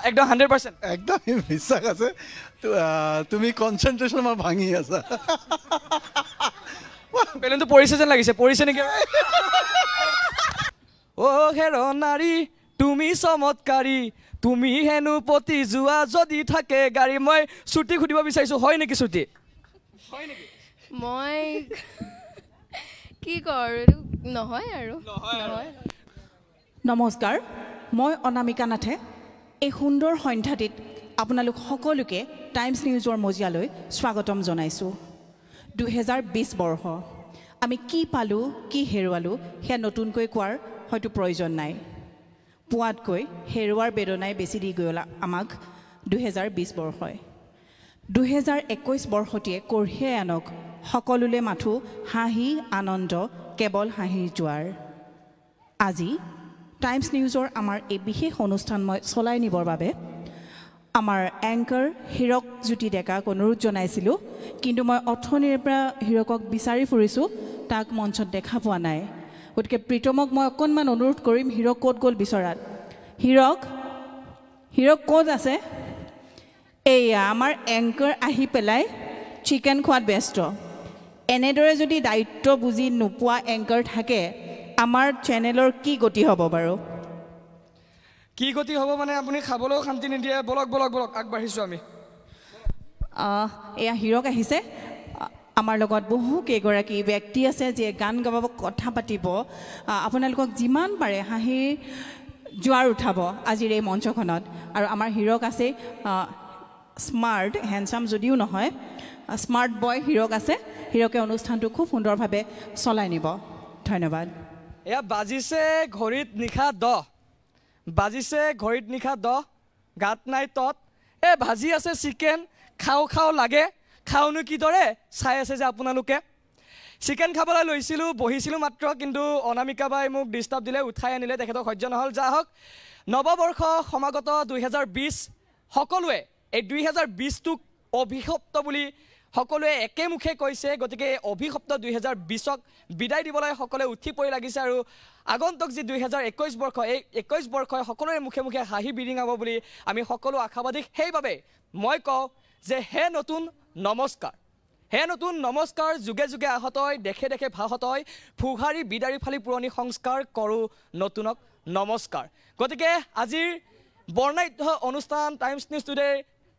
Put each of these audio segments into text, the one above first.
একদম 100% একদম বিশ্বাস আছে তুমি কনচেন্ট্ৰেশ্যন আমাৰ ভাঙি আছা বেলুনটো পৰিছে যেন লাগিছে পৰিছে নেকি অ হেৰ নাৰী তুমি চমৎকাৰী তুমি হেনো পতি যোৱা যদি থাকে গাড়ী মই ছুটি সুধিব বিচাৰিছো হয় নেকি ছুটি হয় নেকি মই কি কৰো নহয় আৰু নহয় নমস্কাৰ মই অনামিকা নাথে এই সুন্দৰ সন্ধ্যাটিত আপোনালোক সকলোকে টাইমছ নিউজৰ মজিয়ালৈ স্বাগতম জনাইছোঁ 2020 বৰ্ষ আমি কি পালোঁ কি হেৰুৱালোঁ সেয়া নতুনকৈ কোৱাৰ হয়তো প্ৰয়োজন নাই পোৱাতকৈ হেৰুৱাৰ বেদনাই বেছি দি গ'ল আমাক 2020 বৰ্ষই 2021 বৰ্ষটিয়ে কঢ়িয়াই আনক সকলোলৈ মাথো হাঁহি আনন্দ কেৱল হাঁহিৰ জোৱাৰ আজি টাইমছ নিউজৰ আমাৰ এই বিশেষ অনুষ্ঠান মই চলাই নিবৰ বাবে আমাৰ এংকাৰ হীৰক জ্যোতি ডেকাক অনুৰোধ জনাইছিলোঁ কিন্তু মই অথনিৰ পৰা হীৰকক বিচাৰি ফুৰিছোঁ তাক মঞ্চত দেখা পোৱা নাই গতিকে প্ৰীতমক মই অকণমান অনুৰোধ কৰিম হীৰক ক'ত গ'ল বিচৰাত হীৰক ক'ত আছে এয়া আমাৰ এংকাৰ আহি পেলাই চিকেন খোৱাত ব্যস্ত এনেদৰে যদি দায়িত্ব বুজি নোপোৱা এংকাৰ থাকে আমাৰ চেনেলৰ কি গতি হ'ব বাৰু কি গতি হ'ব মানে আপুনি খাবলৈও শান্তি নিদিয়ে বলক বলক বলক আগবাঢ়িছোঁ আমি এয়া হীৰক আহিছে আমাৰ লগত বহু কেইগৰাকী ব্যক্তি আছে যিয়ে গান গাব কথা পাতিব আপোনালোকক যিমান পাৰে হাঁহিৰ জোৱাৰ উঠাব আজিৰ এই মঞ্চখনত আৰু আমাৰ হীৰক আছে স্মাৰ্ট হেণ্ডচাম যদিও নহয় স্মাৰ্ট বয় হীৰক আছে হীৰকে অনুষ্ঠানটো খুব সুন্দৰভাৱে চলাই নিব ধন্যবাদ এয়া বাজিছে ঘড়ীত নিশা 10 বাজিছে ঘড়ীত নিশা 10 গাত নাই তত ভাজি আছে চিকেন খাওঁ খাওঁ লাগে খাওঁনো কিদৰে চাই আছে যে আপোনালোকে চিকেন খাবলৈ লৈছিলোঁ বহিছিলোঁ মাত্ৰ কিন্তু অনামিকা বাই মোক ডিষ্টাৰ্ব দিলে উঠাই আনিলে তেখেতক সহ্য নহ'ল যা হওক নৱবৰ্ষ সমাগত 2020 সকলোৱে এই 2020টোক অভিশপ্ত বুলি সকলোৱে একেমুখে কৈছে গতিকে অভিশপ্ত 2020ক বিদায় দিবলৈ সকলোৱে উঠি পৰি লাগিছে আৰু আগন্তুক যি 2021 বৰ্ষ এই 21 বৰ্ষই সকলোৰে মুখে মুখে হাঁহি বিৰিঙাব বুলি আমি সকলো আশাবাদী সেইবাবে মই কওঁ যে হে নতুন নমস্কাৰ যুগে যুগে আহত হয় দেখে দেখে ভাহত হয় ফুহাৰী বিদাৰী ফালি পুৰণি সংস্কাৰ কৰোঁ নতুনক নমস্কাৰ গতিকে আজিৰ বৰ্ণাঢ্য অনুষ্ঠান টাইমছ নিউজ টুডে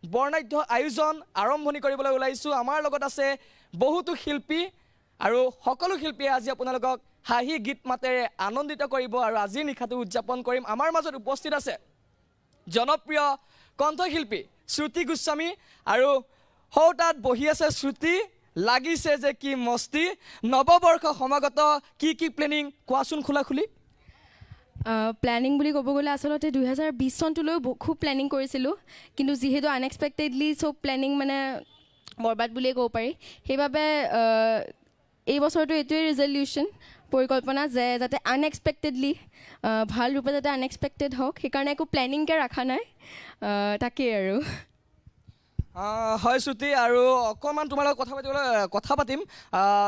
বৰ্ণাঢ্য আয়োজন আৰম্ভণি কৰিবলৈ ওলাইছোঁ আমাৰ লগত আছে বহুতো শিল্পী আৰু সকলো শিল্পীয়ে আজি আপোনালোকক হাঁহি গীত মাতেৰে আনন্দিত কৰিব আৰু আজিৰ নিশাটো উদযাপন কৰিম আমাৰ মাজত উপস্থিত আছে জনপ্ৰিয় কণ্ঠশিল্পী শ্ৰুতি গোস্বামী আৰু হঠাৎ বহি আছে শ্ৰুতি লাগিছে যে কি মস্তি নৱবৰ্ষ সমাগত কি প্লেনিং কোৱাচোন খোলাখুলি প্লেনিং বুলি ক'ব গ'লে আচলতে 2020 চনটোলৈ খুব প্লেনিং কৰিছিলোঁ কিন্তু যিহেতু আনএক্সপেক্টেডলি চব প্লেনিং মানে বৰবাদ বুলিয়ে ক'ব পাৰি সেইবাবে এই বছৰটো এইটোৱেই ৰিজলিউশ্যন পৰিকল্পনা যে যাতে আনএক্সপেক্টেডলি ভাল ৰূপে যাতে আনএক্সপেক্টেড হওক সেইকাৰণে একো প্লেনিংকৈ ৰখা নাই তাকেই আৰু হয় শ্ৰুতি আৰু অকণমান তোমাৰ লগত কথা পাতিম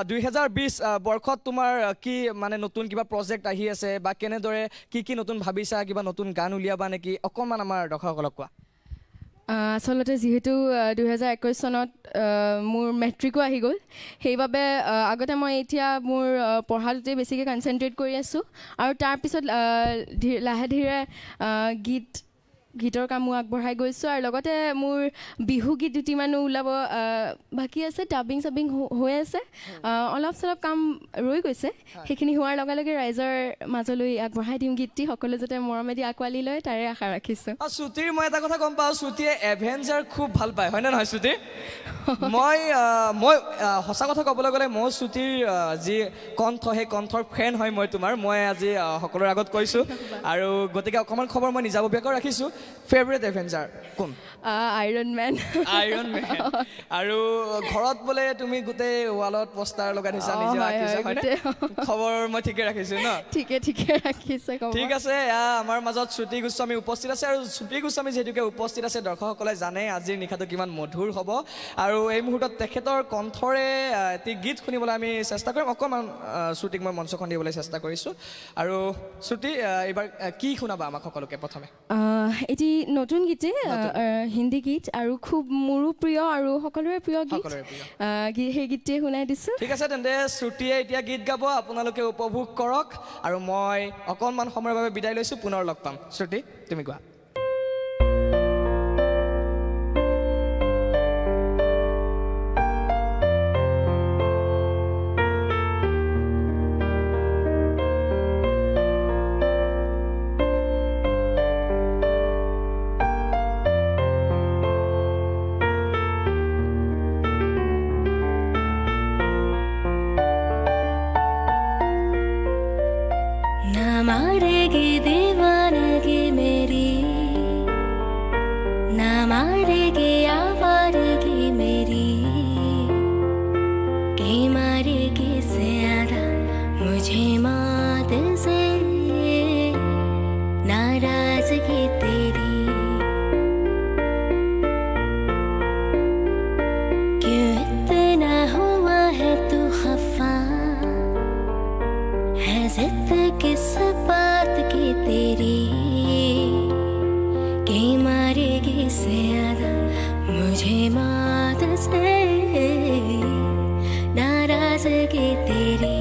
2020 বৰ্ষত তোমাৰ কি মানে নতুন কিবা প্ৰজেক্ট আহি আছে বা কেনেদৰে কি নতুন ভাবিছা কিবা নতুন গান উলিয়াবা নেকি অকণমান আমাৰ দৰ্শকসকলক কোৱা আচলতে যিহেতু 2021 চনত মোৰ মেট্ৰিকো আহি গ'ল সেইবাবে আগতে মই এতিয়া মোৰ পঢ়াটোতে বেছিকৈ কনচেনট্ৰেট কৰি আছোঁ আৰু তাৰপিছত লাহে ধীৰে গীতৰ কামো আগবঢ়াই গৈছোঁ আৰু লগতে মোৰ বিহু গীত দুটিমানো ওলাব বাকী আছে ডাবিং চাবিং হৈ আছে অলপ চলপ কাম ৰৈ গৈছে সেইখিনি হোৱাৰ লগে লগে ৰাইজৰ মাজলৈ আগবঢ়াই দিম গীতটি সকলোৱে যাতে মৰমেদি আঁকোৱালি লয় তাৰে আশা ৰাখিছোঁ শ্ৰুতিৰ মই এটা কথা গম পাওঁ শ্ৰুতিয়ে এভেঞ্জাৰ খুব ভাল পায় হয়নে নহয় শ্ৰুতি মই সঁচা কথা ক'বলৈ গ'লে মই শ্ৰুতিৰ যি কণ্ঠ সেই কণ্ঠৰ ফেন হয় মই আজি সকলোৰে আগত কৈছোঁ আৰু গতিকে অকণমান খবৰ মই নিজাববীয়াকৈ ৰাখিছোঁ ফেভৰেট এভেঞ্জাৰ কোন আইৰণ মেন আৰু ঘৰত বোলে তুমি গোটেই ৱালত পোষ্টাৰ লগাই থৈছা নিজে ৰাখিছা হয়নে খবৰ মই ঠিকে ৰাখিছোঁ ন ঠিকে ৰাখিছে ঠিক আছে আমাৰ মাজত শ্ৰুতি গোস্বামী উপস্থিত আছে আৰু শ্ৰুতি গোস্বামী যিহেতুকে উপস্থিত আছে দৰ্শকসকলে জানে আজিৰ নিশাটো কিমান মধুৰ হ'ব আৰু এই মুহূৰ্তত তেখেতৰ কণ্ঠৰে এটি গীত শুনিবলৈ আমি চেষ্টা কৰিম অকণমান শ্ৰুতিক মই মঞ্চখন দিবলৈ চেষ্টা কৰিছোঁ আৰু শ্ৰুতি এইবাৰ কি শুনাবা আমাক সকলোকে প্ৰথমে এটি নতুন গীতে হিন্দী গীত আৰু খুব মোৰো প্ৰিয় আৰু সকলোৰে প্ৰিয় গীত সেই গীতটি শুনাই দিছোঁ ঠিক আছে তেন্তে শ্ৰুতিয়ে এতিয়া গীত গাব আপোনালোকে উপভোগ কৰক আৰু মই অকণমান সময়ৰ বাবে বিদায় লৈছোঁ পুনৰ লগ পাম শ্ৰুতি তুমি কোৱা मारेगी दीवानगी मेरी ना मारेगी आवारगी मेरी कि मारेगी ज्यादा मुझे मौत से नाराजगी तेरी क्यों इतना हुआ है तू खफा है जिद किस बात की तेरी कि मारेगी ज्यादा मुझे मौत से नाराजगी तेरी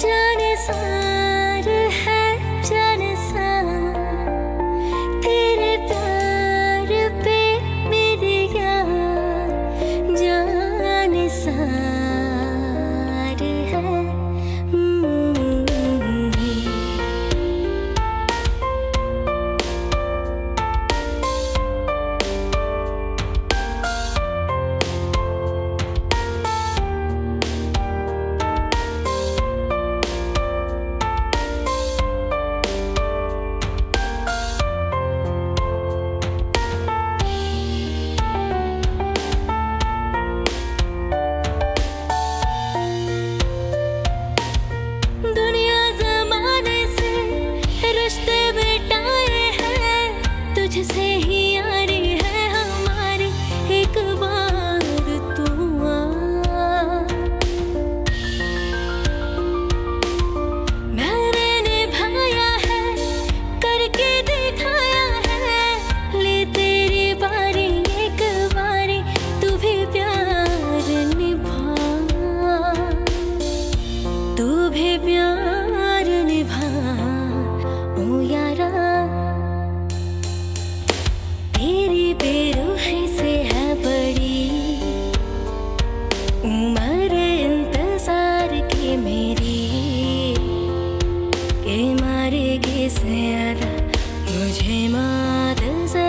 जाने सार है जाने सार तेरे प्यार पे मेरे यार जाने सार तुझसे ही यारी है हमारी एक बार तू आ मैंने निभाया है करके दिखाया है ले तेरी बारी एक बारी तू भी प्यार निभा तू भी प्यार निभा ओ यारा तेरी बेरूही से है बड़ी उम्र इंतजार की मेरी के मारेगी ज्यादा मुझे मौत से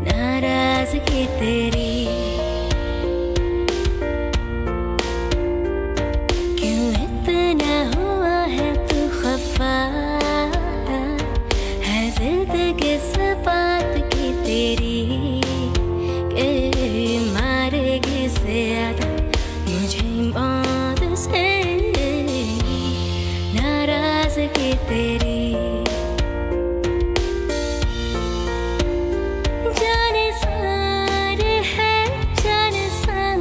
नाराजगी तेरी क्यों इतना हुआ है तू खफा है जिद किस बात की तेरी के मारेगी ज्यादा मुझे मौत से नाराजगी तेरी जाने सार है जाने सार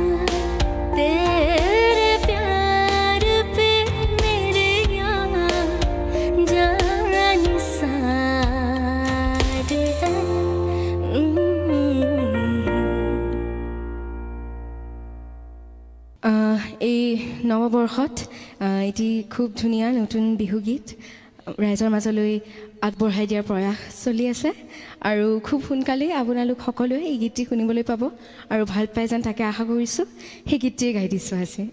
तेरे प्यार पे मेरे यार जाने सार है এই নৱবৰ্ষত এটি খুব ধুনীয়া নতুন বিহু গীত ৰাইজৰ মাজলৈ আগবঢ়াই দিয়াৰ প্ৰয়াস চলি আছে আৰু খুব সোনকালেই আপোনালোক সকলোৱে এই গীতটি শুনিবলৈ পাব আৰু ভাল পাই যেন তাকে আশা কৰিছোঁ সেই গীতটিয়ে গাই দিছোঁ আজি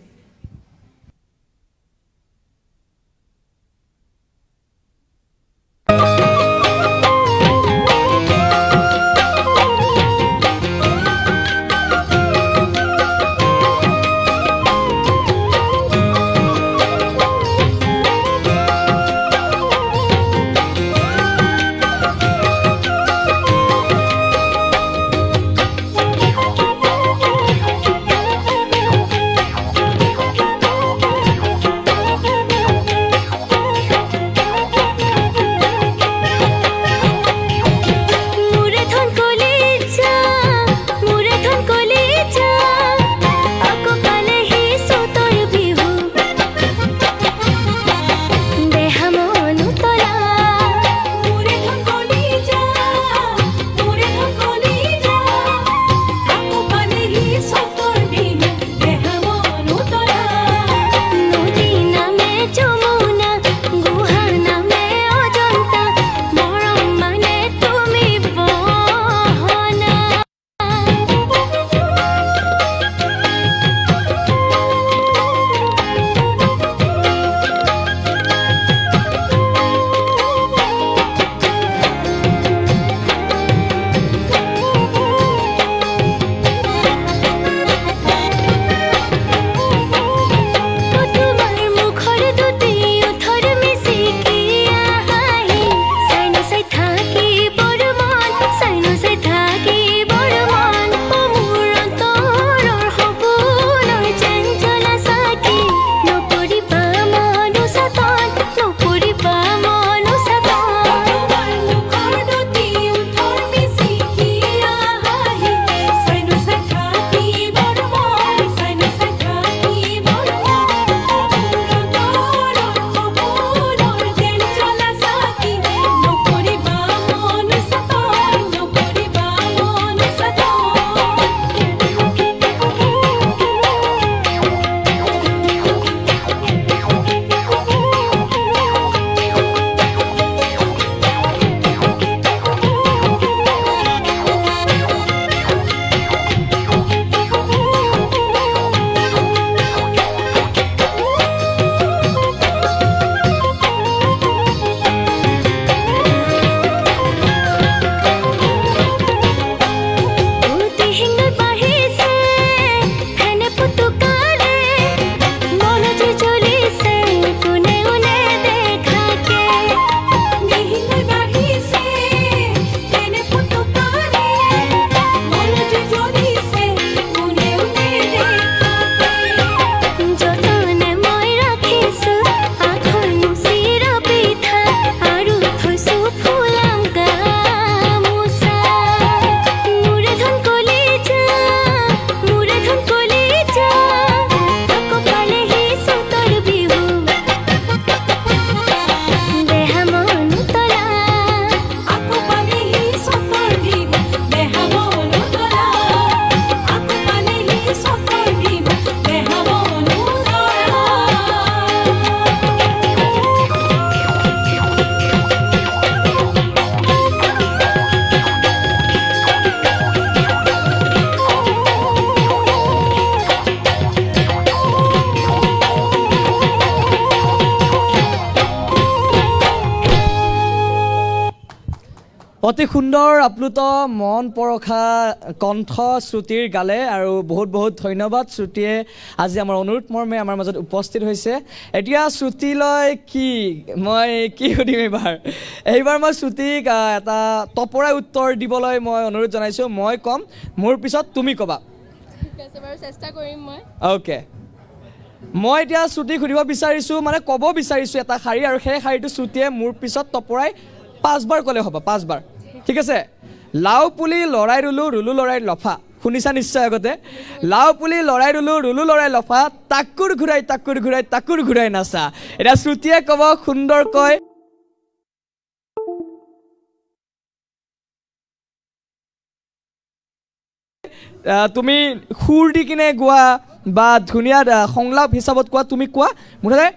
অতি সুন্দৰ আপ্লুত মন পৰখা কণ্ঠ শ্ৰুতিৰ গালে আৰু বহুত বহুত ধন্যবাদ শ্ৰুতিয়ে আজি আমাৰ অনুৰোধ মৰ্মে আমাৰ মাজত উপস্থিত হৈছে এতিয়া শ্ৰুতিলৈ মই কি সুধিম এইবাৰ মই শ্ৰুতিক এটা তপৰাই উত্তৰ দিবলৈ মই অনুৰোধ জনাইছোঁ মই ক'ম মোৰ পিছত তুমি ক'বা চেষ্টা কৰিম মই অ'কে মই এতিয়া শ্ৰুতিক সুধিব বিচাৰিছোঁ মানে ক'ব বিচাৰিছোঁ এটা শাৰী আৰু সেই শাৰীটো শ্ৰুতিয়ে মোৰ পিছত তপৰাই 5 বাৰ ক'লে হ'ব 5 বাৰ ঠিক আছে লাও পুলি লৰাই ৰুলো ৰুলো লৰাই লফা শুনিছা নিশ্চয় আগতে লাও পুলি লৰাই ৰুলো ৰুলো লৰাই লফা তাকুৰ ঘূৰাই নাচা এটা শ্ৰুতিয়ে ক'ব সুন্দৰকৈ তুমি সুৰ দি কিনে গোৱা বা ধুনীয়া সংলাপ হিচাপত কোৱা তুমি কোৱা মুঠতে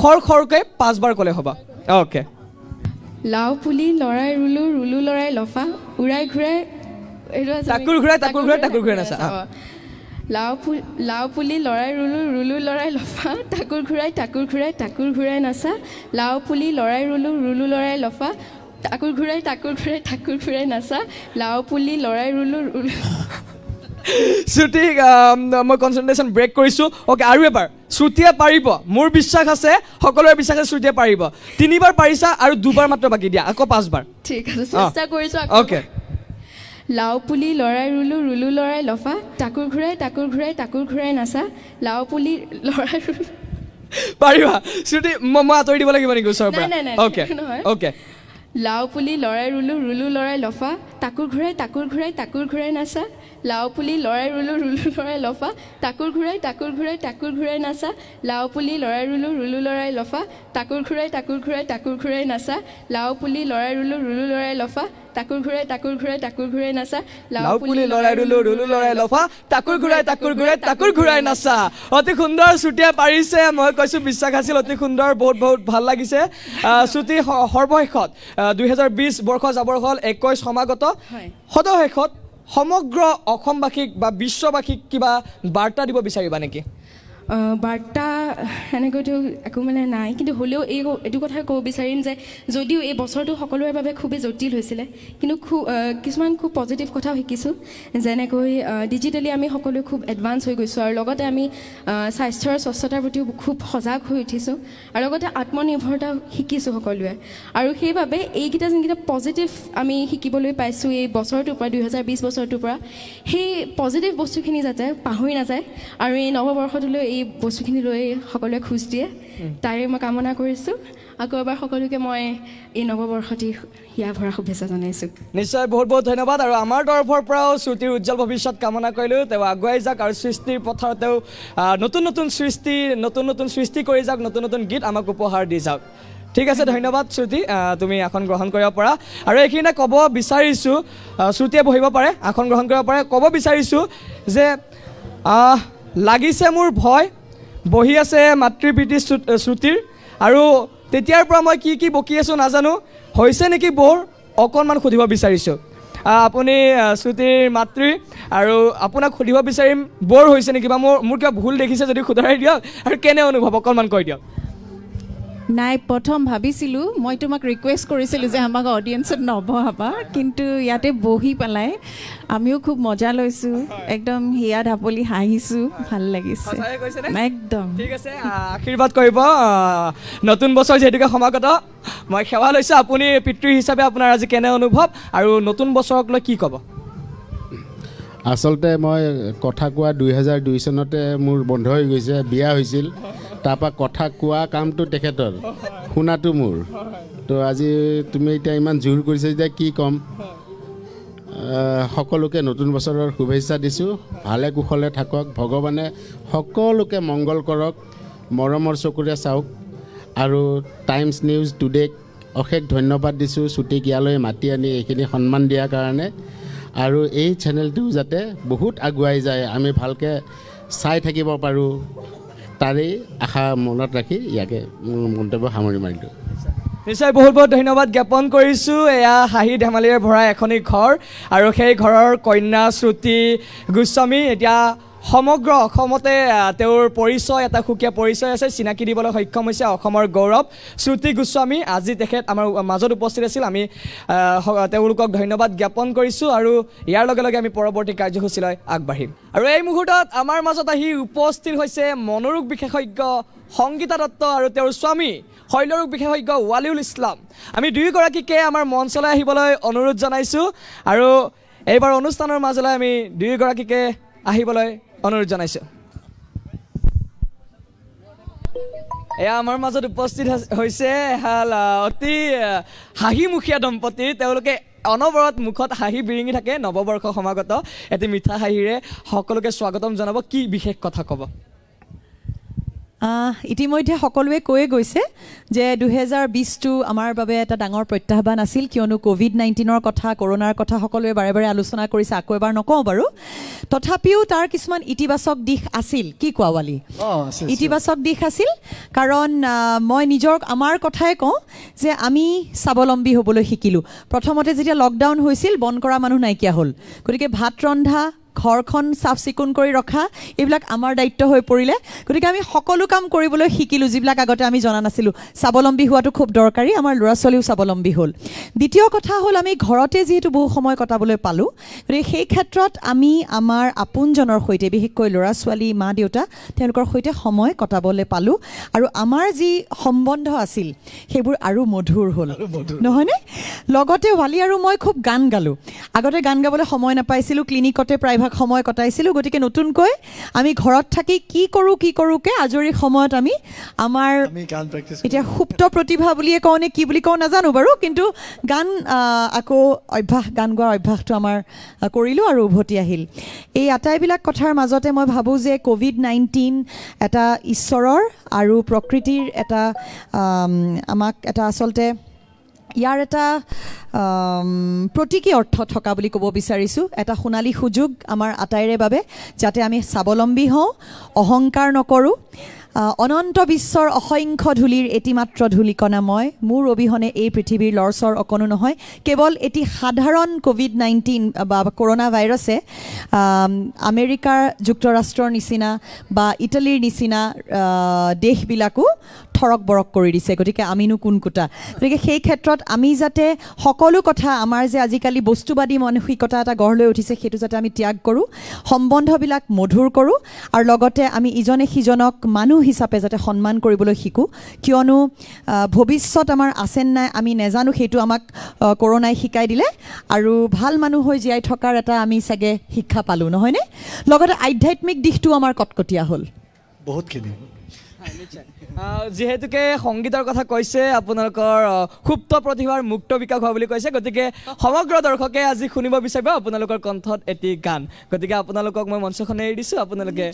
খৰকৈ 5 বাৰ ক'লে হ'ব অ'কে লাও পুলি লৰাই ৰুলো ৰুলো লৰাই লফা উৰাই ঘূৰাই তাকুৰ ঘূৰাই নাচা লাও পুলি লৰাই ৰুলো ৰুলো লৰাই লফা তাকুৰ ঘূৰাই নাচা লাও পুলি লৰাই ৰুলো ৰুলো লৰাই লফা তাকুৰ ঘূৰাই নাচা লাও পুলি লৰাই ৰুলো শ্ৰুতি মই কনচেনট্ৰেশ্যন ব্ৰেক কৰিছোঁ অ'কে আৰু এবাৰ শ্ৰুতিয়ে পাৰিব মোৰ বিশ্বাস আছে সকলোৰে বিশ্বাস আছে শ্ৰুতিয়ে পাৰিব 3 বাৰ পাৰিছা আৰু 2 বাৰ মাত্ৰ বাকী দিয়া আকৌ 5 বাৰ ঠিক আছে চেষ্টা কৰিছোঁ অ'কে লাও পুলি লৰাই ৰুলো ৰুলো লৰাই লফা তাকুৰ ঘূৰাই নাচা লাও পুলি লৰাই ৰুলো পাৰিবা শ্ৰুতি মই আঁতৰি দিব লাগিব নেকি ওচৰৰ পৰা অ'কে অ'কে লাও পুলি লৰাই ৰুলো ৰুলো লৰাই লফা তাকুৰ ঘূৰাই নাচা লাও পুলি লৰাই ৰুলো ৰুলো লৰাই লফা তাকুৰ ঘূৰাই নাচা লাও পুলি লৰাই ৰুলো ৰুলো লৰাই লফা তাকুৰ ঘূৰাই নাচা লাও পুলি লৰাই ৰুলো ৰুলো লৰাই লফা তাকুৰ ঘূৰাই নাচা লাও পুলি লৰাই ৰুলো ৰুলো লৰাই লফা তাকুৰ ঘূৰাই নাচা অতি সুন্দৰ শ্ৰুতিয়ে পাৰিছে মই কৈছোঁ বিশ্বাস আছিল অতি সুন্দৰ বহুত বহুত ভাল লাগিছে শ্ৰুতি সৰ্বশেষত 2020 বৰ্ষ যাবৰ হ'ল 21 সমাগত সদশেষত সমগ্ৰ অসমবাসীক বা বিশ্ববাসীক কিবা বাৰ্তা দিব বিচাৰিবা নেকি বাৰ্তা এনেকৈতো একো মানে নাই কিন্তু হ'লেও এইটো কথাই ক'ব বিচাৰিম যে যদিও এই বছৰটো সকলোৰে বাবে খুবেই জটিল হৈছিলে কিন্তু কিছুমান খুব পজিটিভ কথাও শিকিছোঁ যেনেকৈ ডিজিটেলি আমি সকলোৱে খুব এডভান্স হৈ গৈছোঁ আৰু লগতে আমি স্বাস্থ্যৰ স্বচ্ছতাৰ প্ৰতিও খুব সজাগ হৈ উঠিছোঁ আৰু লগতে আত্মনিৰ্ভৰতা শিকিছোঁ সকলোৱে আৰু সেইবাবে এইকেইটা যোনকেইটা পজিটিভ আমি শিকিবলৈ পাইছোঁ এই বছৰটোৰ পৰা 2020 বছৰটোৰ পৰা সেই পজিটিভ বস্তুখিনি যাতে পাহৰি নাযায় আৰু এই নৱবৰ্ষটোলৈ এই বস্তুখিনি লৈ সকলোৱে খোজ দিয়ে তাৰে মই কামনা কৰিছোঁ আকৌ এবাৰ সকলোকে মই এই নৱবৰ্ষটি হিয়া ভৰা শুভেচ্ছা জনাইছোঁ নিশ্চয় বহুত বহুত ধন্যবাদ আৰু আমাৰ তৰফৰ পৰাও শ্ৰুতিৰ উজ্জ্বল ভৱিষ্যত কামনা কৰিলোঁ তেওঁ আগুৱাই যাওক আৰু সৃষ্টিৰ পথাৰত তেওঁ নতুন সৃষ্টি কৰি যাওক নতুন গীত আমাক উপহাৰ দি যাওক ঠিক আছে ধন্যবাদ শ্ৰুতি তুমি আসন গ্ৰহণ কৰিব পাৰা আৰু এইখিনিতে ক'ব বিচাৰিছোঁ শ্ৰুতিয়ে বহিব পাৰে আসন গ্ৰহণ কৰিব পাৰে ক'ব বিচাৰিছোঁ যে লাগিছে মোৰ ভয় বহি আছে মাতৃপ্ৰীতি শ্ৰুতিৰ আৰু তেতিয়াৰ পৰা মই কি বকি আছোঁ নাজানো হৈছে নেকি বৰ অকণমান সুধিব বিচাৰিছোঁ আপুনি শ্ৰুতিৰ মাতৃ আৰু আপোনাক সুধিব বিচাৰিম বৰ হৈছে নেকি বা মোৰ কিবা ভুল দেখিছে যদি শুধৰাই দিয়ক আৰু কেনে অনুভৱ অকণমান কৈ দিয়ক নাই প্ৰথম ভাবিছিলোঁ মই তোমাক ৰিকুৱেষ্ট কৰিছিলোঁ যে আমাক অডিয়েঞ্চত নবহাবা কিন্তু ইয়াতে বহি পেলাই আমিও খুব মজা লৈছোঁ একদম হিয়া ঢাপলি হাঁহিছোঁ ভাল লাগিছে একদম ঠিক আছে আশীৰ্বাদ কৰিব নতুন বছৰ যিহেতুকে সমাগত মই সেৱা লৈছোঁ আপুনি পিতৃ হিচাপে আপোনাৰ আজি কেনে অনুভৱ আৰু নতুন বছৰক লৈ কি ক'ব আচলতে মই কথা কোৱা 2002 চনতে মোৰ বন্ধ হৈ গৈছে বিয়া হৈছিল তাৰপৰা কথা কোৱা কামটো তেখেতৰ শুনাটো মোৰ তো আজি তুমি এতিয়া ইমান জোৰ কৰিছে যেতিয়া কি ক'ম সকলোকে নতুন বছৰৰ শুভেচ্ছা দিছোঁ ভালে কুশলে থাকক ভগৱানে সকলোকে মংগল কৰক মৰমৰ চকুৰে চাওক আৰু টাইমছ নিউজ টুডেক অশেষ ধন্যবাদ দিছোঁ শ্ৰুতিক ইয়ালৈ মাতি আনি এইখিনি সন্মান দিয়াৰ কাৰণে আৰু এই চেনেলটো যাতে বহুত আগুৱাই যায় আমি ভালকৈ চাই থাকিব পাৰোঁ তাৰেই আশা মনত ৰাখি ইয়াকে মন্তব্য সামৰি মাৰিলোঁ নিশ্চয় বহুত বহুত ধন্যবাদ জ্ঞাপন কৰিছোঁ এয়া হাঁহি ধেমালিৰে ভৰা এখনি ঘৰ আৰু সেই ঘৰৰ কন্যা শ্ৰুতি গোস্বামী এতিয়া সমগ্ৰ অসমতে তেওঁৰ পৰিচয় এটা সুকীয়া পৰিচয় আছে চিনাকি দিবলৈ সক্ষম হৈছে অসমৰ গৌৰৱ শ্ৰুতি গোস্বামী আজি তেখেত আমাৰ মাজত উপস্থিত আছিল আমি তেওঁলোকক ধন্যবাদ জ্ঞাপন কৰিছোঁ আৰু ইয়াৰ লগে লগে আমি পৰৱৰ্তী কাৰ্যসূচীলৈ আগবাঢ়িম আৰু এই মুহূৰ্তত আমাৰ মাজত আহি উপস্থিত হৈছে মনোৰোগ বিশেষজ্ঞ সংগীতা দত্ত আৰু তেওঁৰ স্বামী শৈলৰোগ বিশেষজ্ঞ ৱালিউল ইছলাম আমি দুয়োগৰাকীকে আমাৰ মঞ্চলৈ আহিবলৈ অনুৰোধ জনাইছোঁ আৰু এইবাৰ অনুষ্ঠানৰ মাজলৈ আমি দুয়োগৰাকীকে আহিবলৈ অনুৰোধ জনাইছোঁ এয়া আমাৰ মাজত উপস্থিত হৈছে এহাল অতি হাঁহিমুখীয়া দম্পতি তেওঁলোকে অনবৰত মুখত হাঁহি বিৰিঙি থাকে নৱবৰ্ষ সমাগত এটি মিঠা হাঁহিৰে সকলোকে স্বাগতম জনাব কি বিশেষ কথা ক'ব ইতিমধ্যে সকলোৱে কৈয়ে গৈছে যে 2020টো আমাৰ বাবে এটা ডাঙৰ প্ৰত্যাহ্বান আছিল কিয়নো কোভিড-19ৰ কথা কৰোনাৰ কথা সকলোৱে বাৰে বাৰে আলোচনা কৰিছে আকৌ এবাৰ নকওঁ বাৰু তথাপিও তাৰ কিছুমান ইতিবাচক দিশ আছিল কি কোৱা ৱালি ইতিবাচক দিশ আছিল কাৰণ মই নিজৰ আমাৰ কথাই কওঁ যে আমি স্বাৱলম্বী হ'বলৈ শিকিলোঁ প্ৰথমতে যেতিয়া লকডাউন হৈছিল বন কৰা মানুহ নাইকিয়া হ'ল গতিকে ভাত ৰন্ধা ঘৰখন চাফ চিকুণ কৰি ৰখা এইবিলাক আমাৰ দায়িত্ব হৈ পৰিলে গতিকে আমি সকলো কাম কৰিবলৈ শিকিলোঁ যিবিলাক আগতে আমি জনা নাছিলোঁ স্বাৱলম্বী হোৱাটো খুব দৰকাৰী আমাৰ ল'ৰা ছোৱালীও স্বাৱলম্বী হ'ল দ্বিতীয় কথা হ'ল আমি ঘৰতে যিহেতু বহু সময় কটাবলৈ পালোঁ গতিকে সেই ক্ষেত্ৰত আমি আমাৰ আপোনজনৰ সৈতে বিশেষকৈ ল'ৰা ছোৱালী মা দেউতা তেওঁলোকৰ সৈতে সময় কটাবলৈ পালোঁ আৰু আমাৰ যি সম্বন্ধ আছিল সেইবোৰ আৰু মধুৰ হ'ল নহয়নে লগতে ৱালি আৰু মই খুব গান গালোঁ আগতে গান গাবলৈ সময় নাপাইছিলোঁ ক্লিনিকতে প্ৰায়ভাগ সময় কটাইছিলোঁ গতিকে নতুনকৈ আমি ঘৰত থাকি কি কৰোঁকে আজৰি সময়ত আমি আমাৰ এতিয়া সুপ্ত প্ৰতিভা বুলিয়ে কওঁ নে কি বুলি কওঁ নাজানো বাৰু কিন্তু গান আকৌ গান গোৱাৰ অভ্যাসটো আমাৰ কৰিলোঁ আৰু উভতি আহিল এই আটাইবিলাক কথাৰ মাজতে মই ভাবোঁ যে কোভিড-19 এটা ঈশ্বৰৰ আৰু প্ৰকৃতিৰ এটা আমাক এটা আচলতে ইয়াৰ এটা প্ৰতীকী অৰ্থ থকা বুলি ক'ব বিচাৰিছোঁ এটা সোণালী সুযোগ আমাৰ আটাইৰে বাবে যাতে আমি স্বাৱলম্বী হওঁ অহংকাৰ নকৰোঁ অনন্ত বিশ্বৰ অসংখ্য ধূলিৰ এটিমাত্ৰ ধূলিকণা মই মোৰ অবিহনে এই পৃথিৱীৰ লৰচৰ অকণো নহয় কেৱল এটি সাধাৰণ কোভিড-19 বা কৰোণা ভাইৰাছে আমেৰিকাৰ যুক্তৰাষ্ট্ৰৰ নিচিনা বা ইটালীৰ নিচিনা দেশবিলাকো থৰক বৰক কৰি দিছে গতিকে আমিনো কোন কোটা গতিকে সেই ক্ষেত্ৰত আমি যাতে সকলো কথা আমাৰ যে আজিকালি বস্তুবাদী মানসিকতা এটা গঢ় লৈ উঠিছে সেইটো যাতে আমি ত্যাগ কৰোঁ সম্বন্ধবিলাক মধুৰ কৰোঁ আৰু লগতে আমি ইজনে সিজনক মানুহ হিচাপে যাতে সন্মান কৰিবলৈ শিকোঁ কিয়নো ভৱিষ্যত আমাৰ আছে নাই আমি নাজানো সেইটো আমাক কৰোনাই শিকাই দিলে আৰু ভাল মানুহ হৈ জীয়াই থকাৰ এটা আমি চাগে শিক্ষা পালোঁ নহয়নে লগতে আধ্যাত্মিক দিশটো আমাৰ কটকটীয়া হ'ল বহুতখিনি যিহেতুকে সংগীতৰ কথা কৈছে আপোনালোকৰ সুপ্ত প্ৰতিভাৰ মুক্ত বিকাশ হোৱা বুলি কৈছে গতিকে সমগ্ৰ দৰ্শকে আজি শুনিব বিচাৰিব আপোনালোকৰ কণ্ঠত এটি গান গতিকে আপোনালোকক মই মঞ্চখন এৰি দিছোঁ আপোনালোকে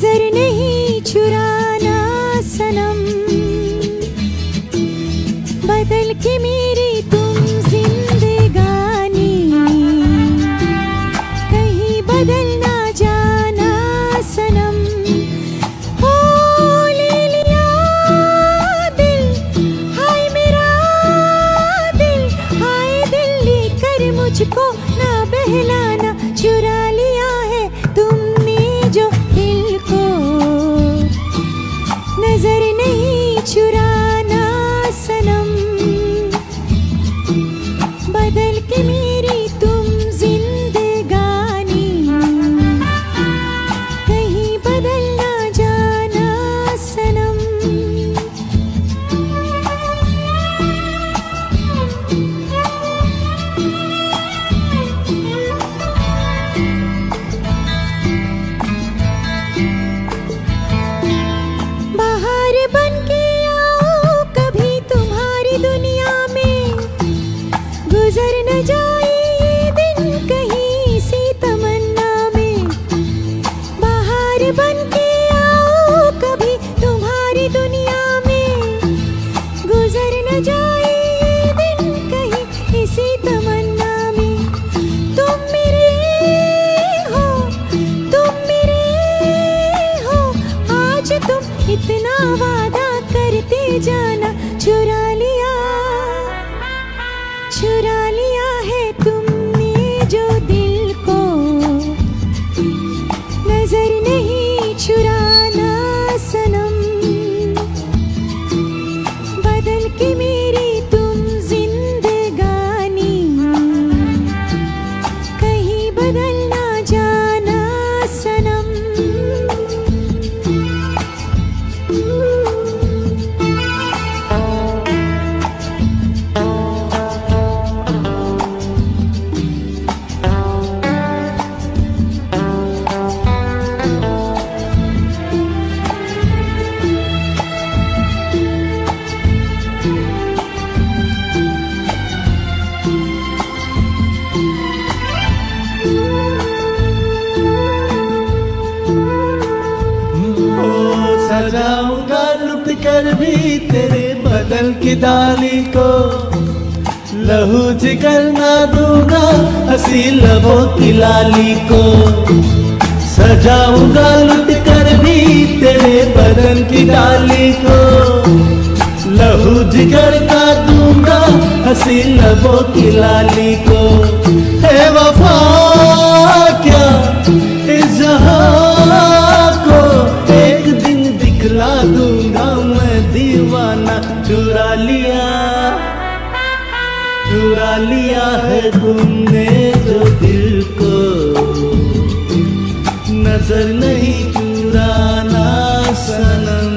नजर नहीं चुराना सनम बदल के मेरी तुम जिंदगानी कहीं बदल ना जाना सनम हो ले लिया दिल हाय मेरा दिल हाय दिल लेकर मुझको ना बहलाना चुरा लिया है तुमने जो दिल को गुजर न जाए ये दिन कहीं सी तमन्ना में बाहर बन के आओ कभी तुम्हारी दुनिया में गुजर न जाए ये दिन कहीं इसी तमन्ना में तुम मेरे हो आज तुम इतना वादा करते जाना चुरा लिया है तुमने जो दिल को नजर नहीं चुराना सनम बदल के मेरी तुम जिंदगानी कहीं बदल ना जाना सनम सजाऊंगा लुट कर भी तेरे बदन की डाली को लहू जिगर ना दूंगा हंसी लबों की लाली को सजाऊंगा लुट कर भी तेरे बदन की डाली को लहू जिगर का दूंगा हंसी लबों की लाली को है वफा क्या इस जहां को एक दिन दिखला दूंगा मैं दीवाना चुरा लिया है तुमने जो दिल को नजर नहीं चुराना सनम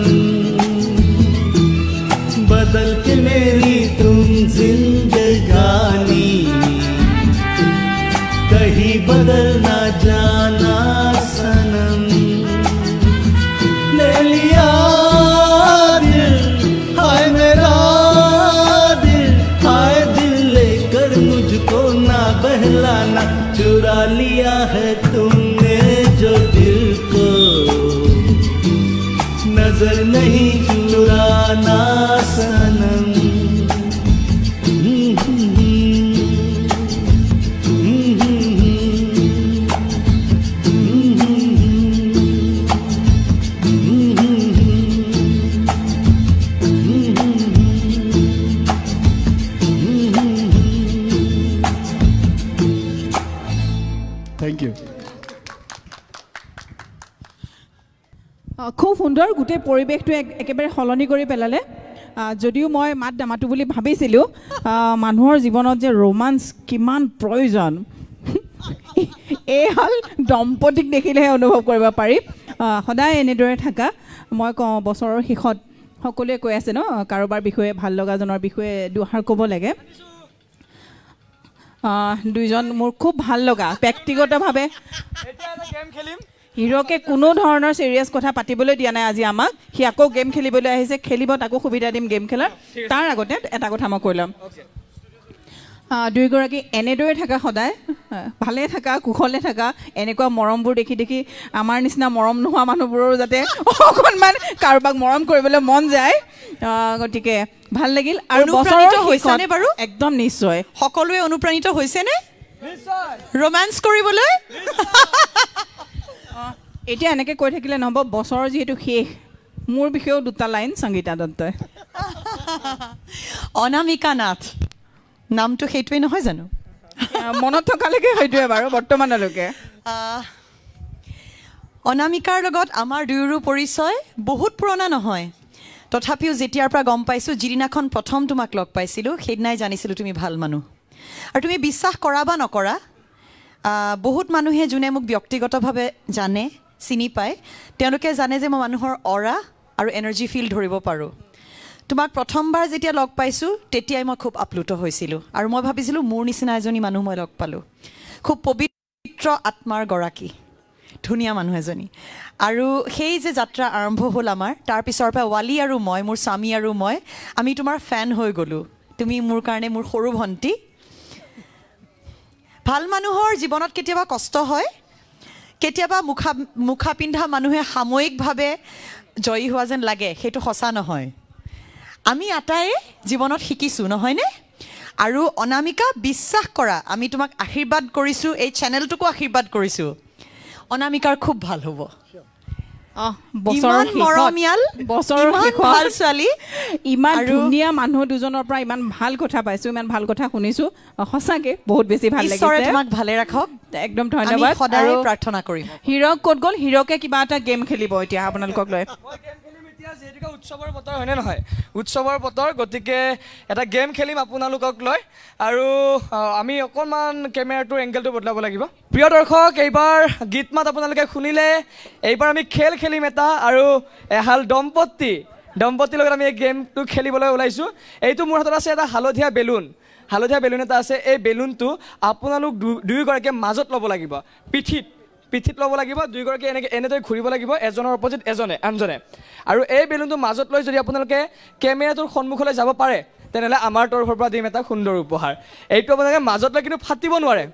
बदल के मेरी तुम जिंदगानी कहीं बदल ना जाना सनम ले लिया दिल हाय मेरा दिल हाय दिल लेकर मुझको ना बहलाना चुरा लिया है तुमने जो दिल को नजर नहीं चुराना सनम Thank you. খুব সুন্দৰ গোটেই পৰিৱেশটো একেবাৰে সলনি কৰি পেলালে যদিও মই মাত নামাতো বুলি ভাবিছিলোঁ মানুহৰ জীৱনত যে ৰোমাঞ্চ কিমান প্ৰয়োজন এই হল দম্পতীক দেখিলেহে অনুভৱ কৰিব পাৰি সদায় এনেদৰে থাকা মই কওঁ বছৰৰ শেষত সকলোৱে কৈ আছে ন কাৰোবাৰ বিষয়ে ভাল লগাজনৰ বিষয়ে দুহাৰ ক'ব লাগে দুইজন মোৰ খুব ভাল লগা ব্যক্তিগতভাৱে হিৰোকে কোনো ধৰণৰ সিৰিয়াছ কথা পাতিবলৈ দিয়া নাই আজি আমাক হি আকৌ গেম খেলিবলৈ আহিছে খেলিব তাকো সুবিধা দিম গেম খেলাৰ তাৰ আগতে এটা কথা মই কৈ ল'ম দুইগৰাকী এনেদৰে থাকা সদায় ভালে থাকা কুশলে থাকা এনেকুৱা মৰমবোৰ দেখি দেখি আমাৰ নিচিনা মৰম নোহোৱা মানুহবোৰৰ যাতে অকণমান কাৰোবাক মৰম কৰিবলৈ মন যায় গতিকে ভাল লাগিল আৰু বছৰৰ হৈছেনে বাৰু একদম নিশ্চয় সকলোৱে অনুপ্ৰাণিত হৈছেনে নিশ্চয় ৰোমান্স কৰিবলৈ এতিয়া এনেকৈ কৈ থাকিলে নহ'ব বছৰৰ যিহেতু শেষ মোৰ বিষয়েও দুটা লাইন সংগীতা দত্তই অনামিকা নাথ নামটো সেইটোৱে নহয় জানো মনত থকালৈকে সেইটোৱে বাৰু বৰ্তমানলৈকে অনামিকাৰ লগত আমাৰ দুয়োৰো পৰিচয় বহুত পুৰণা নহয় তথাপিও যেতিয়াৰ পৰা গম পাইছোঁ যিদিনাখন প্ৰথম তোমাক লগ পাইছিলোঁ সেইদিনাই জানিছিলোঁ তুমি ভাল মানুহ আৰু তুমি বিশ্বাস কৰা বা নকৰা বহুত মানুহে যোনে মোক ব্যক্তিগতভাৱে জানে চিনি পায় তেওঁলোকে জানে যে মই মানুহৰ অৰা আৰু এনাৰ্জি ফিল ধৰিব পাৰোঁ তোমাক প্ৰথমবাৰ যেতিয়া লগ পাইছোঁ তেতিয়াই মই খুব আপ্লুত হৈছিলোঁ আৰু মই ভাবিছিলোঁ মোৰ নিচিনা এজনী মানুহ মই লগ পালোঁ খুব পবিত্ৰ আত্মাৰ গৰাকী ধুনীয়া মানুহ এজনী আৰু সেই যে যাত্ৰা আৰম্ভ হ'ল আমাৰ তাৰপিছৰ পৰা ৱালি আৰু মই মোৰ স্বামী আৰু মই আমি তোমাৰ ফেন হৈ গ'লোঁ তুমি মোৰ কাৰণে মোৰ সৰু ভণ্টি ভাল মানুহৰ জীৱনত কেতিয়াবা কষ্ট হয় কেতিয়াবা মুখা পিন্ধা মানুহে সাময়িকভাৱে জয়ী হোৱা যেন লাগে সেইটো সঁচা নহয় আমি আটাই জীৱনত শিকিছোঁ নহয়নে আৰু অনামিকা বিশ্বাস কৰা আমি তোমাক আশীৰ্বাদ কৰিছোঁ এই চেনেলটোকো আশীৰ্বাদ কৰিছোঁ অনামিকাৰ খুব ভাল হ'ব বছৰৰ মৰমীয়াল বছৰৰ ভাল ছোৱালী ইমান ধুনীয়া মানুহ দুজনৰ পৰা ইমান ভাল কথা পাইছোঁ ইমান ভাল কথা শুনিছোঁ সঁচাকৈ বহুত বেছি ভাল লাগিছে ঈশ্বৰে তোমাক ভালে ৰাখক একদম ধন্যবাদ সদায় প্ৰাৰ্থনা কৰিম হিৰক ক'ত গ'ল হিৰকে কিবা এটা গেম খেলিব এতিয়া আপোনালোকক লৈ যিহেতুকে উৎসৱৰ বতৰ হয়নে নহয় উৎসৱৰ বতৰ গতিকে এটা গেম খেলিম আপোনালোকক লৈ আৰু আমি অকণমান কেমেৰাটোৰ এংগেলটো বদলাব লাগিব প্ৰিয় দৰ্শক এইবাৰ গীত মাত আপোনালোকে শুনিলে এইবাৰ আমি খেল খেলিম এটা আৰু এহাল দম্পতীৰ লগত আমি এই গেমটো খেলিবলৈ ওলাইছোঁ এইটো মোৰ হাতত আছে এটা হালধীয়া বেলুন এটা আছে এই বেলুনটো আপোনালোক দুয়োগৰাকীয়ে মাজত ল'ব লাগিব পিঠিত ল'ব লাগিব দুয়োগৰাকী এনেদৰে ঘূৰিব লাগিব এজনৰ অপজিট আনজনে আৰু এই বেলুনটো মাজত লৈ যদি আপোনালোকে কেমেৰাটোৰ সন্মুখলৈ যাব পাৰে তেনেহ'লে আমাৰ তৰফৰ পৰা দিম এটা সুন্দৰ উপহাৰ এইটো আপোনালোকে মাজত লৈ কিন্তু ফাটিব নোৱাৰে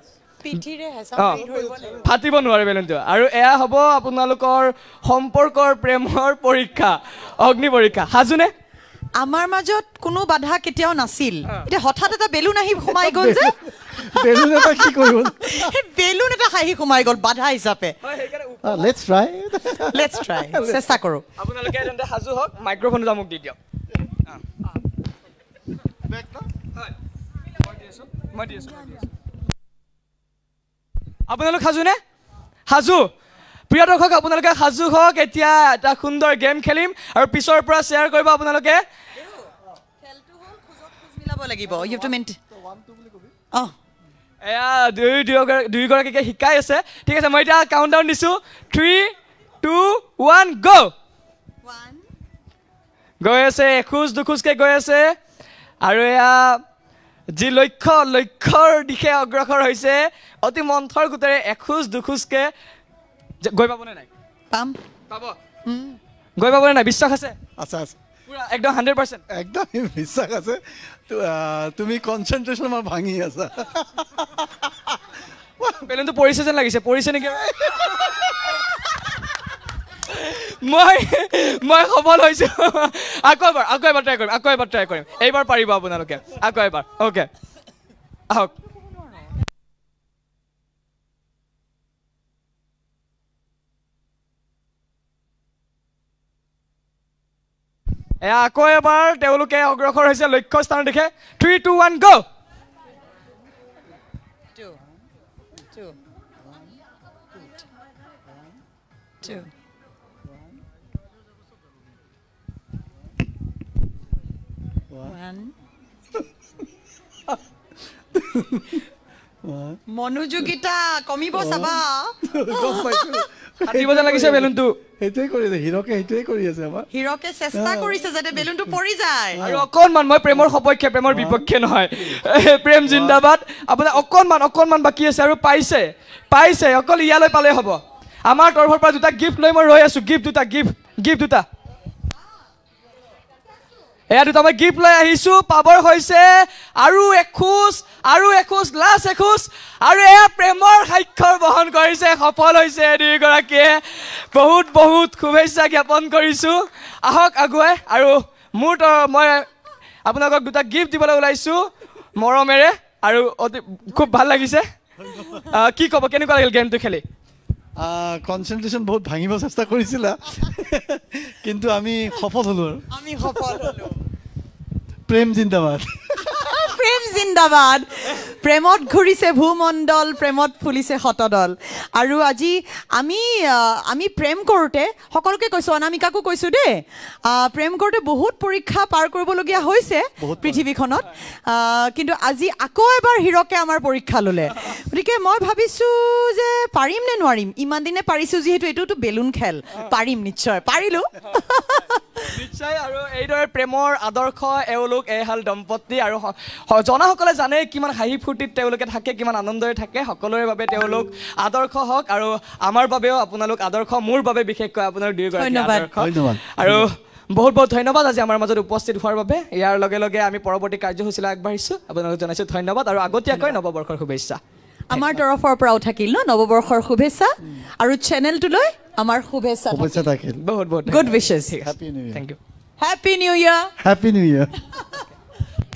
ফাটিব নোৱাৰে বেলুনটো আৰু এয়া হ'ব আপোনালোকৰ সম্পৰ্কৰ প্ৰেমৰ পৰীক্ষা অগ্নি পৰীক্ষা সাজুনে আমাৰ মাজত কোনো বাধা কেতিয়াও নাছিল এতিয়া হঠাৎ এটা বেলুন আহি সোমাই গ'ল যে বেলুন এটা কি কৰিব বেলুন এটা আহি সোমাই গ'ল বাধা হিচাপে লেটছ ট্ৰাই চেষ্টা কৰোঁ আপোনালোকে তেন্তে সাজু হওক মাইক্ৰফোনটো মোক দি দিয়ক আপোনালোক সাজুনে সাজু প্ৰিয় দৰ্শক আপোনালোকে সাজু হওক এতিয়া এটা সুন্দৰ গেম খেলিম আৰু পিছৰ পৰা শ্বেয়াৰ কৰিব আপোনালোকে এয়া দুয়োগৰাকীকে শিকাই আছে ঠিক আছে মই এতিয়া কাউণ্ট ডাউন দিছোঁ 3, 2, 1 গো গৈ আছে এখোজ দুখোজকৈ গৈ আছে আৰু এয়া যি লক্ষ্যৰ দিশে অগ্ৰসৰ হৈছে অতি মন্থৰ গোটেৰে এখোজ দুখোজকৈ গৈ পাবনে নাই পাব গৈ পাবনে নাই বিশ্বাস আছে পুৰা একদম 100% একদম বিশ্বাস আছে তুমি কনচেনট্ৰেশ্যন আমাৰ ভাঙি আছা বেলুনটো পৰিছে যেন লাগিছে পৰিছে নেকি মই সফল হৈছোঁ আকৌ এবাৰ ট্ৰাই কৰিম এইবাৰ পাৰিব আপোনালোকে আকৌ এবাৰ অ'কে আহক এয়া আকৌ এবাৰ তেওঁলোকে অগ্ৰসৰ হৈছে লক্ষ্য স্থানৰ দিশে 3, 2, 1 গো মনোযোগিতা কমিব চাবা ফাটিব যেন লাগিছে বেলুনটো সেইটোৱে কৰি আছে হিৰকে সেইটোৱে কৰি আছে আমাৰ হিৰকে চেষ্টা কৰিছে যাতে বেলুনটো পৰি যায় আৰু অকণমান মই প্ৰেমৰ সপক্ষে প্ৰেমৰ বিপক্ষে নহয় প্ৰেম জিন্দাবাদ আপোনাৰ অকণমান বাকী আছে আৰু পাইছে অকল ইয়ালৈ পালে হ'ব আমাৰ তৰফৰ পৰা দুটা গিফ্ট লৈ মই ৰৈ আছোঁ গিফ্ট দুটা এয়া দুটা মই গিফ্ট লৈ আহিছোঁ পাবৰ হৈছে আৰু এখোজ লাষ্ট এখোজ আৰু এয়া প্ৰেমৰ স্বাক্ষৰ বহন কৰিছে সফল হৈছে দুয়োগৰাকীয়ে বহুত শুভেচ্ছা জ্ঞাপন কৰিছোঁ আহক আগুৱাই আৰু মই আপোনালোকক দুটা গিফ্ট দিবলৈ ওলাইছোঁ মৰমেৰে আৰু অতি খুব ভাল লাগিছে কি ক'ব কেনেকুৱা লাগিল গেমটো খেলি কনচেনট্ৰেশ্যন বহুত ভাঙিব চেষ্টা কৰিছিলা কিন্তু আমি সফল হ'লোঁ প্ৰেম জিন্দাবাদ প্ৰেমত ঘূৰিছে ভূমণ্ডল প্ৰেমত ফুলিছে শতদল আৰু আজি আমি প্ৰেম কৰোঁতে সকলোকে কৈছোঁ অনামিকাকো কৈছোঁ দেই প্ৰেম কৰোঁতে বহুত পৰীক্ষা পাৰ কৰিবলগীয়া হৈছে পৃথিৱীখনত কিন্তু আজি আকৌ এবাৰ হিৰকে আমাৰ পৰীক্ষা ল'লে গতিকে মই ভাবিছোঁ যে পাৰিম নে নোৱাৰিম ইমান দিনে পাৰিছোঁ যিহেতু এইটোতো বেলুন খেল পাৰিম নিশ্চয় পাৰিলোঁ নিশ্চয় আৰু এইদৰে প্ৰেমৰ আদৰ্শ এওঁলোক এহাল দম্পতী আৰু জনাসকলে জানে কিমান হাঁহি ফূৰ্তিত তেওঁলোকে থাকে কিমান আনন্দৰে থাকে সকলোৰে বাবে তেওঁলোক আদৰ্শ হওক আৰু আমাৰ বাবেও আপোনালোক আদৰ্শ মোৰ বাবে বিশেষকৈ আপোনালোক দুয়োগৰাকী আদৰ্শ আৰু বহুত ধন্যবাদ আজি আমাৰ মাজত উপস্থিত হোৱাৰ বাবে ইয়াৰ লগে লগে আমি পৰৱৰ্তী কাৰ্যসূচীলৈ আগবাঢ়িছোঁ আপোনালোক জনাইছোঁ ধন্যবাদ আৰু আগতীয়াকৈ নৱবৰ্ষৰ শুভেচ্ছা আমাৰ তৰফৰ পৰাও থাকিল ন নৱবৰ্ষৰ শুভেচ্ছা আৰু চেনেলটোলৈ আমাৰ শুভেচ্ছা থাকিল বহুত বহুত good wishes happy new year thank you happy new year happy new year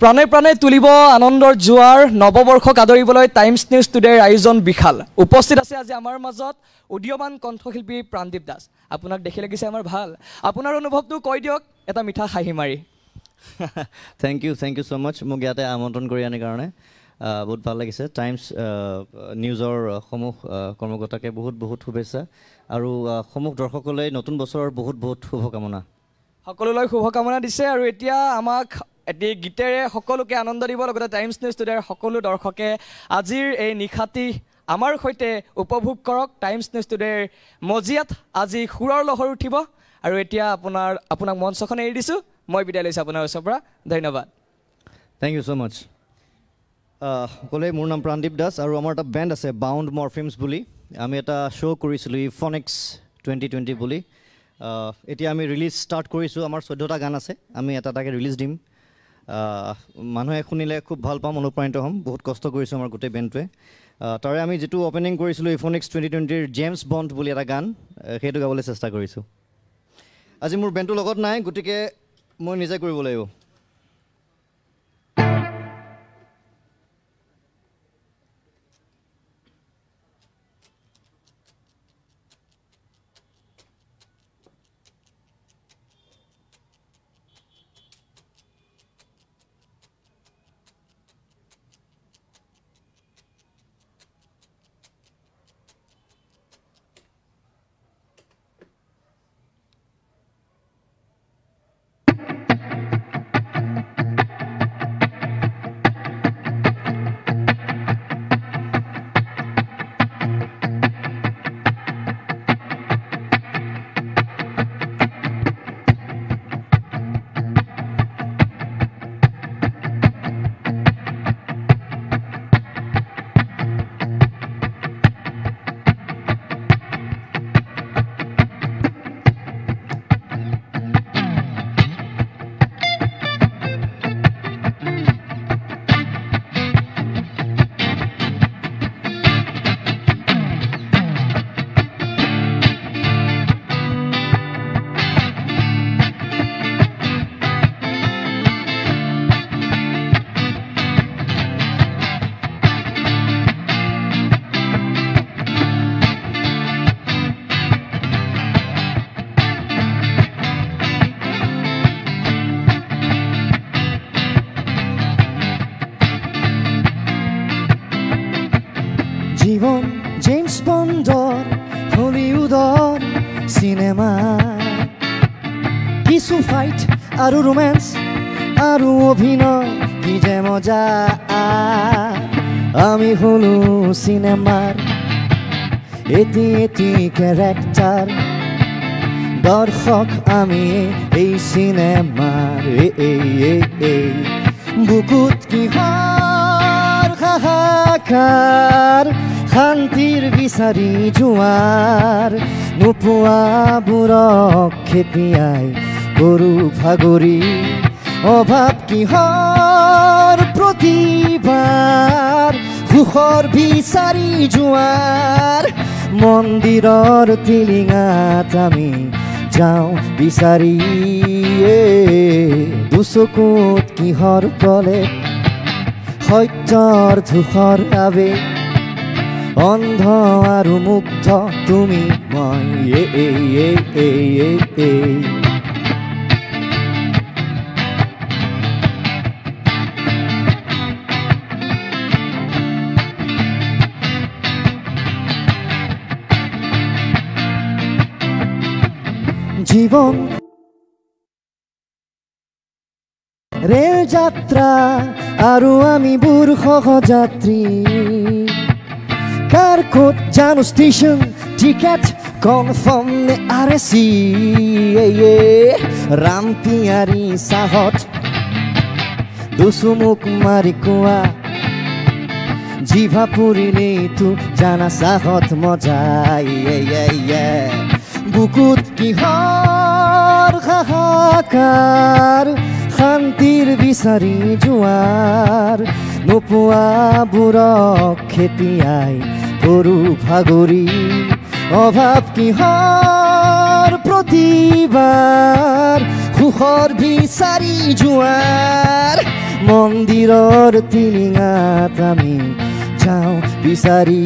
প্ৰাণে প্ৰাণে তুলিব আনন্দৰ জোৱাৰ নৱবৰ্ষক আদৰিবলৈ টাইমছ নিউজ টুডেৰ আয়োজন বিশাল উপস্থিত আছে আজি আমাৰ মাজত উদীয়মান কণ্ঠশিল্পী প্ৰাণদীপ দাস আপোনাক দেখি লাগিছে আমাৰ ভাল আপোনাৰ অনুভৱটো কৈ দিয়ক এটা মিঠা হাঁহি মাৰি থেংক ইউ ছ' মাছ মোক ইয়াতে আমন্ত্ৰণ কৰি আনাৰ কাৰণে বহুত ভাল লাগিছে টাইমছ নিউজৰ সমূহ কৰ্মকৰ্তাকে বহুত বহুত শুভেচ্ছা আৰু সমূহ দৰ্শকলৈ নতুন বছৰৰ বহুত বহুত শুভকামনা সকলোলৈ শুভকামনা দিছে আৰু এতিয়া আমাক এটি গীতেৰে সকলোকে আনন্দ দিব লগতে টাইমছ নিউজ টুডেৰ সকলো দৰ্শকে আজিৰ এই নিশাটি আমাৰ সৈতে উপভোগ কৰক টাইমছ নিউজ টুডেৰ মজিয়াত আজি সুৰৰ লহৰ উঠিব আৰু এতিয়া আপোনাক মঞ্চখন এৰি দিছোঁ মই বিদায় লৈছোঁ আপোনাৰ ওচৰৰ পৰা ধন্যবাদ থেংক ইউ ছ' মাছ ক'লে মোৰ নাম প্ৰাণদীপ দাস আৰু আমাৰ এটা বেণ্ড আছে বাউণ্ড মৰফিমছ বুলি আমি এটা শ্ব' কৰিছিলোঁ ইফনিক্স 2020 বুলি এতিয়া আমি ৰিলিজ ষ্টাৰ্ট কৰিছোঁ আমাৰ 14টা গান আছে আমি এটাকে ৰিলিজ দিম মানুহে শুনিলে খুব ভাল পাম অনুপ্ৰাণিত হ'ম বহুত কষ্ট কৰিছোঁ আমাৰ গোটেই বেণ্ডটোৱে তাৰে আমি যিটো অ'পেনিং কৰিছিলোঁ ইফনিক্স 2020ৰ জেমছ বণ্ড বুলি এটা গান সেইটো গাবলৈ চেষ্টা কৰিছোঁ আজি মোৰ বেণ্ডটোৰ লগত নাই গতিকে মই নিজে কৰিব লাগিব জীবন জেমস বন্ডৰ হলিউডৰ চিনেমা কিছু ফাইট আৰু ৰোমেন্স আৰু অভিনয় কি যে মজা আমি হলো চিনেমাৰ এটি এটি ক্যাৰেক্টাৰ দৰ্শক আমি এই চিনেমাৰ বুকুত কিহৰ হাহাকাৰ শান্তিৰ বিচাৰি জোৱাৰ নোপোৱাবোৰক খেপিয়াই গৰু ভাগৰি অভাৱ কিহৰ প্ৰতিবাৰ সুখৰ বিচাৰি জোৱাৰ মন্দিৰৰ টিলিঙাত আমি যাওঁ বিচাৰি দুচকুত কিহৰ প্ৰলেপ সত্যৰ ধূসৰ আৱেগ অন্ধ আৰু মুগ্ধ তুমি মই জীবন ৰেল যাত্ৰা আৰু আমি বুৰ সহযাত্ৰী কাৰ ক'ত জানো ষ্টেচন টিকেট কনফাৰ্ম নে RSC ৰামপিয়াৰী চাহত দুচুমুক মাৰি কোৱা জিভা পুৰিলেইতো জানা চাহত মজা বুকুত কিহৰ হাহাকাৰ শান্তিৰ বিচাৰি যোৱাৰ নোপোৱাবোৰক খেপিয়াই গৰু ভাগৰি অভাৱ কিহৰ প্ৰতিবাৰ সুখৰ বিচাৰি যোৱাৰ মন্দিৰৰ টিলিঙাত আমি যাওঁ বিচাৰি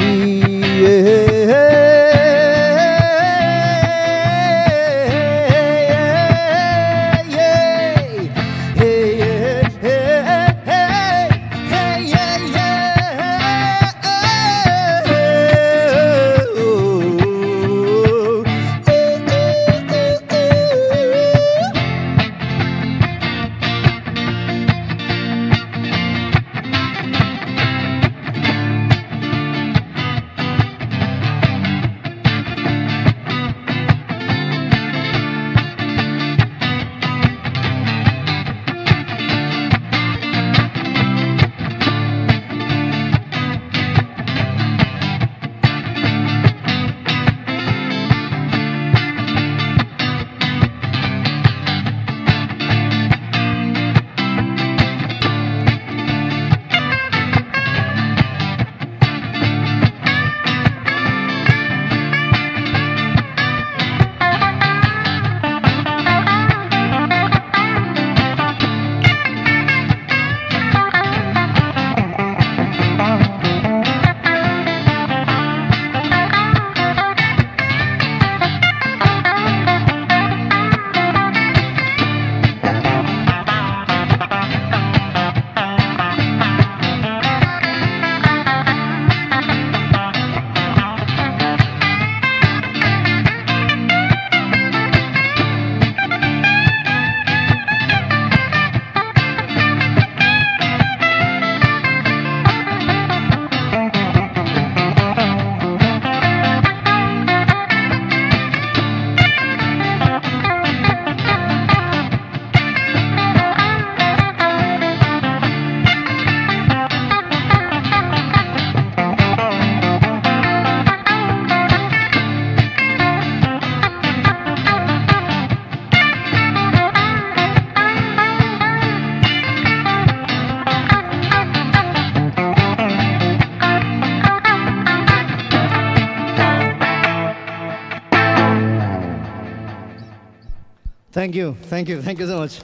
Thank you so much.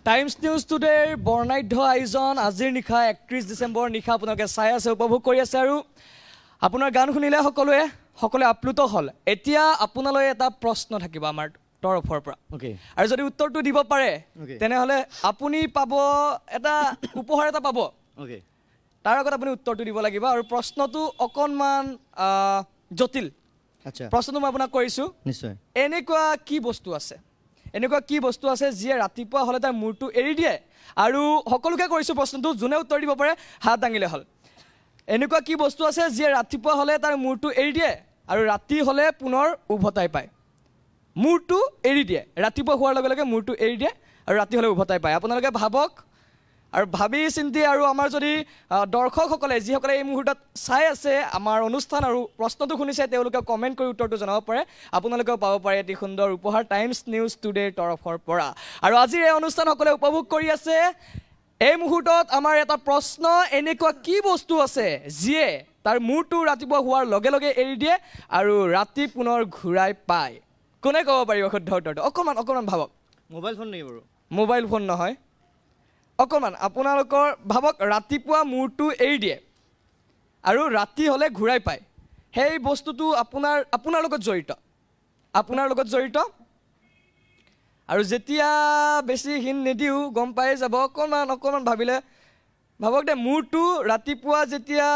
Times News টুডেৰ বৰ্ণাঢ্য আয়োজন আজিৰ নিশা 31 ডিচেম্বৰ নিশা আপোনালোকে চাই আছে উপভোগ কৰি আছে আৰু আপোনাৰ গান শুনিলে সকলোৱে আপ্লুত হ'ল এতিয়া আপোনালৈ এটা প্ৰশ্ন থাকিব আমাৰ তৰফৰ পৰা আৰু যদি উত্তৰটো দিব পাৰে তেনেহ'লে আপুনি পাব এটা উপহাৰ এটা পাব তাৰ আগত আপুনি উত্তৰটো দিব লাগিব আৰু প্ৰশ্নটো অকণমান জটিল প্ৰশ্নটো মই আপোনাক কৰিছোঁ নিশ্চয় এনেকুৱা কি বস্তু আছে যিয়ে ৰাতিপুৱা হ'লে তাৰ মূৰটো এৰি দিয়ে আৰু সকলোকে কৰিছোঁ প্ৰশ্নটো যোনে উত্তৰ দিব পাৰে হাত দাঙিলে হ'ল এনেকুৱা কি বস্তু আছে যিয়ে ৰাতিপুৱা হ'লে তাৰ মূৰটো এৰি দিয়ে আৰু ৰাতি হ'লে পুনৰ উভতাই পায় মূৰটো এৰি দিয়ে ৰাতিপুৱা হোৱাৰ লগে লগে মূৰটো এৰি দিয়ে আৰু ৰাতি হ'লে উভতাই পায় আপোনালোকে ভাবক আৰু ভাবি চিন্তি আৰু আমাৰ যদি দৰ্শকসকলে যিসকলে এই মুহূৰ্তত চাই আছে আমাৰ অনুষ্ঠান আৰু প্ৰশ্নটো শুনিছে তেওঁলোকে কমেণ্ট কৰি উত্তৰটো জনাব পাৰে আপোনালোকেও পাব পাৰে এটি সুন্দৰ উপহাৰ টাইমছ নিউজ টুডেৰ তৰফৰ পৰা আৰু আজিৰ এই অনুষ্ঠান সকলোৱে উপভোগ কৰি আছে এই মুহূৰ্তত আমাৰ এটা প্ৰশ্ন এনেকুৱা কি বস্তু আছে যিয়ে তাৰ মূৰটো ৰাতিপুৱা হোৱাৰ লগে লগে এৰি দিয়ে আৰু ৰাতি পুনৰ ঘূৰাই পায় কোনে ক'ব পাৰিব শুদ্ধ উত্তৰটো অকণমান ভাবক মোবাইল ফোন নেকি বাৰু মোবাইল ফোন নহয় অকণমান আপোনালোকৰ ভাবক ৰাতিপুৱা মূৰটো এৰি দিয়ে আৰু ৰাতি হ'লে ঘূৰাই পায় সেই বস্তুটো আপোনাৰ লগত জড়িত আৰু যেতিয়া বেছি হিন নিদিওঁ গম পাই যাব অকণমান ভাবিলে ভাবক দে মূৰটো ৰাতিপুৱা যেতিয়া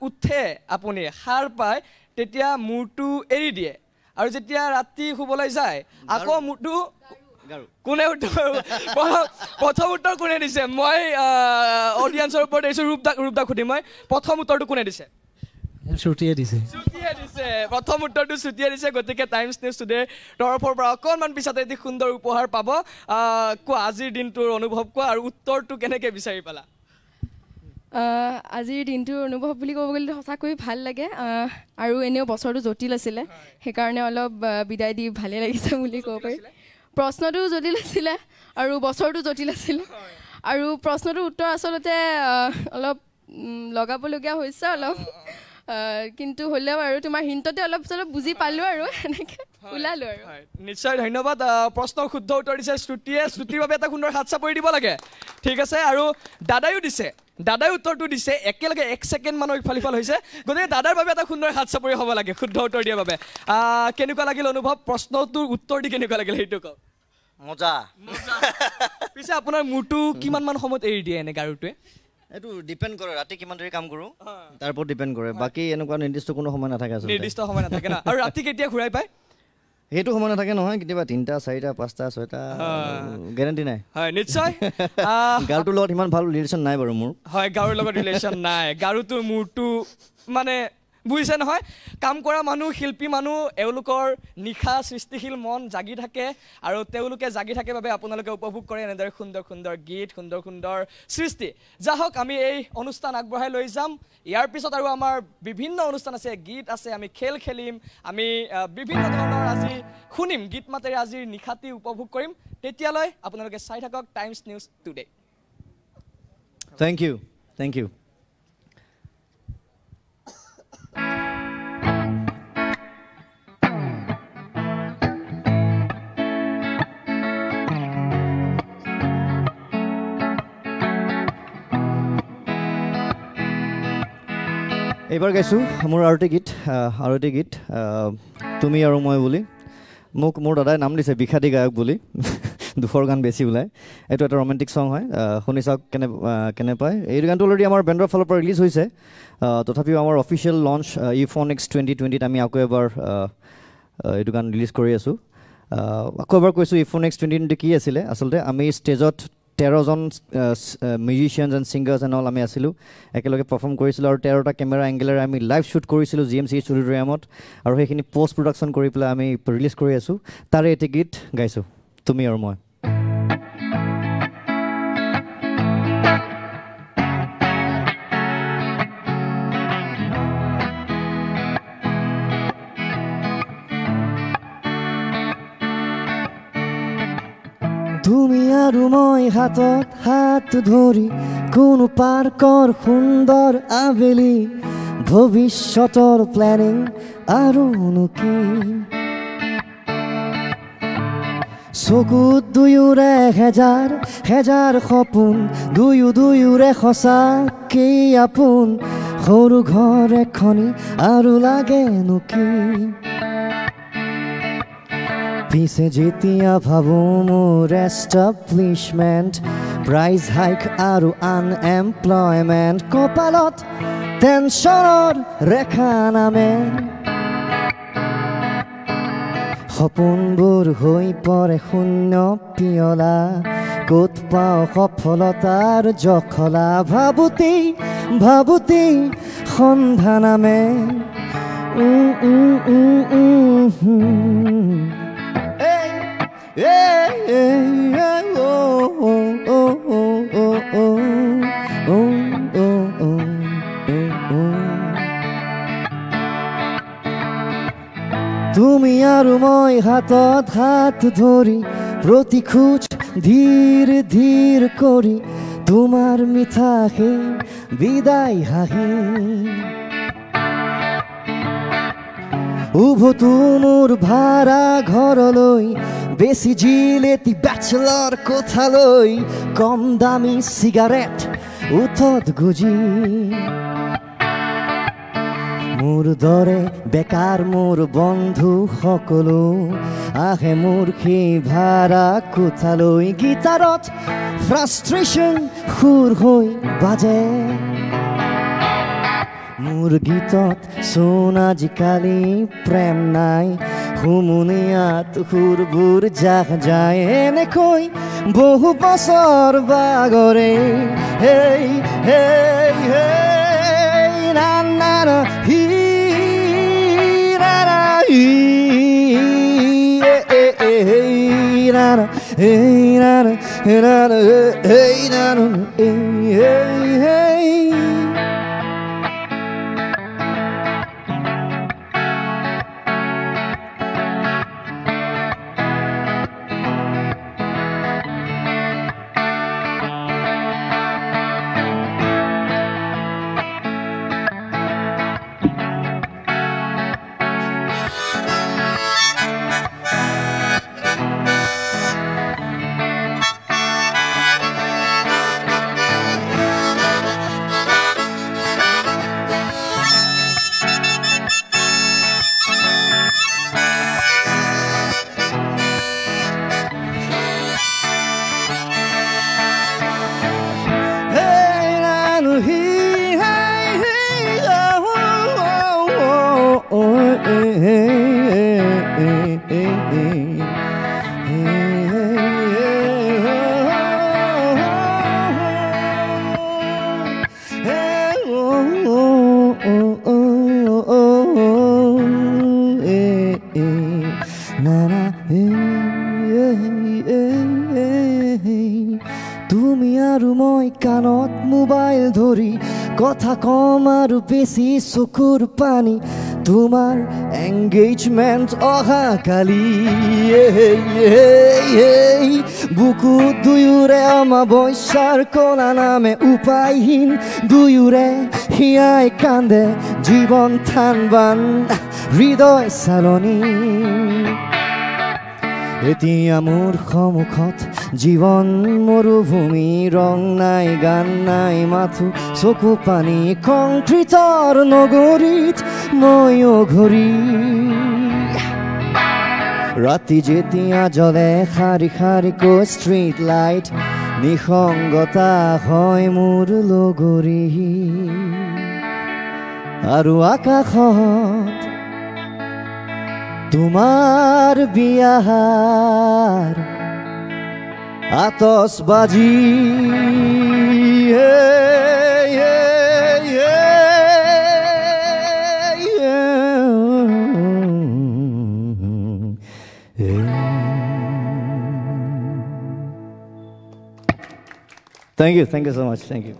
উঠে আপুনি সাৰ পায় তেতিয়া মূৰটো এৰি দিয়ে আৰু যেতিয়া ৰাতি শুবলৈ যায় আকৌ মূৰটো কোনে প্ৰথম উত্তৰ কোনে দিছে মই অডিয়েন্সৰ ওপৰত দিছোঁ ৰূপদাক সুধিম মই প্ৰথম উত্তৰটো কোনে দিছে শ্ৰুতিয়ে দিছে প্ৰথম উত্তৰটো শ্ৰুতিয়ে দিছে গতিকে টাইমছ নিউজ টুডেৰ তৰফৰ পৰা অকণমান পিছতে এটি সুন্দৰ উপহাৰ পাব কোৱা আজিৰ দিনটোৰ অনুভৱ কোৱা আৰু উত্তৰটো কেনেকৈ বিচাৰি পালা আজিৰ দিনটোৰ অনুভৱ বুলি ক'ব গ'লে সঁচাকৈ ভাল লাগে আৰু এনেও বছৰটো জটিল আছিলে সেইকাৰণে অলপ বিদায় দি ভালেই লাগিছে বুলি ক'ব পাৰি প্ৰশ্নটো জটিল আছিলে আৰু বছৰটো জটিল আছিলে আৰু প্ৰশ্নটোৰ উত্তৰ আচলতে অলপ লগাবলগীয়া হৈছে অলপ কিন্তু হ'লেও আৰু তোমাৰ হিণ্টতে অলপ চলপ বুজি পালোঁ আৰু এনেকৈ ওলালোঁ আৰু নিশ্চয় ধন্যবাদ প্ৰশ্নৰ শুদ্ধ উত্তৰ দিছে শ্ৰুতিৰ বাবে এটা সুন্দৰ হাত চাপৰি দিব লাগে ঠিক আছে আৰু দাদাই উত্তৰটো দিছে একেলগে 1 ছেকেণ্ড মানৰ ইফাল সিফাল হৈছে গতিকে দাদাৰ বাবে এটা সুন্দৰ হাত চাপৰি হ'ব লাগে শুদ্ধ উত্তৰ দিয়াৰ বাবে কেনেকুৱা লাগিল অনুভৱ প্ৰশ্নটোৰ উত্তৰ দি কেনেকুৱা লাগিল সেইটো কওক মজা পিছে আপোনাৰ মূৰটো কিমান মান সময়ত এৰি দিয়ে এনে গাৰুটোৱে এইটো ডিপেণ্ড কৰে ৰাতি কিমান দেৰি কাম কৰোঁ তাৰ ওপৰত ডিপেণ্ড কৰে বাকী এনেকুৱা নিৰ্দিষ্ট কোনো সময় নাথাকে নিৰ্দিষ্ট সময় নাথাকে না আৰু ৰাতি কেতিয়া ঘূৰাই পায় সেইটো সময় নাথাকে নহয় কেতিয়াবা 3টা 4টা 5টা 6টা গেৰাণ্টি নাই হয় নিশ্চয় গাৰুটোৰ লগত ইমান ভাল ৰিলেশ্যন নাই বাৰু মোৰ হয় গাৰুৰ লগত ৰিলেশ্যন নাই গাৰুটো মূৰটো মানে বুজিছে নহয় কাম কৰা মানুহ শিল্পী মানুহ এওঁলোকৰ নিশা সৃষ্টিশীল মন জাগি থাকে আৰু তেওঁলোকে জাগি থাকে বাবে আপোনালোকে উপভোগ কৰে এনেদৰে সুন্দৰ সুন্দৰ গীত সুন্দৰ সুন্দৰ সৃষ্টি যা হওক আমি এই অনুষ্ঠান আগবঢ়াই লৈ যাম ইয়াৰ পিছত আৰু আমাৰ বিভিন্ন অনুষ্ঠান আছে গীত আছে আমি খেল খেলিম আমি বিভিন্ন ধৰণৰ আজি শুনিম গীত মাতেৰে আজিৰ নিশাটি উপভোগ কৰিম তেতিয়ালৈ আপোনালোকে চাই থাকক Times News Today thank you এইবাৰ গাইছোঁ মোৰ আৰু এটি গীত তুমি আৰু মই বুলি মোক মোৰ দাদাই নাম দিছে বিষাদী গায়ক বুলি দুখৰ গান বেছি ওলায় এইটো এটা ৰোমেণ্টিক ছং হয় শুনি চাওক কেনে পায় এই গানটো অলৰেডি আমাৰ বেণ্ডৰ ফালৰ পৰা ৰিলিজ হৈছে তথাপিও আমাৰ অফিচিয়েল লঞ্চ ইফনিক্স 2020 আমি আকৌ এবাৰ এইটো গান ৰিলিজ কৰি আছোঁ আকৌ এবাৰ কৈছোঁ ইফনিক্স 2020 কি আছিলে আচলতে আমি ষ্টেজত 13জন musicians and singers and all আমি আছিলোঁ একেলগে পাৰফৰ্ম কৰিছিলোঁ আৰু 13টা কেমেৰা এংগেলেৰে আমি লাইভ শ্বুট কৰিছিলোঁ GMC ষ্টুডিঅ'য়ামত আৰু সেইখিনি পষ্ট প্ৰডাকশ্যন কৰি পেলাই আমি ৰিলিজ কৰি আছোঁ তাৰে এটি গীত গাইছোঁ তুমি আৰু মই তুমি আৰু মই হাতত হাত ধৰি কোনো পাৰ্কৰ সুন্দৰ আবেলি ভৱিষ্যতৰ প্লেনিং আৰুনো কি চকুত দুয়োৰে হেজাৰ সপোন দুয়োৰে সঁচাকেই আপোন সৰু ঘৰ এখনি আৰু লাগেনো কি পিছে যেতিয়া ভাবোঁ মোৰ এষ্টাব্লিছমেণ্ট প্ৰাইজ হাইক আৰু আনএমপ্লয়মেণ্ট কপালত টেনশ্যনৰ ৰেখা নামে সপোনবোৰ হৈ পৰে শূন্য পিয়লা ক'ত পাওঁ সফলতাৰ জখলা ভাবোঁতেই সন্ধ্যা নামে তুমি আৰু মই হাতত হাত ধৰি প্ৰতি খোজ ধীৰ কৰি তোমাৰ মিঠা সেই বিদায় হাঁহি উভতো মোৰ ভাড়া ঘৰলৈ বেছি জিলেটি বেচেলৰ কোঠালৈ কম দামী চিগাৰেট উঠত গুজি মোৰ দৰে বেকাৰ মোৰ বন্ধু সকলো আহে মোৰ সেই ভাড়া কোঠালৈ গীটাৰত ফ্ৰাষ্ট্ৰেশ্যন সুৰ হৈ বাজে মোৰ গীতত চোন আজিকালি প্ৰেম নাই হুমুনিয়াত সুৰবোৰ জাহ যায় এনেকৈ বহু বছৰ বাগৰে হেই হেই হেই না না না হি না না হি হেই না না হেই না না হেই না না হেই হেই বেছি চকুৰ পানী তোমাৰ এংগেজমেণ্ট অহাকালি বুকু দুয়োৰে অমাৱস্যাৰ কলা নামে উপায়হীন দুয়োৰে হিয়াই কান্দে জীৱন থানবান হৃদয় চালনী এতিয়া মোৰ সন্মুখত জীৱন মৰুভূমি ৰং নাই গান নাই মাথো চকু পানী কংক্ৰিটৰ নগৰীত ময়ো ঘূৰি ৰাতি যেতিয়া জ্বলে শাৰী শাৰীকৈ ষ্ট্ৰীট লাইট নিসংগতা হয় মোৰ লগৰী আৰু আকাশত তোমাৰ বিয়াৰ আতচবাজি Thank you so much. Thank you.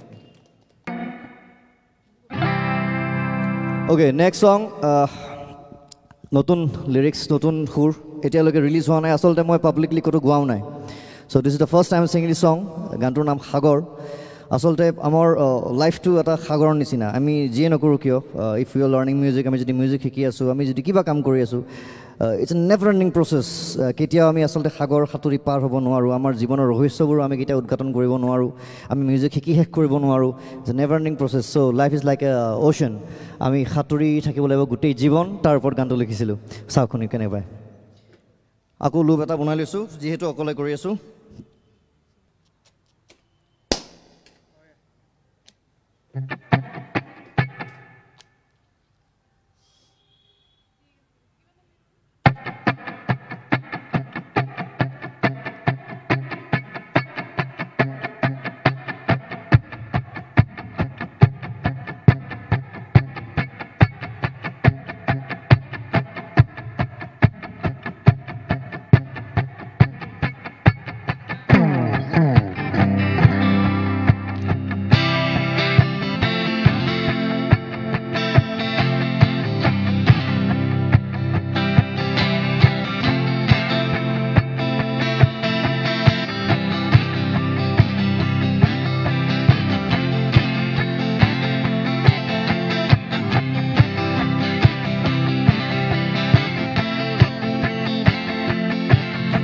Okay, next song. নতুন লিৰিক্স নতুন সুৰ এতিয়ালৈকে ৰিলিজ হোৱা নাই আচলতে মই পাব্লিকলি ক'তো গোৱাও নাই so' this is the first time singing this song গানটোৰ নাম সাগৰ আচলতে আমাৰ লাইফটো এটা সাগৰৰ নিচিনা আমি যিয়ে নকৰোঁ কিয় if you are learning music আমি যদি মিউজিক শিকি আছোঁ আমি যদি কিবা কাম কৰি আছোঁ it's a never ending process কেতিয়াও আমি আচলতে সাগৰ সাঁতুৰি পাৰ হ'ব নোৱাৰোঁ আমাৰ জীৱনৰ ৰহস্যবোৰো আমি কেতিয়াও উদঘাটন কৰিব নোৱাৰোঁ আমি মিউজিক শিকি শেষ কৰিব নোৱাৰোঁ it's a never ending process so' life is like a ocean আমি সাঁতুৰি থাকিব লাগিব গোটেই জীৱন তাৰ ওপৰত গানটো লিখিছিলোঁ চাওক শুনি কেনেকৈ আকৌ লুপ এটা বনাই লৈছোঁ যিহেতু অকলে কৰি আছোঁ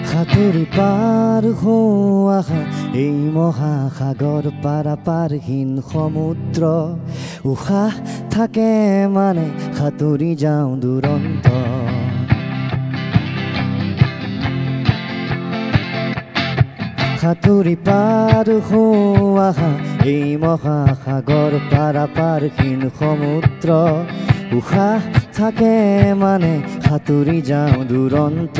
সাঁতুৰি পাৰ হোৱা এই মহাসাগৰ পাৰাপাৰহীন সমুদ্ৰ উশাহ থাকে মানে সাঁতুৰি যাওঁ দুৰন্ত সাঁতুৰি পাৰ হোৱা এই মহাসাগৰ পাৰাপাৰহীন সমুদ্ৰ উশাহ থাকে মানে সাঁতুৰি যাওঁ দুৰন্ত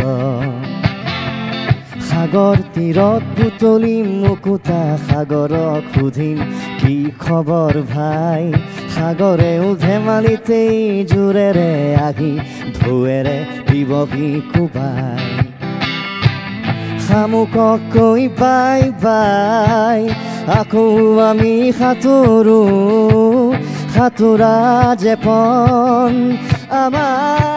সাগৰ তীৰত বুটলি মুকুতা সাগৰক সুধিম কি খবৰ ভাই সাগৰেও ধেমালিতেই জোৰেৰে আহি ঢৌৱেৰে দিবহি কোবাই শামুকক কৈ বাই বাই আকৌ আমি সাঁতোৰো সাঁতোৰা যেপন আমাৰ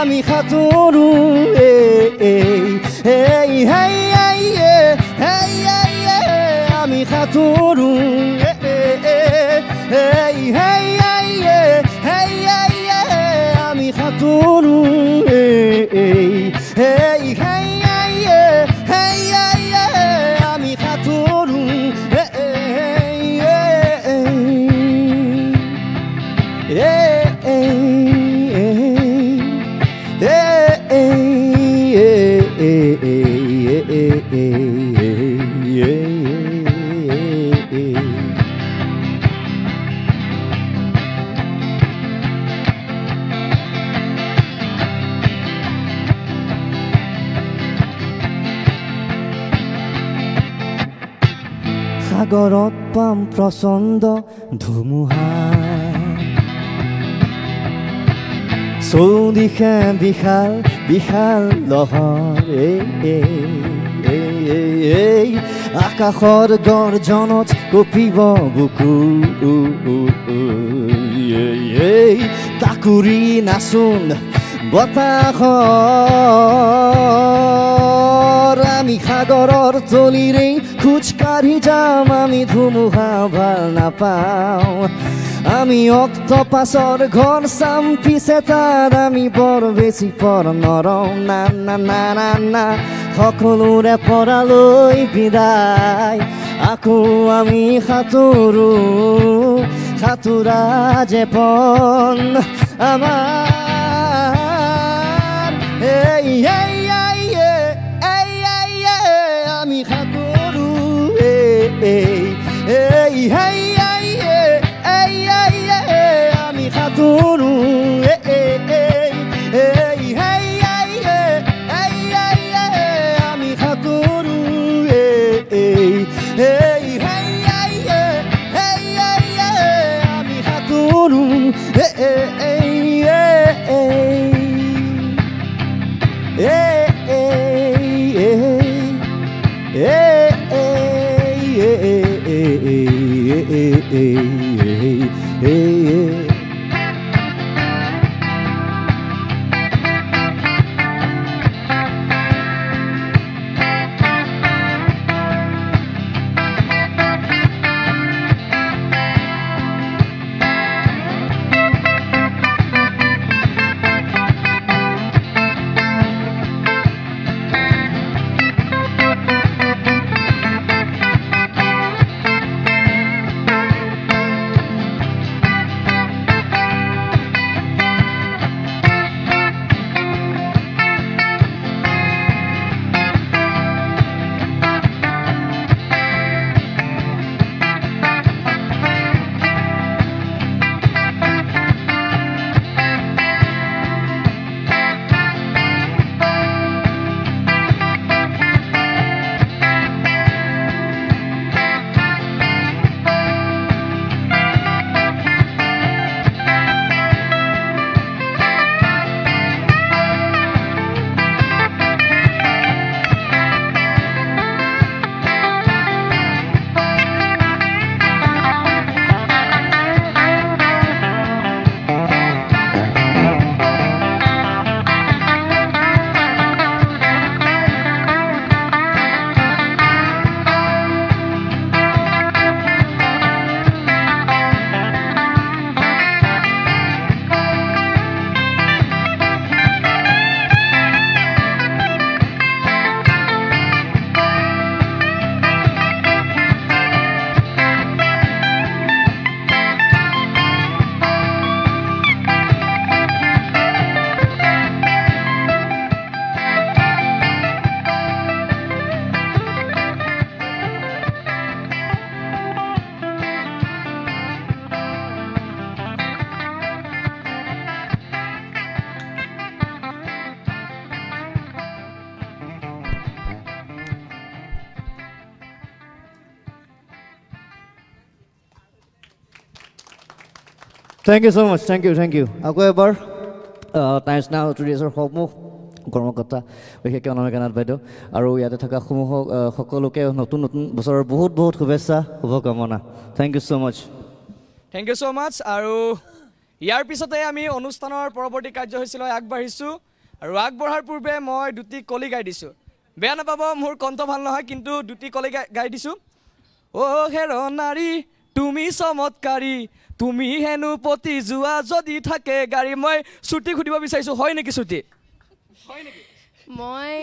আমি সাঁতোৰো আমি সাঁতোৰো আমি সাঁতোৰো আমি সাঁতোৰো সাগৰত পাম প্ৰচণ্ড ধুমুহা চৌদিশে বিশাল বিশাল লহৰ আকাশৰ গৰ্জনত কঁপিব বুকু তাকুৰি নাচোন বতাহৰ আমি সাগৰৰ তলিৰে খোজকাঢ়ি যাম আমি ধুমুহা ভাল নাপাওঁ আমি অক্টোপাছৰ ঘৰ চাম পিছে তাত আমি বৰ বেছি পৰ নৰওঁ না না না না না সকলোৰে পৰালৈ বিদায় আকৌ আমি সাঁতোৰো সাঁতোৰা যেপন আমাৰ আমি সাঁতোৰো আমি সাঁতোৰো আমি সাঁতোৰো আমি সাঁতোৰো Thank you so much. Thank you. Ako ebar times now today's সমূহ কৰ্মকৰ্তা বিশেষকৈ অনামিকা নাথ বাইদেউ আৰু ইয়াতে থকা সমূহ সকলোকে নতুন নতুন বছৰৰ বহুত বহুত শুভেচ্ছা শুভকামনা থেংক ইউ ছ' মাছ আৰু ইয়াৰ পিছতে আমি অনুষ্ঠানৰ পৰৱৰ্তী কাৰ্যসূচীলৈ আগবাঢ়িছোঁ আৰু আগবঢ়াৰ পূৰ্বে মই দুটি কলি গাই দিছোঁ বেয়া নাপাব মোৰ কণ্ঠ ভাল নহয় কিন্তু দুটি কলি গাই দিছোঁ অ' হেৰ নাৰী তুমি চমৎকাৰী তুমি হেনো পতি যোৱা যদি থাকে গাড়ী মই ছুটি সুধিব বিচাৰিছোঁ হয় নেকি ছুটি মই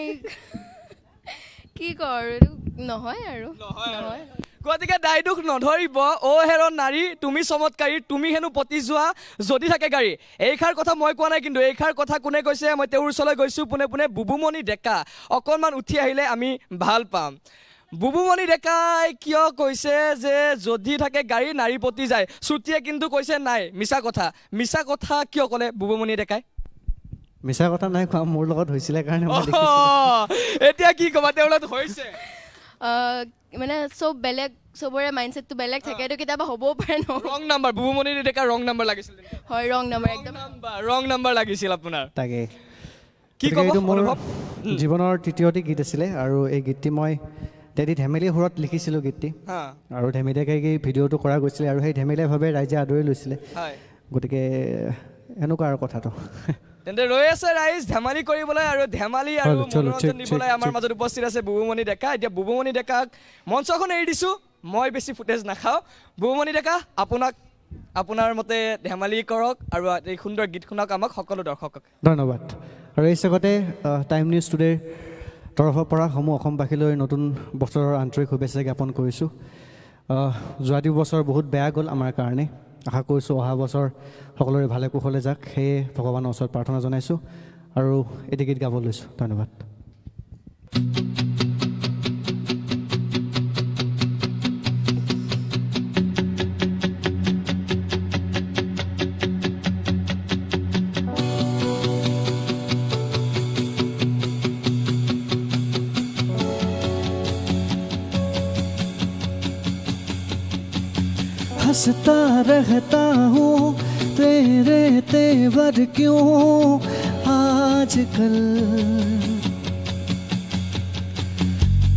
কি কৰোঁ নহয় আৰু নহয় গতিকে দায়দোষ নধৰিব অ' হেৰ নাৰী তুমি চমৎকাৰী তুমি হেনো পতি যোৱা যদি থাকে গাড়ী এইষাৰ কথা মই কোৱা নাই কিন্তু এইষাৰ কথা কোনে কৈছে মই তেওঁৰ ওচৰলৈ গৈছোঁ পোনে পোনে বুবুমণি ডেকা অকণমান উঠি আহিলে আমি ভাল পাম বুবুমণি ডেকাই কিয় কৈছে যে যদি থাকে গাড়ী নাৰী পতি যায় ছুটিয়ে কিন্তু কৈছে নাই মিছা কথা কিয় ক'লে বুবুমণি ডেকাই মিছা কথা নাই কোৱা মোৰ লগত হৈছিলে কাৰণে এতিয়া কি ক'বা তেওঁৰ লগত হৈছে মানে চব বেলেগ চবৰে মাইণ্ডছেটটো বেলেগ থাকে এইটো কেতিয়াবা হ'বও পাৰে ন ৰং নাম্বাৰ বুবুমণি ডেকা ৰং নাম্বাৰ লাগিছিল হয় ৰং নাম্বাৰ একদম ৰং নাম্বাৰ লাগিছিল আপোনাৰ তাকে কি ক'ব মোৰ অনুভৱ জীৱনৰ তৃতীয়টি গীত আছিলে আৰু এই গীতটি মই ডেডি ধেমেলি সুৰত লিখিছিলোঁ গীতটি আৰু ধেমেলীয়াকৈ এই ভিডিঅ'টো কৰা গৈছিলে আৰু সেই ধেমেলীয়াভাৱে ৰাইজে আদৰি লৈছিলে গতিকে এনেকুৱা আৰু কথাটো তেন্তে ৰৈ আছে ৰাইজ ধেমালি কৰিবলৈ আৰু ধেমালি আৰু মনোৰঞ্জন দিবলৈ আমাৰ মাজত উপস্থিত আছে বুবুমণি ডেকা এতিয়া বুবুমণি ডেকাক মঞ্চখন এৰি দিছোঁ মই বেছি ফুটেজ নাখাওঁ বুবুমণি ডেকা আপোনাৰ মতে ধেমালি কৰক আৰু এই সুন্দৰ গীত শুনক আমাক সকলো দৰ্শকক ধন্যবাদ আৰু এই চেগতে টাইম নিউজ টুডেৰ তৰফৰ পৰা সমূহ অসমবাসীলৈ নতুন বছৰৰ আন্তৰিক শুভেচ্ছা জ্ঞাপন কৰিছোঁ যোৱাটো বছৰ বহুত বেয়া গ'ল আমাৰ কাৰণে আশা কৰিছোঁ অহা বছৰ সকলোৰে ভালে কুশলে যাক সেয়ে ভগৱানৰ ওচৰত প্ৰাৰ্থনা জনাইছোঁ আৰু এটি গীত গাব লৈছোঁ ধন্যবাদ हंसता रहता हूँ तेरे तेवर क्यों आजकल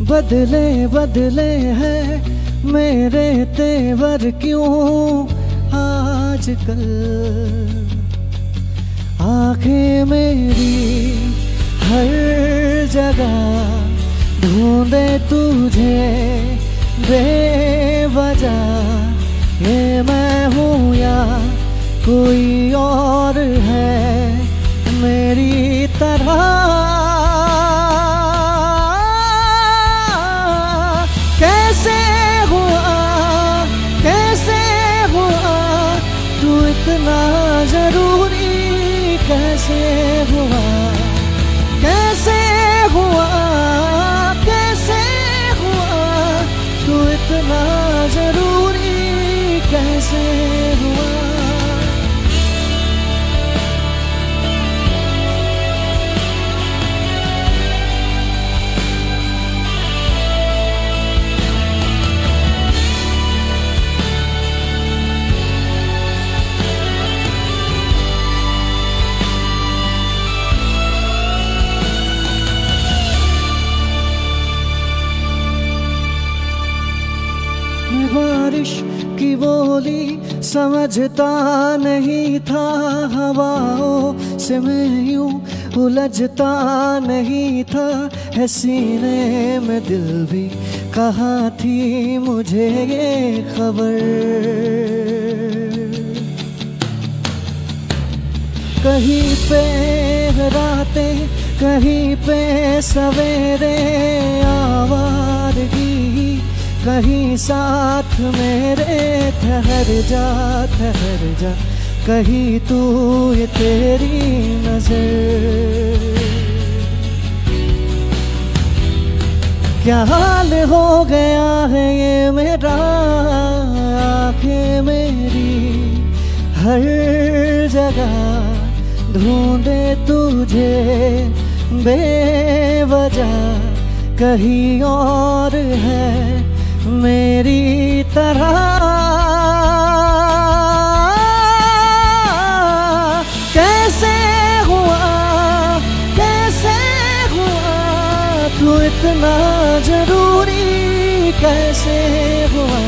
बदले बदले हैं मेरे तेवर क्यों आजकल आँखें मेरी हर जगह ढूंढे तुझे बेवजह ये मैं हूँ या कोई और है मेरी तरह कैसे हुआ तू इतना जरूरी कैसे हुआ तू इतना जरूरी कैसे हुआ बारिश की बोली समझता नहीं था हवाओं से मैं यूं उलझता नहीं था है सीने में दिल भी कहाँ थी मुझे ये खबर कहीं पे रातें कहीं पे सवेरे आवारगी कहीं साथ मेरे ठहर जा कहीं तू ये तेरी नजर क्या हाल हो गया है ये मेरा आँखें मेरी हर जगह ढूंढे तुझे बेवजह कहीं और है मेरी तरह कैसे हुआ तू इतना जरूरी कैसे हुआ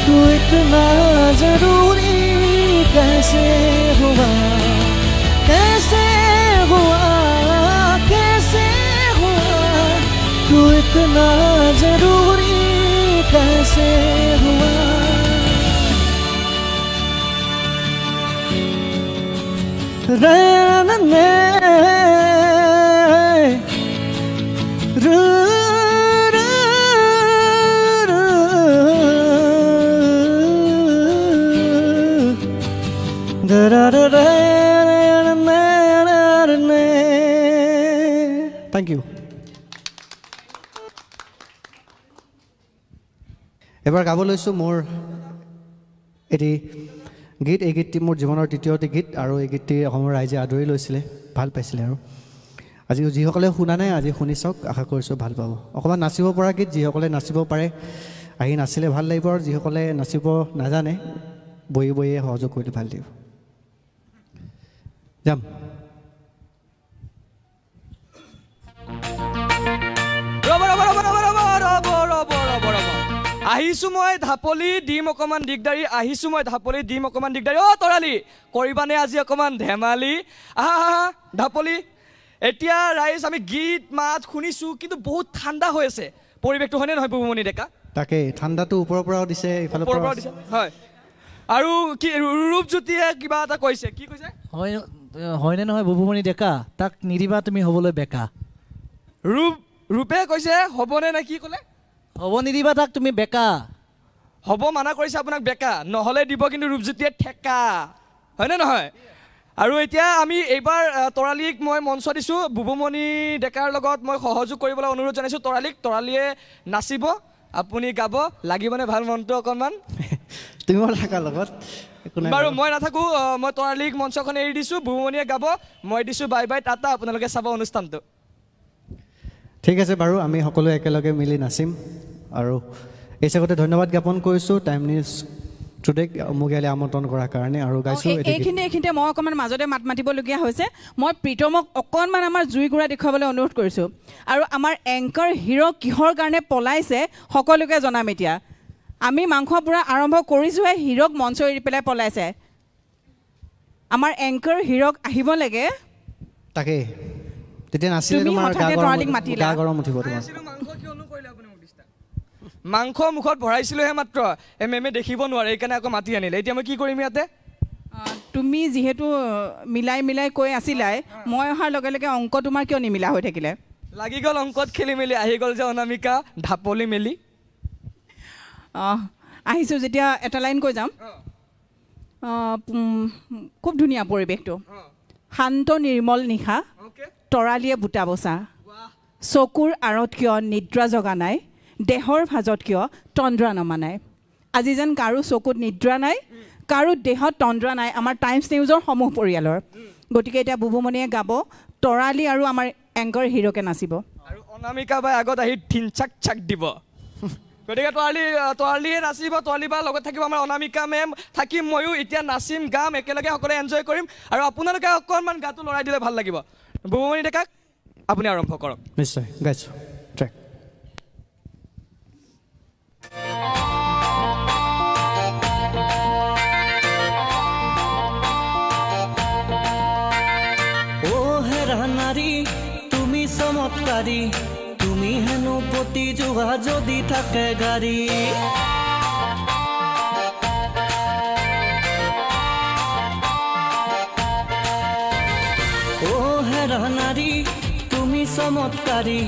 तू इतना जरूरी कैसे हुआ तू इतना जरूरी कैसे हुआ रैन में Thank you. এবাৰ গাব লৈছোঁ মোৰ এটি গীত এই গীতটি মোৰ জীৱনৰ তৃতীয়টি গীত আৰু এই গীতটি অসমৰ ৰাইজে আদৰি লৈছিলে ভাল পাইছিলে আৰু আজি যিসকলে শুনা নাই আজি শুনি চাওক আশা কৰিছোঁ ভাল পাব অকণমান নাচিব পৰা গীত যিসকলে নাচিব পাৰে আহি নাচিলে ভাল লাগিব আৰু যিসকলে নাচিব নাজানে বহিয়ে সহযোগ কৰিলে ভাল লাগিব যাম আহিছো মই ধাপলি দিম অকমান দিগদাৰী তৰালি কৰিবানে আজি অকমান ধেমালি আহা ধাপলি এতিয়া ৰাইজ আমি গীত মাত শুনিছো কিন্তু বহুত ঠাণ্ডা হৈ আছে পৰিৱেশটো হয়নে নহয় বুবুমণি ডেকা তাকে ঠাণ্ডাটো ওপৰৰ পৰাও দিছে ইফালৰ পৰা দিছে হয় আৰু কি ৰূপজ্যোতিয়ে কিবা এটা কৈছে কি কৈছে হয়নে নহয় বুবুমণি ডেকা তাক নিদিবা তুমি হ'বলৈ বেকা ৰূপে কৈছে হ'বনে নে কি ক'লে হ'ব নিদিবা তাক তুমি বেকা হ'ব মানা কৰিছে আপোনাক বেকা নহ'লে দিব কিন্তু ৰূপজ্যোতিয়ে ঠেকা হয়নে নহয় আৰু এতিয়া আমি এইবাৰ তৰালিক মই মঞ্চ দিছোঁ বুবুমণি ডেকাৰ লগত মই সহযোগ কৰিবলৈ অনুৰোধ জনাইছোঁ তৰালিয়ে নাচিব আপুনি গাব লাগিবনে ভাল মনটো অকণমান তুমি থাকা লগত বাৰু মই নাথাকোঁ মই তৰালিক মঞ্চখন এৰি দিছোঁ বুবুমণিয়ে গাব মই দিছোঁ বাই বাই টাটা আপোনালোকে চাব অনুষ্ঠানটো ঠিক আছে বাৰু আমি সকলোৱে একেলগে মিলি নাচিম আৰু এই চাগতে ধন্যবাদ জ্ঞাপন কৰিছোঁ টাইম নিউজ টুডেক মোক ইয়ালৈ আমন্ত্ৰণ কৰাৰ কাৰণে আৰু গাইছোঁ এইখিনিতে মই অকণমান মাজতে মাত মাতিবলগীয়া হৈছে মই প্ৰীতমক অকণমান আমাৰ জুইকুৰা দেখুৱাবলৈ অনুৰোধ কৰিছোঁ আৰু আমাৰ এংকাৰ হিৰ' কিহৰ কাৰণে পলাইছে সকলোকে জনাম এতিয়া আমি মাংস পুৰা আৰম্ভ কৰিছোঁহে হিৰ'ক মঞ্চ এৰি পেলাই পলাইছে আমাৰ এংকাৰ হিৰ'ক আহিব লাগে তাকে তেতিয়া নাছিলে তোমাৰ গা গৰম উঠিব তোমাৰ মাংস মুখত ভৰাইছিলোহে মাত্ৰ মেমে দেখিব নোৱাৰে এইকাৰণে আকৌ মাতি আনিলে এতিয়া মই কি কৰিম ইয়াতে তুমি যিহেতু মিলাই কৈ আছিলাই মই অহাৰ লগে লগে অংক তোমাৰ কিয় নিমিলা হৈ থাকিলে লাগি গ'ল অংকত খেলি মেলি আহি গ'ল যে অনামিকা ঢাপলি মেলি আহিছোঁ যেতিয়া এটা লাইন কৈ যাম খুব ধুনীয়া পৰিৱেশটো শান্ত নিৰ্মল নিশা তৰালিয়ে বুটা বচা চকুৰ আঁৰত কিয় নিদ্ৰা জগা নাই দেহৰ ভাজত কিয় তন্দ্ৰা নমা নাই আজি যেন কাৰো চকুত নিদ্ৰা নাই কাৰো দেহত তন্দ্ৰা নাই আমাৰ টাইমছ নিউজৰ সমূহ পৰিয়ালৰ গতিকে এতিয়া বুবুমণিয়ে গাব তৰালি আৰু আমাৰ এংকৰ হিৰ'কে নাচিব আৰু অনামিকা বাই আগত আহি ঠিনচাক চাক দিব গতিকে তৰালিয়ে নাচিব তৰালি বা লগত থাকিব আমাৰ অনামিকা মেম থাকিম ময়ো এতিয়া নাচিম গাম একেলগে সকলোৱে এনজয় কৰিম আৰু আপোনালোকে অকণমান গাটো লৰাই দিলে ভাল লাগিব বুবুমণি ডেকাক আপুনি আৰম্ভ কৰক নিশ্চয় গাইছোঁ ট্ৰেক নাৰী তুমি চমৎকাৰী তুমি হেনো পতি যোৱা যদি থাকে গাড়ী অ হেৰা নাৰী তুমি চমৎকাৰী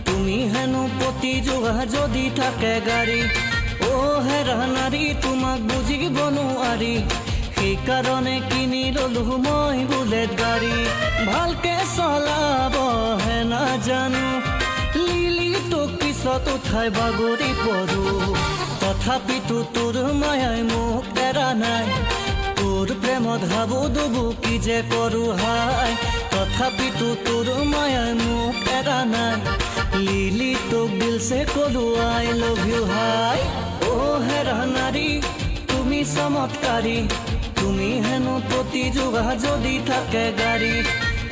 তুমি হেনো পতি যোৱা যদি থাকে গাড়ী অ হেৰা নাৰী তোমাক বুজিব নোৱাৰি সেইকাৰণে কিনি ললো মই বুলেট গাড়ী ভালকে চলাবহে নাজানো লিলি তোক পিছত উঠাই বাগৰি পৰো তথাপিতো তোৰ মায়াই মোক এৰা নাই তোৰ প্ৰেমত হাবু দুবু কি যে কৰো হাই তথাপিতো তোৰ মায়াই মোক এৰা নাই লিলি তোক দিলছে কলো আই লভ ইউ হাই অ হেৰা নাৰী তুমি চমৎকাৰী তুমি হেনো পতি যোৱা যদি থাকে গাড়ী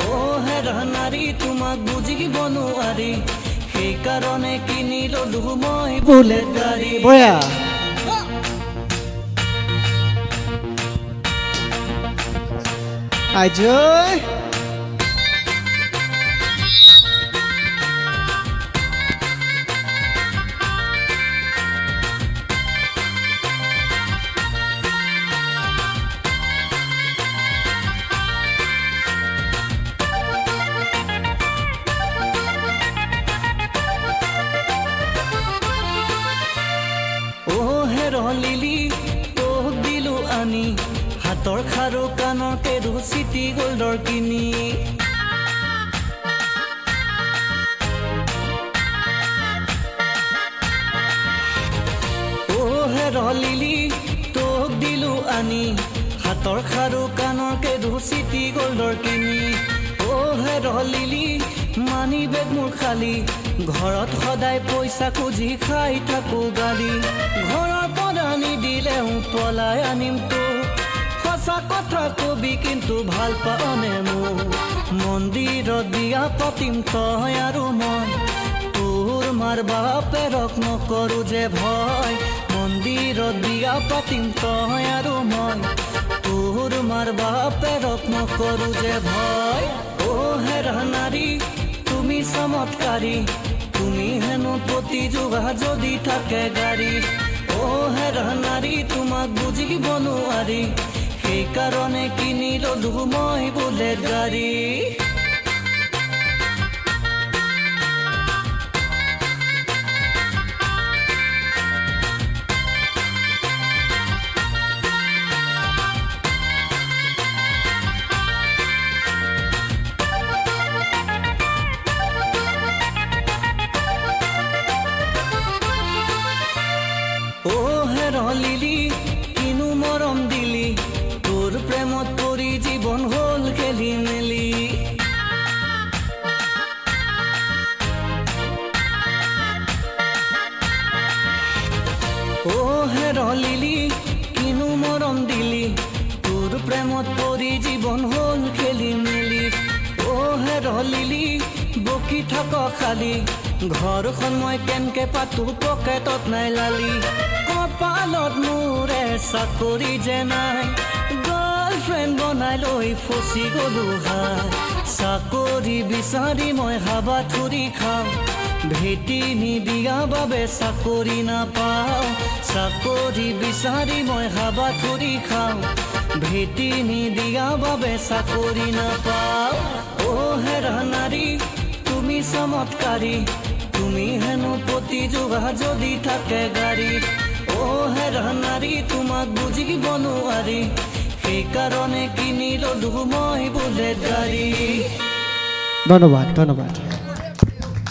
অ হেৰা নাৰী তোমাক বুজিব নোৱাৰি সেইকাৰণে কিনি ললো মই বুলেট গাড়ী বয়া আজয় লিলি তোক দিলো আনি হাতৰ খাৰু কাণৰ কেৰু চিটি গোল্ডৰ কিনি অ হেৰ লিলি তোক দিলো আনি হাতৰ খাৰু কাণৰ কেৰু চিটি গোল্ডৰ কিনি অ হেৰ লিলি মানি বেগ মোৰ খালী ঘৰত সদায় পইচা খুজি খাই থাকো গালি ঘৰৰ পৰা নিদিলেও পলাই আনিম তো সঁচা কথা কবি কিন্তু ভাল পাওনে মোক মন্দিৰত বিয়া পাতিম তই আৰু মই তোৰ মাৰ বাপেৰক নকৰো যে ভয় মন্দিৰত বিয়া পাতিম তই আৰু মই তোৰ মাৰ বাপেৰক নকৰো যে ভয় অ হেৰা নাৰী তুমি চমৎকাৰী তুমি হেনো প্ৰতি যোগা যদি থাকে গাড়ী অ হেৰা নাৰী তোমাক বুজিব নোৱাৰি সেইকাৰণে কিনি ললো মই বুলেট গাড়ী লিলি কিনো মৰম দিলি তোৰ প্ৰেমত পৰি জীৱন হল খেলি মেলি অ হেৰ লিলি কিনো মৰম দিলি তোৰ প্ৰেমত পৰি জীৱন হল খেলি মেলি অ হেৰ লিলি বকি থাক খালি ঘৰখন মই কেনকে পাতো পকেটত নাই লালি কপালত মোৰে চাকৰি যে নাই গাৰ্লফ্ৰেণ্ড বনাই লৈ ফচি গলো হাই চাকৰি বিচাৰি মই হাবাথুৰি খাওঁ ভেটি নিদিয়া বাবে চাকৰি নাপাওঁ চাকৰি বিচাৰি মই হাবাথুৰি খাওঁ ভেটি নিদিয়া বাবে চাকৰি নাপাওঁ অ হেৰা নাৰী তুমি চমৎকাৰী তুমি হেনো প্ৰতি যোগা যদি থাকে গাড়ী অ হেৰা নাৰী তোমাক বুজিব নোৱাৰি সেইকাৰণে কিনি ললো মই বুলেট গাড়ী ধন্যবাদ ধন্যবাদ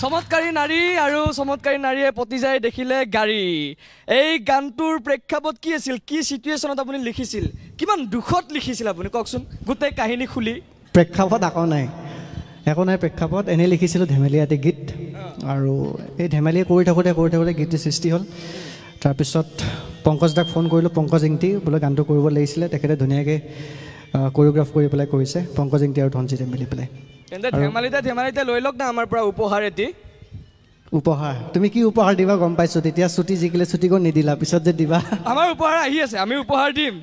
চমৎকাৰী নাৰী আৰু চমৎকাৰী নাৰীয়ে পতি যায় দেখিলে গাড়ী এই গানটোৰ প্ৰেক্ষাপট কি আছিল কি সিচুৱেশ্যনত আপুনি লিখিছিল কিমান দুখত লিখিছিল আপুনি কওকচোন গোটেই কাহিনী খুলি প্ৰেক্ষাপট আকৌ নাই একো নাই প্ৰেক্ষাপট এনেই লিখিছিলোঁ ধেমেলীয়াতে গীত আৰু এই ধেমেলী কৰি থাকোঁতে গীতটো সৃষ্টি হ'ল তাৰপিছত পংকজ দাক ফোন কৰিলোঁ পংকজ ইংতি বোলে গানটো কৰিব লাগিছিলে তেখেতে ধুনীয়াকৈ কোৰিঅ'গ্ৰাফ কৰি পেলাই কৰিছে পংকজ ইংতি আৰু ধনজিতে মিলি পেলাই তেন্তে ধেমালিতে লৈ লওক না আমাৰ পৰা উপহাৰ এটি উপহাৰ তুমি কি উপহাৰ দিবা গম পাইছোঁ তেতিয়া ছুটি জিকিলে ছুটি কৰি নিদিলা পিছত যে দিবা আমাৰ উপহাৰ আহি আছে আমি উপহাৰ দিম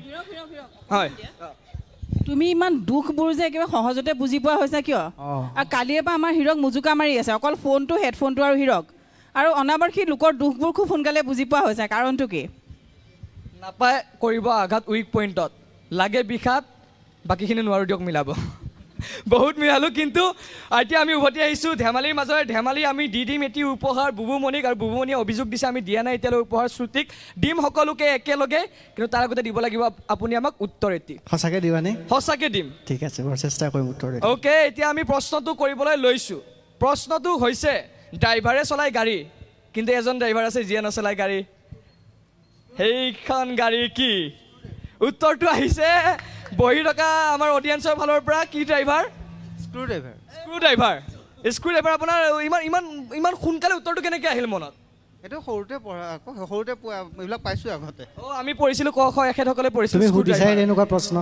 হয় তুমি ইমান দুখবোৰ যে একেবাৰে সহজতে বুজি পোৱা হৈছে কিয় আৰু কালিৰে পৰা আমাৰ হিৰক মুজুকা মাৰি আছে অকল ফোনটো হেডফোনটো আৰু হিৰক আৰু অনাবাৰ্ষী লোকৰ দুখবোৰ খুব সোনকালে বুজি পোৱা হৈছে কাৰণটো কি নাপায় কৰিব আঘাত উইক পইণ্টত লাগে বিষাত বাকীখিনি নোৱাৰো দিয়ক মিলাব বহুত মিলালোঁ কিন্তু এতিয়া আমি উভতি আহিছোঁ ধেমালিৰ মাজৰে ধেমালি আমি দি দিম এটি উপহাৰ বুবুমণিক আৰু বুবুমণিয়ে অভিযোগ দিছে আমি দিয়া নাই এতিয়ালৈ উপহাৰ শ্ৰুতিক দিম সকলোকে একেলগে কিন্তু তাৰ আগতে দিব লাগিব আপুনি আমাক উত্তৰ এটি সঁচাকৈ দিবানে সঁচাকৈ দিম ঠিক আছে বৰ চেষ্টা কৰিম উত্তৰ অ'কে এতিয়া আমি প্ৰশ্নটো কৰিবলৈ লৈছোঁ প্ৰশ্নটো হৈছে ড্ৰাইভাৰে চলাই গাড়ী কিন্তু এজন ড্ৰাইভাৰ আছে যিয়ে নচলায় গাড়ী সেইখন গাড়ী কি উত্তৰটো আহিছে বহি থকা আমাৰ অডিয়েন্সৰ ফালৰ পৰা কি ড্ৰাইভাৰ স্ক্ৰু ড্ৰাইভাৰ আপোনাৰ ইমান সোনকালে উত্তৰটো কেনেকৈ আহিল মনত এইটো সৰুতে পঢ়া আকৌ সৰুতে এইবিলাক পাইছোঁ আগতে আমি পঢ়িছিলোঁ ক খ এখেতসকলে পঢ়িছিলোঁ এনেকুৱা প্ৰশ্ন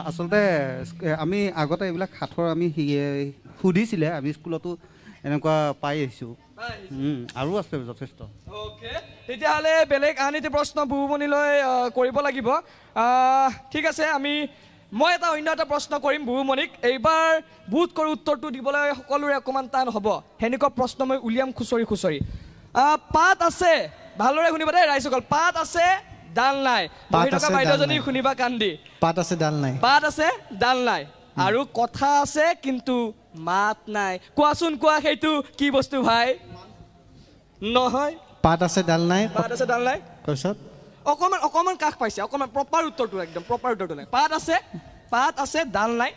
আচলতে আমি আগতে এইবিলাক সাঁথৰ আমি সুধিছিলে আমি স্কুলতো এনেকুৱা পাই আহিছোঁ আৰু আছে যথেষ্ট তেতিয়াহ'লে বেলেগ আন এটি প্ৰশ্ন বুবুমণিলৈ কৰিব লাগিব ঠিক আছে মই অন্য এটা প্ৰশ্ন কৰিম বুবুমণিক এইবাৰ বোধ কৰোঁ উত্তৰটো দিবলৈ সকলোৰে অকণমান টান হ'ব সেনেকুৱা প্ৰশ্ন মই উলিয়াম খুচৰি পাত আছে ভালদৰে শুনিবা দেই ৰাইজসকল পাত আছে ডাল নাই বহি থকা বাইদেউজনী শুনিবা কান্দি পাত আছে ডাল নাই আৰু কথা আছে কিন্তু মাত নাই কোৱাচোন কোৱা সেইটো কি বস্তু ভাই নহয় পাত আছে ডাল নাই তাৰপিছত অকণমান কাষ পাইছে অকণমান প্ৰপাৰ উত্তৰটো একদম প্ৰপাৰ উত্তৰটো নাই পাত আছে ডাল নাই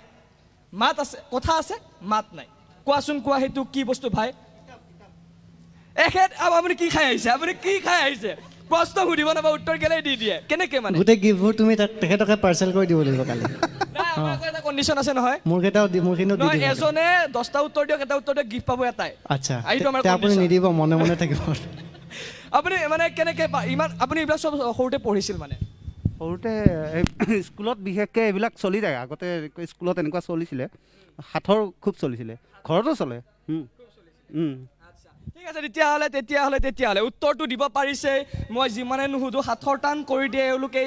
মাত আছে কথা আছে মাত নাই কোৱাচোন কোৱা সেইটো কি বস্তু ভাই আপুনি কি খাই আহিছে প্ৰশ্ন সুধিব নাপাব উত্তৰ কেলে দি দিয়ে কেনেকৈ মানে গোটেই গিফ্টবোৰ তুমি তেখেতকে পাৰ্চেল কৰি দিব লাগিব কালি এটা কণ্ডিশ্যন আছে নহয় মোৰ কিন্তু দি দিব এজনে 10টা উত্তৰ দিয়ক এটা উত্তৰ দিয়ক গিফ্ট পাব এটাই আচ্ছা আপুনি নিদিব মনে থাকিব আপুনি মানে কেনেকৈ ইমান আপুনি এইবিলাক চব সৰুতে পঢ়িছিল মানে সৰুতে স্কুলত বিশেষকৈ এইবিলাক চলি যায় আগতে স্কুলত এনেকুৱা চলিছিলে সাঁথৰ খুব চলিছিলে ঘৰতো চলে ঠিক আছে তেতিয়াহ'লে উত্তৰটো দিব পাৰিছে মই যিমানে নুসুধো সাঁথৰ টান কৰি দিয়ে এওঁলোকে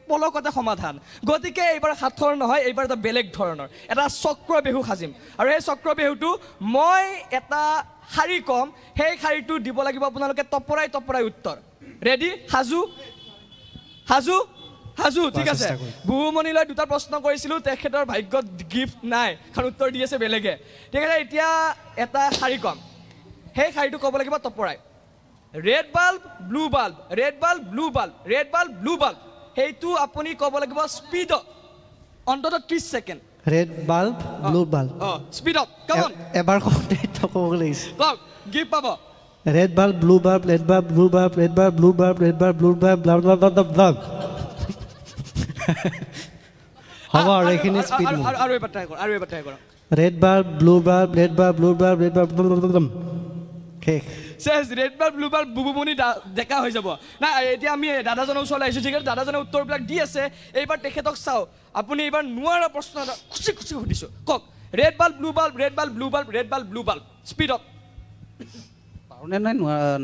পলকতে সমাধান গতিকে এইবাৰ সাঁথৰ নহয় এইবাৰ এটা বেলেগ ধৰণৰ এটা চক্ৰবেহু সাজিম আৰু এই চক্ৰবেহুটো মই এটা শাৰী কম সেই শাৰীটো দিব লাগিব আপোনালোকে তপৰাই উত্তৰ ৰেডি সাজু ঠিক আছে বুবুমণিলৈ 2টা প্ৰশ্ন কৰিছিলোঁ তেখেতৰ ভাগ্যত গিফ্ট নাই কাৰণ উত্তৰ দি আছে বেলেগে ঠিক আছে এতিয়া এটা শাৰী কম সেই শাৰীটো ক'ব লাগিব তপৰাই red bulb blue bulb red bulb blue bulb red bulb blue bulb সেইটো আপুনি ক'ব লাগিব স্পীডত অন্তত 30 second red bulb blue bulb স্পীডত কাম অন এবাৰ কওঁতে ক'ব লাগিছে কওক গিফ্ট পাব red bulb blue bulb red bulb blue bulb red bulb blue bulb red bulb blue bulb blah blah blah blah হ'ব আৰু এইখিনি স্পীড আৰু এবাৰ ট্ৰাই কৰ red bulb blue bulb red bulb blue bulb red bulb শেষ চেছ red bulb blue bulb Bubumoni Deka হৈ যাব নাই এতিয়া আমি দাদাজনৰ ওচৰলৈ আহিছোঁ ঠিক আছে দাদাজনে উত্তৰবিলাক দি আছে এইবাৰ তেখেতক চাওঁ আপুনি এইবাৰ নোৱাৰা প্ৰশ্ন এটা খুচি সুধিছোঁ কওক red bulb blue bulb red bulb blue bulb red bulb blue bulb স্পীডত পাৰোঁনে নাই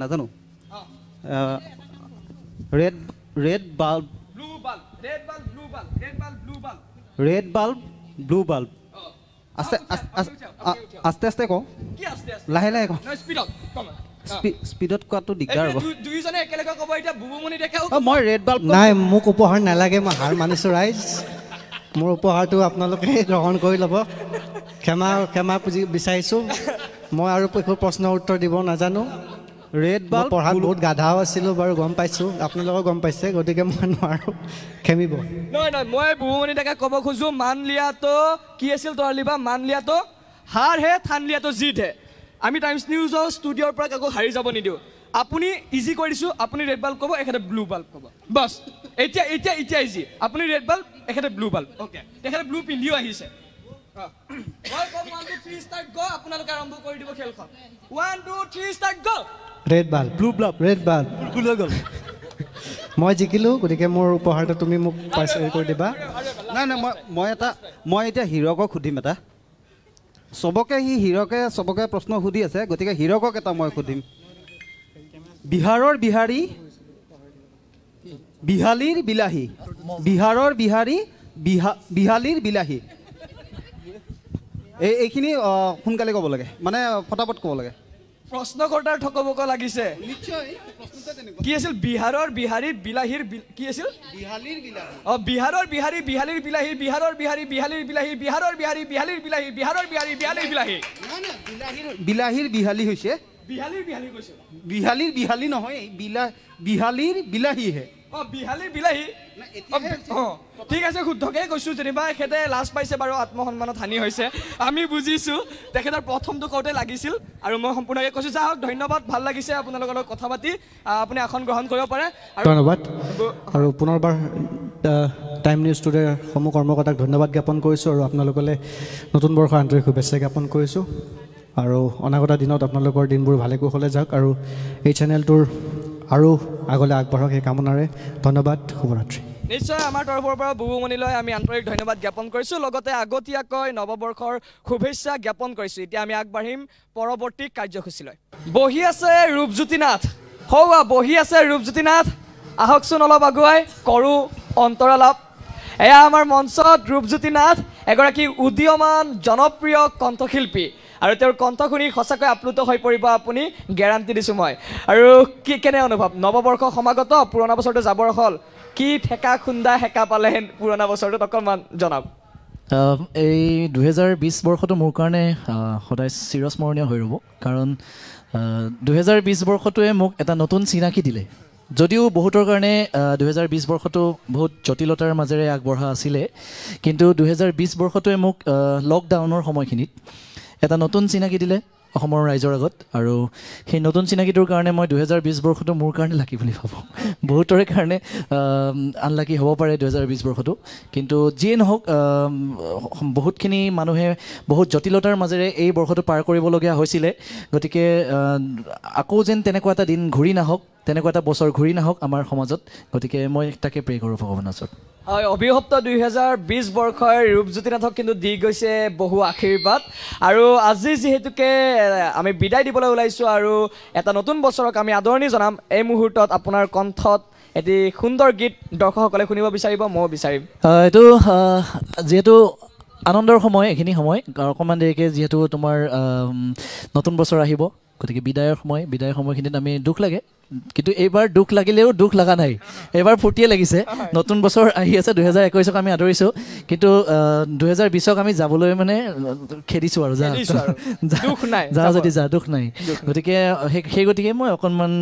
নাজানো red bulb blue bulb red bulb blue bulb red bulb blue bulb red bulb blue bulb আস্তে কওঁ লাহে কওঁ স্পীডত কোৱাটো দিগদাৰ হ'ব দুইজনে একেলগে ক'ব এতিয়া বুবুমণি ডেকাও মই ৰেড বাল্ব নাই মোক উপহাৰ নালাগে মই হাৰ মানিছোঁ ৰাইজ মোৰ উপহাৰটো আপোনালোকে গ্ৰহণ কৰি ল'ব ক্ষমা বিচাৰিছোঁ মই আৰু একো প্ৰশ্নৰ উত্তৰ দিব নাজানো ৰেড বাল্ব পঢ়াত বহুত গাধাও আছিলোঁ বাৰু গম পাইছোঁ আপোনালোকেও গম পাইছে গতিকে মই নোৱাৰোঁ খেমিব নহয় মই বুবুমণি ডেকাক ক'ব খোজোঁ মান লিয়াটো কি আছিল তোৰ লিবা মান লিয়াটো হাৰ হে থান লিয়াটো জিত হে আমি টাইমছ নিউজৰ ষ্টুডিঅ'ৰ পৰা কাকো হাৰি যাব নিদিওঁ আপুনি ইজি কৰি দিছোঁ আপুনি ৰেড বাল্ব ক'ব এখেতে ব্লু বাল্ব ক'ব বাছ এতিয়া ইজি আপুনি ৰেড বাল্ব এখেতে ব্লু বাল্ব অ'কে তেখেতে ব্লু পিন্ধিও আহিছে মই ক'ম 1 2 3 ষ্টাৰ্ট গ আপোনালোকে আৰম্ভ কৰি দিব খেলখন 1 2 3 ষ্টাৰ্ট গ red bulb blue bulb red bulb blue গ'ল মই জিকিলোঁ গতিকে মোৰ উপহাৰটো তুমি মোক পাৰ্চেল কৰি দিবা নাই মই এতিয়া হিৰকক সুধিম এটা চবকে চবকে প্ৰশ্ন সুধি আছে গতিকে হিৰকক এটা মই সুধিম বিহাৰৰ বিহাৰী বিহালীৰ বিলাহী বিহাৰৰ বিহাৰী বিহালীৰ বিলাহী এইখিনি সোনকালে ক'ব লাগে মানে ফটাফট ক'ব লাগে প্ৰশ্নকৰ্তাৰ ঠকবক লাগিছে কি আছিল বিহাৰৰ বিহাৰী বিলাহীৰ কি আছিল বিহাৰৰ বিহাৰী বিহালীৰ বিলাহী বিহাৰৰ বিহাৰী বিহালীৰ বিলাহী বিহাৰৰ বিহাৰী বিহালীৰ বিলাহী বিহাৰৰ বিহাৰী বিহালীৰ বিলাহী বিলাহীৰ বিহালী হৈছে বিহালীৰ বিহালী কৈছে বিহালীৰ বিহালী নহয় বিহালীৰ বিলাহীহে বিহালীৰ বিলাহী ঠিক আছে শুদ্ধকৈ কৈছোঁ যেনিবা এখেতে লাজ পাইছে বাৰু আত্মসন্মানত হানি হৈছে আমি বুজিছোঁ তেখেতৰ প্ৰথমটো কওঁতে লাগিছিল আৰু মই সম্পূৰ্ণকৈ কৈছোঁ যাওক ধন্যবাদ ভাল লাগিছে আপোনালোকৰ লগত কথা পাতি আপুনি আসন গ্ৰহণ কৰিব পাৰে ধন্যবাদ আৰু পুনৰবাৰ টাইম নিউজ টুডেৰ সমূহ কৰ্মকৰ্তাক ধন্যবাদ জ্ঞাপন কৰিছোঁ আৰু আপোনালোকলৈ নতুন বৰ্ষৰ আন্তৰিক শুভেচ্ছা জ্ঞাপন কৰিছোঁ আৰু অনাগত দিনত আপোনালোকৰ দিনবোৰ ভালে কুশলে যাওক আৰু এই চেনেলটোৰ আৰু আগলৈ আগবাঢ়ক সেই কামনাৰে ধন্যবাদ শুভৰাত্ৰি নিশ্চয় আমাৰ তৰফৰ পৰা বুবুমণিলৈ আমি আন্তৰিক ধন্যবাদ জ্ঞাপন কৰিছোঁ লগতে আগতীয়াকৈ নৱবৰ্ষৰ শুভেচ্ছা জ্ঞাপন কৰিছোঁ এতিয়া আমি আগবাঢ়িম পৰৱৰ্তী কাৰ্যসূচীলৈ বহি আছে ৰূপজ্যোতি নাথ বহি আছে ৰূপজ্যোতি নাথ আহকচোন অলপ আগুৱাই কৰোঁ অন্তৰালাপ এয়া আমাৰ মঞ্চত ৰূপজ্যোতি নাথ এগৰাকী উদীয়মান জনপ্ৰিয় কণ্ঠশিল্পী আৰু তেওঁৰ কণ্ঠ শুনি সঁচাকৈ আপ্লুত হৈ পৰিব আপুনি গেৰাণ্টি দিছোঁ মই আৰু কেনে অনুভৱ নৱবৰ্ষ সমাগত পুৰণা বছৰটো যাবৰ হ'ল কি ঠেকা খুন্দা হেঁকা পালেহেন পুৰণা বছৰটোত অকণমান জনাওক এই 2020 বৰ্ষটো মোৰ কাৰণে সদায় চিৰস্মৰণীয় হৈ ৰ'ব কাৰণ 2020 বৰ্ষটোৱে মোক এটা নতুন চিনাকি দিলে যদিও বহুতৰ কাৰণে 2020 বৰ্ষটো বহুত জটিলতাৰ মাজেৰে আগবঢ়া আছিলে কিন্তু 2020 বৰ্ষটোৱে মোক লকডাউনৰ সময়খিনিত এটা নতুন চিনাকি দিলে অসমৰ ৰাইজৰ আগত আৰু সেই নতুন চিনাকিটোৰ কাৰণে মই 2020 বৰ্ষটো মোৰ কাৰণে লাকি বুলি ভাবোঁ বহুতৰে কাৰণে আনলাকি হ'ব পাৰে 2020 বৰ্ষটো কিন্তু যিয়ে নহওক বহুতখিনি মানুহে বহুত জটিলতাৰ মাজেৰে এই বৰ্ষটো পাৰ কৰিবলগীয়া হৈছিলে গতিকে আকৌ যেন তেনেকুৱা এটা দিন ঘূৰি নাহক তেনেকুৱা এটা বছৰ ঘূৰি নাহক আমাৰ সমাজত গতিকে মই তাকে প্ৰে কৰোঁ ভগৱানৰ ওচৰত হয় অবিভক্ত 2020 বৰ্ষৰ ৰূপজ্যোতিনাথক কিন্তু দি গৈছে বহু আশীৰ্বাদ আৰু আজি যেহেতুকে আমি বিদায় দিবলৈ ওলাইছোঁ আৰু এটা নতুন বছৰক আমি আদৰণি জনাম এই মুহূৰ্তত আপোনাৰ কণ্ঠত এটি সুন্দৰ গীত দৰ্শকসকলে শুনিব বিচাৰিব মই বিচাৰিম এইটো যেহেতু আনন্দৰ সময় এইখিনি সময় অকণমান দেৰিকৈ যিহেতু তোমাৰ নতুন বছৰ আহিব গতিকে বিদায়ৰ সময়খিনিত আমি দুখ লাগে কিন্তু এইবাৰ দুখ লাগিলেও দুখ লগা নাই এইবাৰ ফূৰ্তিয়ে লাগিছে নতুন বছৰ আহি আছে 2021ক আমি আদৰিছোঁ কিন্তু 2020ক আমি যাবলৈ মানে খেদিছোঁ আৰু যা যদি যা দুখ নাই গতিকে সেই গতিকে মই অকণমান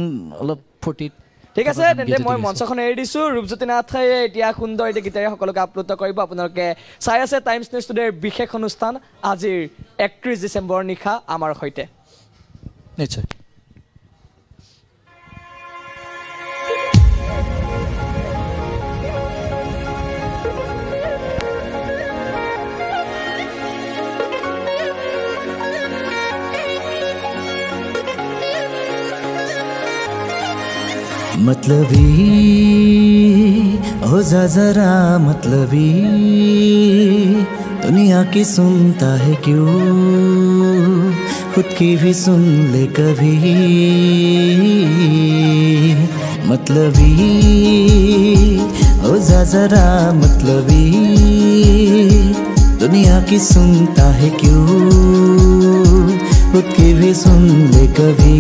অলপ ফূৰ্তিত ঠিক আছে তেন্তে মই মঞ্চখন এৰি দিছোঁ ৰূপজ্যোতিনাথে এতিয়া সুন্দৰ এটি গীতেৰে সকলোকে আপ্লুত কৰিব আপোনালোকে চাই আছে টাইমছ নিউজ টুডেৰ বিশেষ অনুষ্ঠান আজিৰ 31 ডিচেম্বৰ নিশা আমাৰ সৈতে নিশ্চয় मतलबी हो जा जरा मतलबी दुनिया की सुनता है क्यों खुद की भी सुन ले कभी मतलबी हो जा जरा मतलबी दुनिया की सुनता है क्यों खुद की भी सुन ले कभी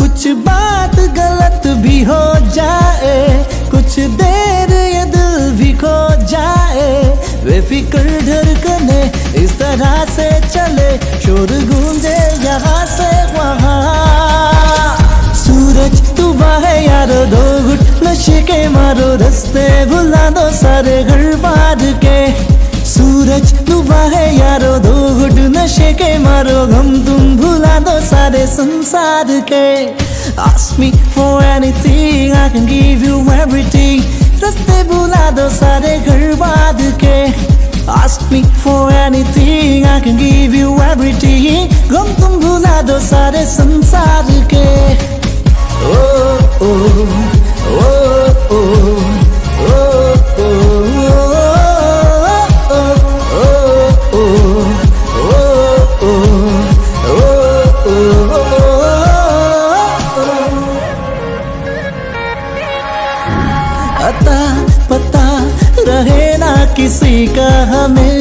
कुछ बात गलत भी हो जाए कुछ देर ये दिल भी खो जाए बेफिक्र धड़कने इस तरह से चले शोर गूंजे यहाँ से वहाँ सूरज तू है यारो दो घुट नशे के मारो रास्ते भुला दो सारे घर बार के सूरज डूबा है यारो दो घुट नशे के मारो गम तुम भुला दो सारे संसार के Ask me for anything I can give you everything रास्ते भुला दो सारे घर बाद के Ask me for anything I can give you everything गम तुम भुला दो सारे संसार के oh oh oh oh oh oh अता पता रहे ना किसी का हमें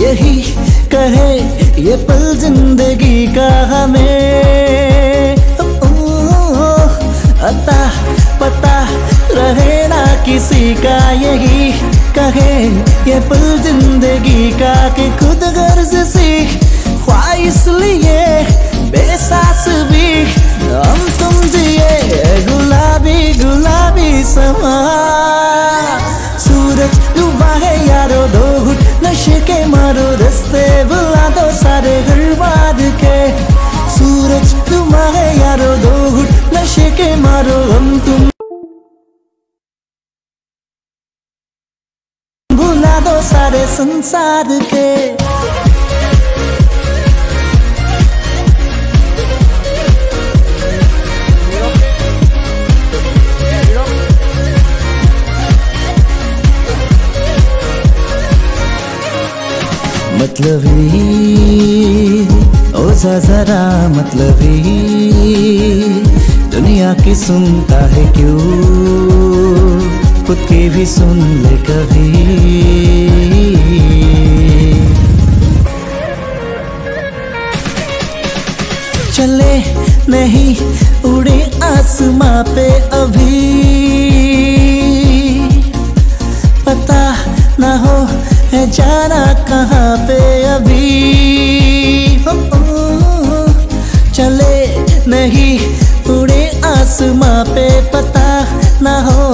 यही कहे ये पल जिंदगी का हमें अता पता रहे ना किसी का यही कहे ये पल जिंदगी का कि खुद गर्ज सी ख्वाहिश लिए बेसास भी हम तुम जिए गुलाबी गुलाबी समा सूरज डूबा है यारो दो घुट नशे के मारो रास्ते भुला दो सारे घर बाद के सूरज डूबा है यारो दो घुट नशे के मारो हम तुम भुला दो सारे संसार के मतलबी ओ जरा मतलबी दुनिया की सुनता है क्यों खुद की भी सुन ले कभी चले नहीं उड़े आसमां पे अभी पता ना हो है जाना कहाँ पे अभी चले नहीं उड़े आसमां पे पता ना हो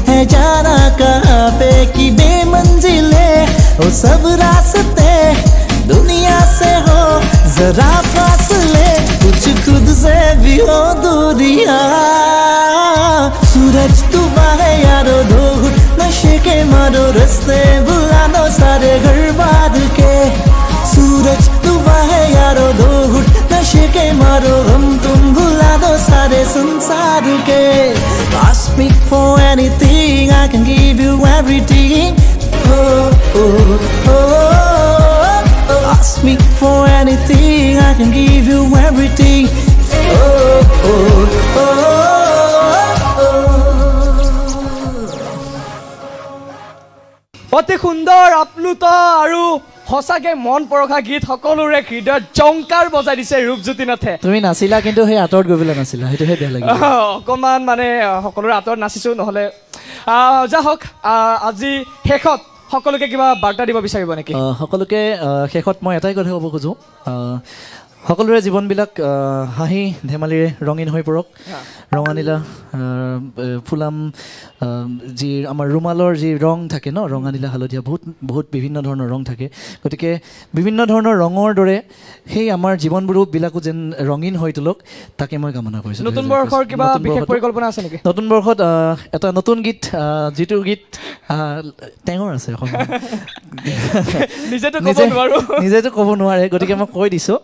है जाना कहाँ पे कि बेमंजिले ओ सब रास्ते दुनिया से हो जरा फासले कुछ खुद से भी हो दूरियां सूरज तू बाहे यारो दो घुट नशे के मारो रास्ते भुला दो सारे घर बार के सूरज तू बाहे यारो दो घुट नशे के मारो हम तुम भुला दो सारे संसार के Ask me for anything I can give you everything oh oh oh Ask me for anything I can give you everything oh oh oh অতি সুন্দৰ আপ্লুত আৰু হসাকে মন পৰখা গীত সকলোৰে হৃদয়ত জংকাৰ বজাই দিছে ৰূপজ্যোতি নাথে তুমি নাছিলা কিন্তু সেই আঁতৰত গৈ পেলাই নাছিলা সেইটোহে বেয়া লাগিল অকণমান মানে সকলোৰে আঁতৰত নাচিছোঁ নহ'লে যা হওক আজি শেষত সকলোকে কিবা বাৰ্তা দিব বিচাৰিব নেকি সকলোকে শেষত মই এটাই কথা ক'ব খোজোঁ সকলোৰে জীৱনবিলাক হাঁহি ধেমালিৰে ৰঙীন হৈ পৰক ৰঙানীলা ফুলাম যি আমাৰ ৰুমালৰ যি ৰং থাকে ন ৰঙানীলা হালধীয়া বহুত বিভিন্ন ধৰণৰ ৰং থাকে গতিকে বিভিন্ন ধৰণৰ ৰঙৰ দৰে সেই আমাৰ জীৱনবোৰবিলাকো যেন ৰঙীন হৈ তোলক তাকে মই কামনা কৰিছোঁ নতুন বৰ্ষৰ কিবা বিশেষ পৰিকল্পনা আছে নেকি নতুন বৰ্ষত এটা নতুন গীত যিটো গীত টেঙৰ আছে নিজেতো ক'ব নোৱাৰে গতিকে মই কৈ দিছোঁ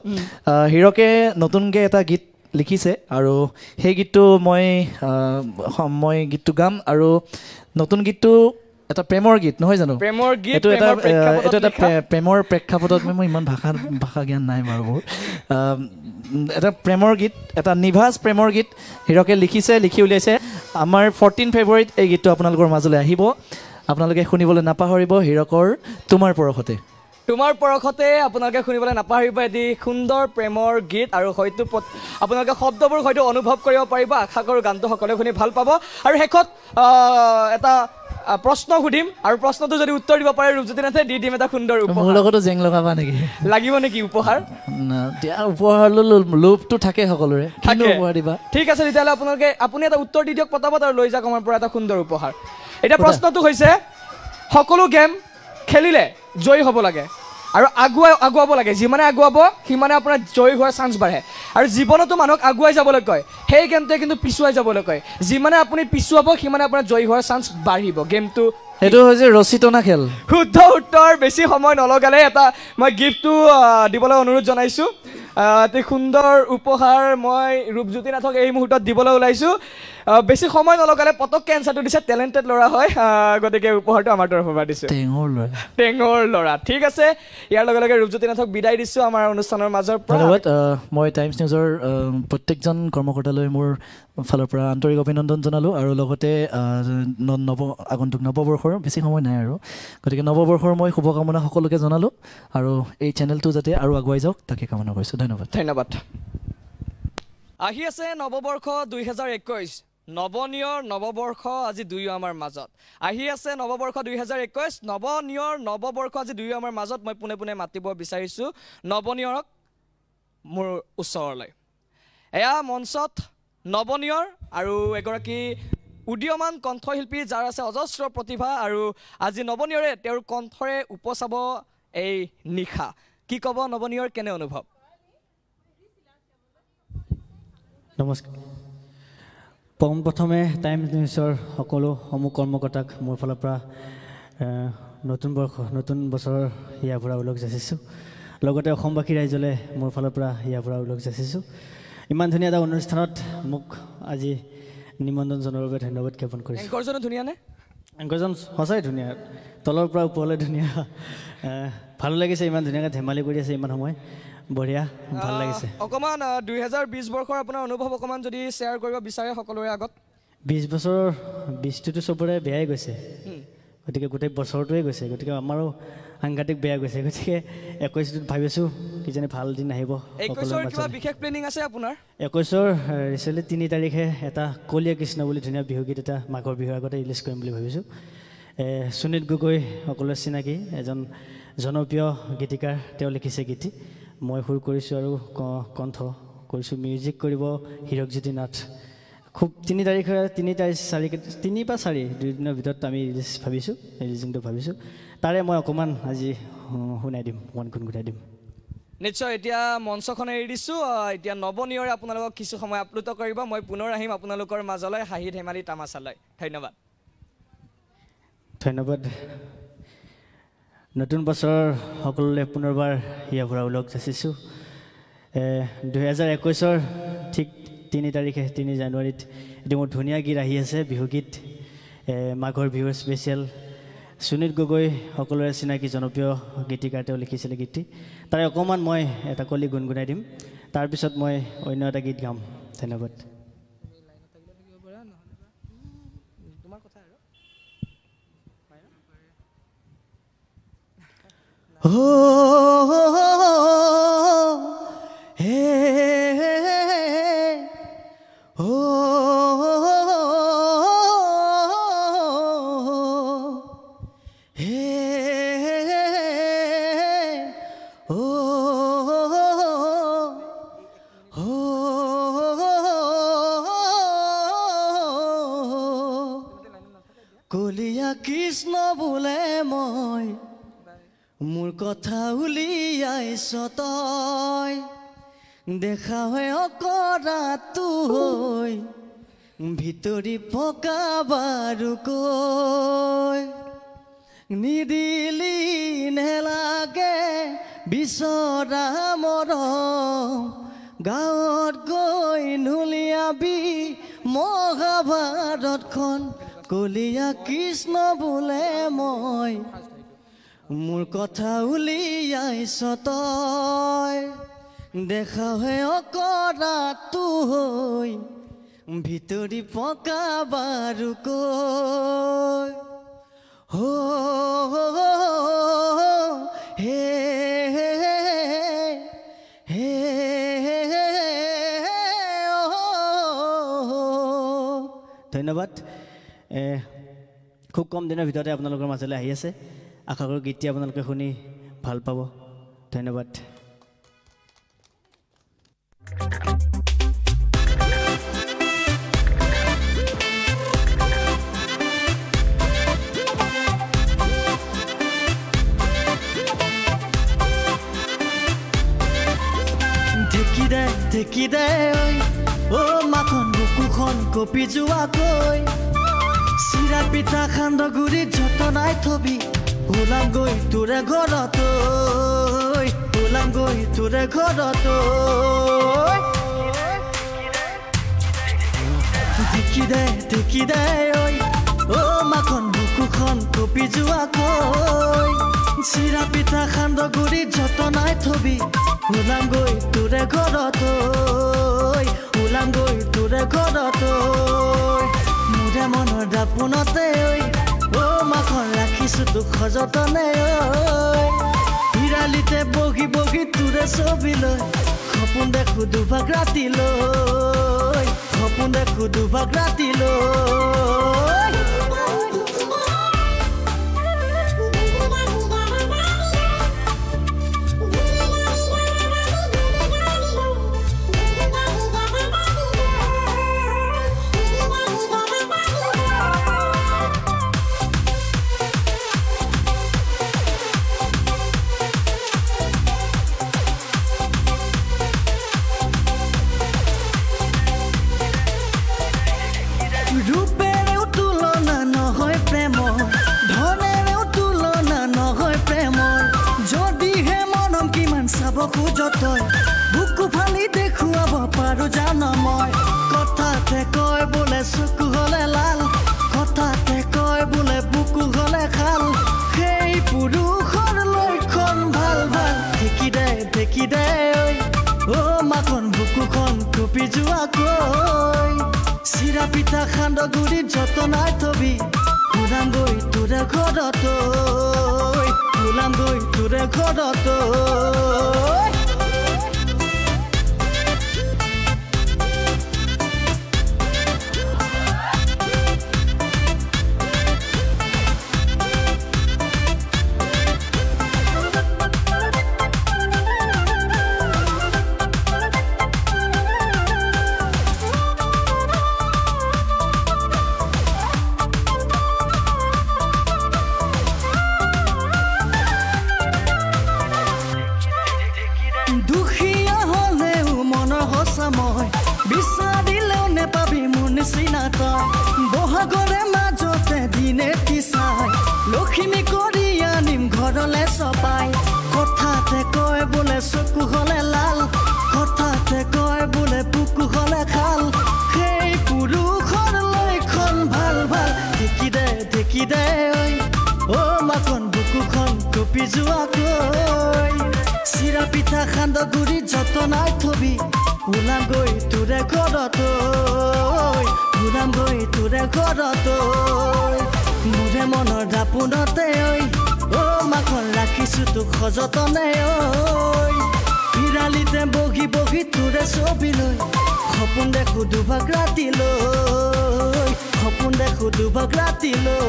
হিৰকে নতুনকৈ এটা গীত লিখিছে আৰু সেই গীতটো মই গীতটো গাম আৰু নতুন গীতটো এটা প্ৰেমৰ গীত নহয় জানো এইটো এটা প্ৰেমৰ প্ৰেক্ষাপটত মই ইমান ভাষা জ্ঞান নাই বাৰু মোৰ এটা প্ৰেমৰ গীত এটা নিভাজ প্ৰেমৰ গীত হিৰকে লিখি উলিয়াইছে আমাৰ 14 ফেব্ৰুৱাৰীত এই গীতটো আপোনালোকৰ মাজলৈ আহিব আপোনালোকে শুনিবলৈ নাপাহৰিব হিৰকৰ তোমাৰ পৰশতে আপোনালোকে শুনিবলৈ নাপাহৰিব এটি সুন্দৰ প্ৰেমৰ গীত আৰু হয়তো আপোনালোকে শব্দবোৰ হয়তো অনুভৱ কৰিব পাৰিব আশা কৰোঁ গানটো সকলোৱে শুনি ভাল পাব আৰু শেষত এটা প্ৰশ্ন সুধিম আৰু প্ৰশ্নটো যদি উত্তৰ দিব পাৰে ৰূপজ্যোতি নাথে দি দিম এটা সুন্দৰ উপহাৰ মোৰ লগতো জেং লগাবা নেকি লাগিব নেকি উপহাৰ উপহাৰ লোভটো থাকে সকলোৰে উপহাৰ দিবা ঠিক আছে তেতিয়াহ'লে আপুনি এটা উত্তৰ দি দিয়ক পটাপট আৰু লৈ যাওক আমাৰ পৰা এটা সুন্দৰ উপহাৰ এতিয়া প্ৰশ্নটো হৈছে সকলো গেম খেলিলে জয়ী হ'ব লাগে আৰু আগুৱাব লাগে যিমানে আগুৱাব সিমানে আপোনাৰ জয়ী হোৱাৰ চান্স বাঢ়ে আৰু জীৱনতো মানুহক আগুৱাই যাবলৈ কয় সেই গেমটোৱে কিন্তু পিছুৱাই যাবলৈ কয় যিমানে আপুনি পিছুৱাব সিমানে আপোনাৰ জয়ী হোৱাৰ চান্স বাঢ়িব গেমটো সেইটো হৈছে ৰছী টনা খেল শুদ্ধ উত্তৰ বেছি সময় নলগালে এটা মই গিফ্টটো দিবলৈ অনুৰোধ জনাইছোঁ অতি সুন্দৰ উপহাৰ মই ৰূপজ্যোতি নাথক এই মুহূৰ্তত দিবলৈ ওলাইছোঁ বেছি সময় নলগালে পটককৈ এনচাৰটো দিছে টেলেণ্টেড ল'ৰা হয় গতিকে উপহাৰটো আমাৰ তৰফৰ পৰা দিছোঁ টেঙৰ ল'ৰা ঠিক আছে ইয়াৰ লগে লগে ৰূপজ্যোতি নাথক বিদায় দিছোঁ আমাৰ অনুষ্ঠানৰ মাজৰ পৰা ধন্যবাদ মই টাইমছ নিউজৰ প্ৰত্যেকজন কৰ্মকৰ্তালৈ মোৰ ফালৰ পৰা আন্তৰিক অভিনন্দন জনালোঁ আৰু লগতে আগন্তুক নৱবৰ্ষৰ বেছি সময় নাই আৰু গতিকে নৱবৰ্ষৰ মই শুভকামনা সকলোকে জনালোঁ আৰু এই চেনেলটো যাতে আৰু আগুৱাই যাওক তাকে কামনা কৰিছোঁ ধন্যবাদ আহি আছে নৱবৰ্ষ 2021 নৱনিয়ৰ নৱবৰ্ষ আজি দুয়ো আমাৰ মাজত আহি আছে নৱবৰ্ষ 2021 নৱনিয়ৰ নৱবৰ্ষ আজি দুয়ো আমাৰ মাজত মই পোনে পোনে মাতিব বিচাৰিছোঁ নৱনিয়ৰক মোৰ ওচৰলৈ এয়া মঞ্চত নৱনিয়ৰ আৰু এগৰাকী উদীয়মান কণ্ঠশিল্পী যাৰ আছে অজস্ৰ প্ৰতিভা আৰু আজি নৱনিয়ৰে তেওঁৰ কণ্ঠৰে উপচাব এই নিশা কি ক'ব নৱনিয়ৰ কেনে অনুভৱ নমস্কাৰ পোনপ্ৰথমে টাইমছ নিউজৰ সকলো সমূহ কৰ্মকৰ্তাক মোৰ ফালৰ পৰা নতুন বছৰৰ ইয়াৰ পৰা ওলগ যাচিছোঁ লগতে অসমবাসী ৰাইজলৈ মোৰ ফালৰ পৰা ইয়াৰ পৰা ওলগ যাচিছোঁ ইমান ধুনীয়া এটা অনুষ্ঠানত মোক আজি নিমন্ত্ৰণ জনোৱাৰ বাবে ধন্যবাদ জ্ঞাপন কৰিছোঁ এংকৰজনো ধুনীয়ানে এংকৰজন সঁচাই ধুনীয়া তলৰ পৰা ওপৰলৈ ধুনীয়া ভালো লাগিছে ইমান ধুনীয়াকৈ ধেমালি কৰি আছে ইমান সময় বঢ়িয়া ভাল লাগিছে অকণমান 2020 বৰ্ষৰ আপোনাৰ অনুভৱ অকণমান যদি শ্বেয়াৰ কৰিব বিচাৰে সকলোৰে আগত 20 বছৰৰ 20টোতো চবৰে বেয়াই গৈছে গতিকে গোটেই বছৰটোৱে গৈছে গতিকে আমাৰো সাংঘাতিক বেয়া গৈছে গতিকে 21টোত ভাবিছোঁ কিজানি ভাল দিন আহিব 21ৰ কিবা বিশেষ প্লেনিং আছে আপোনাৰ 21ৰ ৰিচেণ্টলি 3 তাৰিখে এটা কলীয়া কৃষ্ণ বুলি ধুনীয়া বিহুগীত এটা মাঘৰ বিহুৰ আগতে ৰিলিজ কৰিম বুলি ভাবিছোঁ সুনীল গগৈ সকলোৰে চিনাকি এজন জনপ্ৰিয় গীতিকাৰ তেওঁ লিখিছে গীতি মই সুৰ কৰিছোঁ আৰু কণ্ঠ কৰিছোঁ মিউজিক কৰিব হিৰকজ্যোতি নাথ খুব 3 তাৰিখে 3 বা 4 দুদিনৰ ভিতৰত আমি ৰিলিজিংটো ভাবিছোঁ তাৰে মই অকণমান আজি শুনাই দিম, অকণমান গুণগুণাই দিম। নিশ্চয় এতিয়া মঞ্চখন এৰি দিছোঁ। এতিয়া নৱনিয়ৰে আপোনালোকক কিছু সময় আপ্লুত কৰিব। মই পুনৰ আহিম আপোনালোকৰ মাজলৈ হাঁহি ধেমালি তামাচালৈ। ধন্যবাদ। ধন্যবাদ। নতুন বছৰ সকলোলৈ পুনৰবাৰ হিয়া ভৰা ওলগ যাচিছোঁ। 2021 ঠিক 3 তাৰিখে 3 জানুৱাৰীত এটি মোৰ ধুনীয়া গীত আহি আছে, বিহুগীত, মাঘৰ বিহুৰ স্পেচিয়েল। সুনীল গগৈ সকলোৰে চিনাকি জনপ্ৰিয় গীতিকাৰ, তেওঁ লিখিছিলে গীতটি। তাৰে অকণমান মই এটা কলি গুণগুণাই দিম, তাৰপিছত মই অন্য এটা গীত গাম। ধন্যবাদ। কলিয়া কৃষ্ণ বোলে মই মোৰ কথা উলিয়াইছ তই, দেখা হৈ অকৰাটো হৈ ভিতৰি পকা বাৰুকৈ, নিদিলি নেলাগে বিচৰা মৰম, গাঁৱত গৈ নুলিয়াবি মহাভাৰতখন। কলিয়া কৃষ্ণ বোলে মই মোৰ কথা উলিয়াইছ তই, দেখা হৈ অকৰাটো হৈ ভিতৰি পকা বাৰুকৈ, হে ধন্যবাদ। খুব কম দিনৰ ভিতৰতে আপোনালোকৰ মাজলৈ আহি আছে। আশা কৰোঁ গীতটি আপোনালোকে শুনি ভাল পাব। ধন্যবাদ। ঢেকি দে অ' মাখন বুকুখন কপি যোৱাকৈ, চিৰা পিঠা সান্দহ গুৰিত যতনাই থবি, ওলাম গৈ তোৰে ঘৰত, ওলাম গৈ তোৰে ঘৰত। ঢেকি দে অ' মাখন বুকুখন কপি যোৱাকৈ, চিৰা পিঠা সান্দহ গুৰিত যতনাই থবি, ওলাম গৈ তোৰে ঘৰত, ওলাম গৈ তোৰে ঘৰত। মোৰে মনৰ দাপোনতে অ' মাখন ৰাখিছোঁ তোক সযতনে, বিৰালিতে বহি বহি তোৰে ছবি লৈ, সপোন দেখো দুভাগ ৰাতিলৈ, সপোন দেখো দুভাগ ৰাতিলৈ। ৰূপেৰেও তুলনা নহয় প্ৰেমৰ, ধনেৰেও তুলনা নহয় প্ৰেমৰ, যদিহে মনম কিমান চাব খোজ তই, বুকু ফালি দেখুৱাব পাৰো জান মই। কথাতে কয় বোলে চকু হলে লাল, কথাতে কয় বোলে বুকু হলে খাল, সেই পুৰুষৰ লক্ষণ ভাল ভাল। ঢেকি দে অ' মাখন বুকুখন কপি যোৱাকৈ, চিৰা পিঠা সান্দহ গুৰিত যতনাই থবি, ওলাম গৈ তোৰে ঘৰত, ওলাম গৈ তোৰে ঘৰত। নিচিনা তই বহাগৰে মাজতে দিনে চাই লখিমী কৰি আনিম ঘৰলে চপাই কথাতে কয় বোলে চকু হলে লাল কথাতে কয় বোলে বুকু হলে খাল সেই পুৰুষৰ লক্ষণ ভাল ভাল দেখি দে ঐ মাখন বুকুখন কপি যোৱাকৈ চিৰা পিঠা সান্দ গুৰি যতনাই থবি ওলাম গৈ তোৰে ঘৰতৈ ওলাম গৈ তোৰে ঘৰতৈ মোৰে মনৰ দাপোনতে ঐ মাখন ৰাখিছো তোক সযতনে ঐ পিৰালিতে বহি বহি তোৰে ছবিলৈ সপোন দেখো দুভাগ ৰাতিলৈ সপোন দেখো দুভাগ ৰাতিলৈ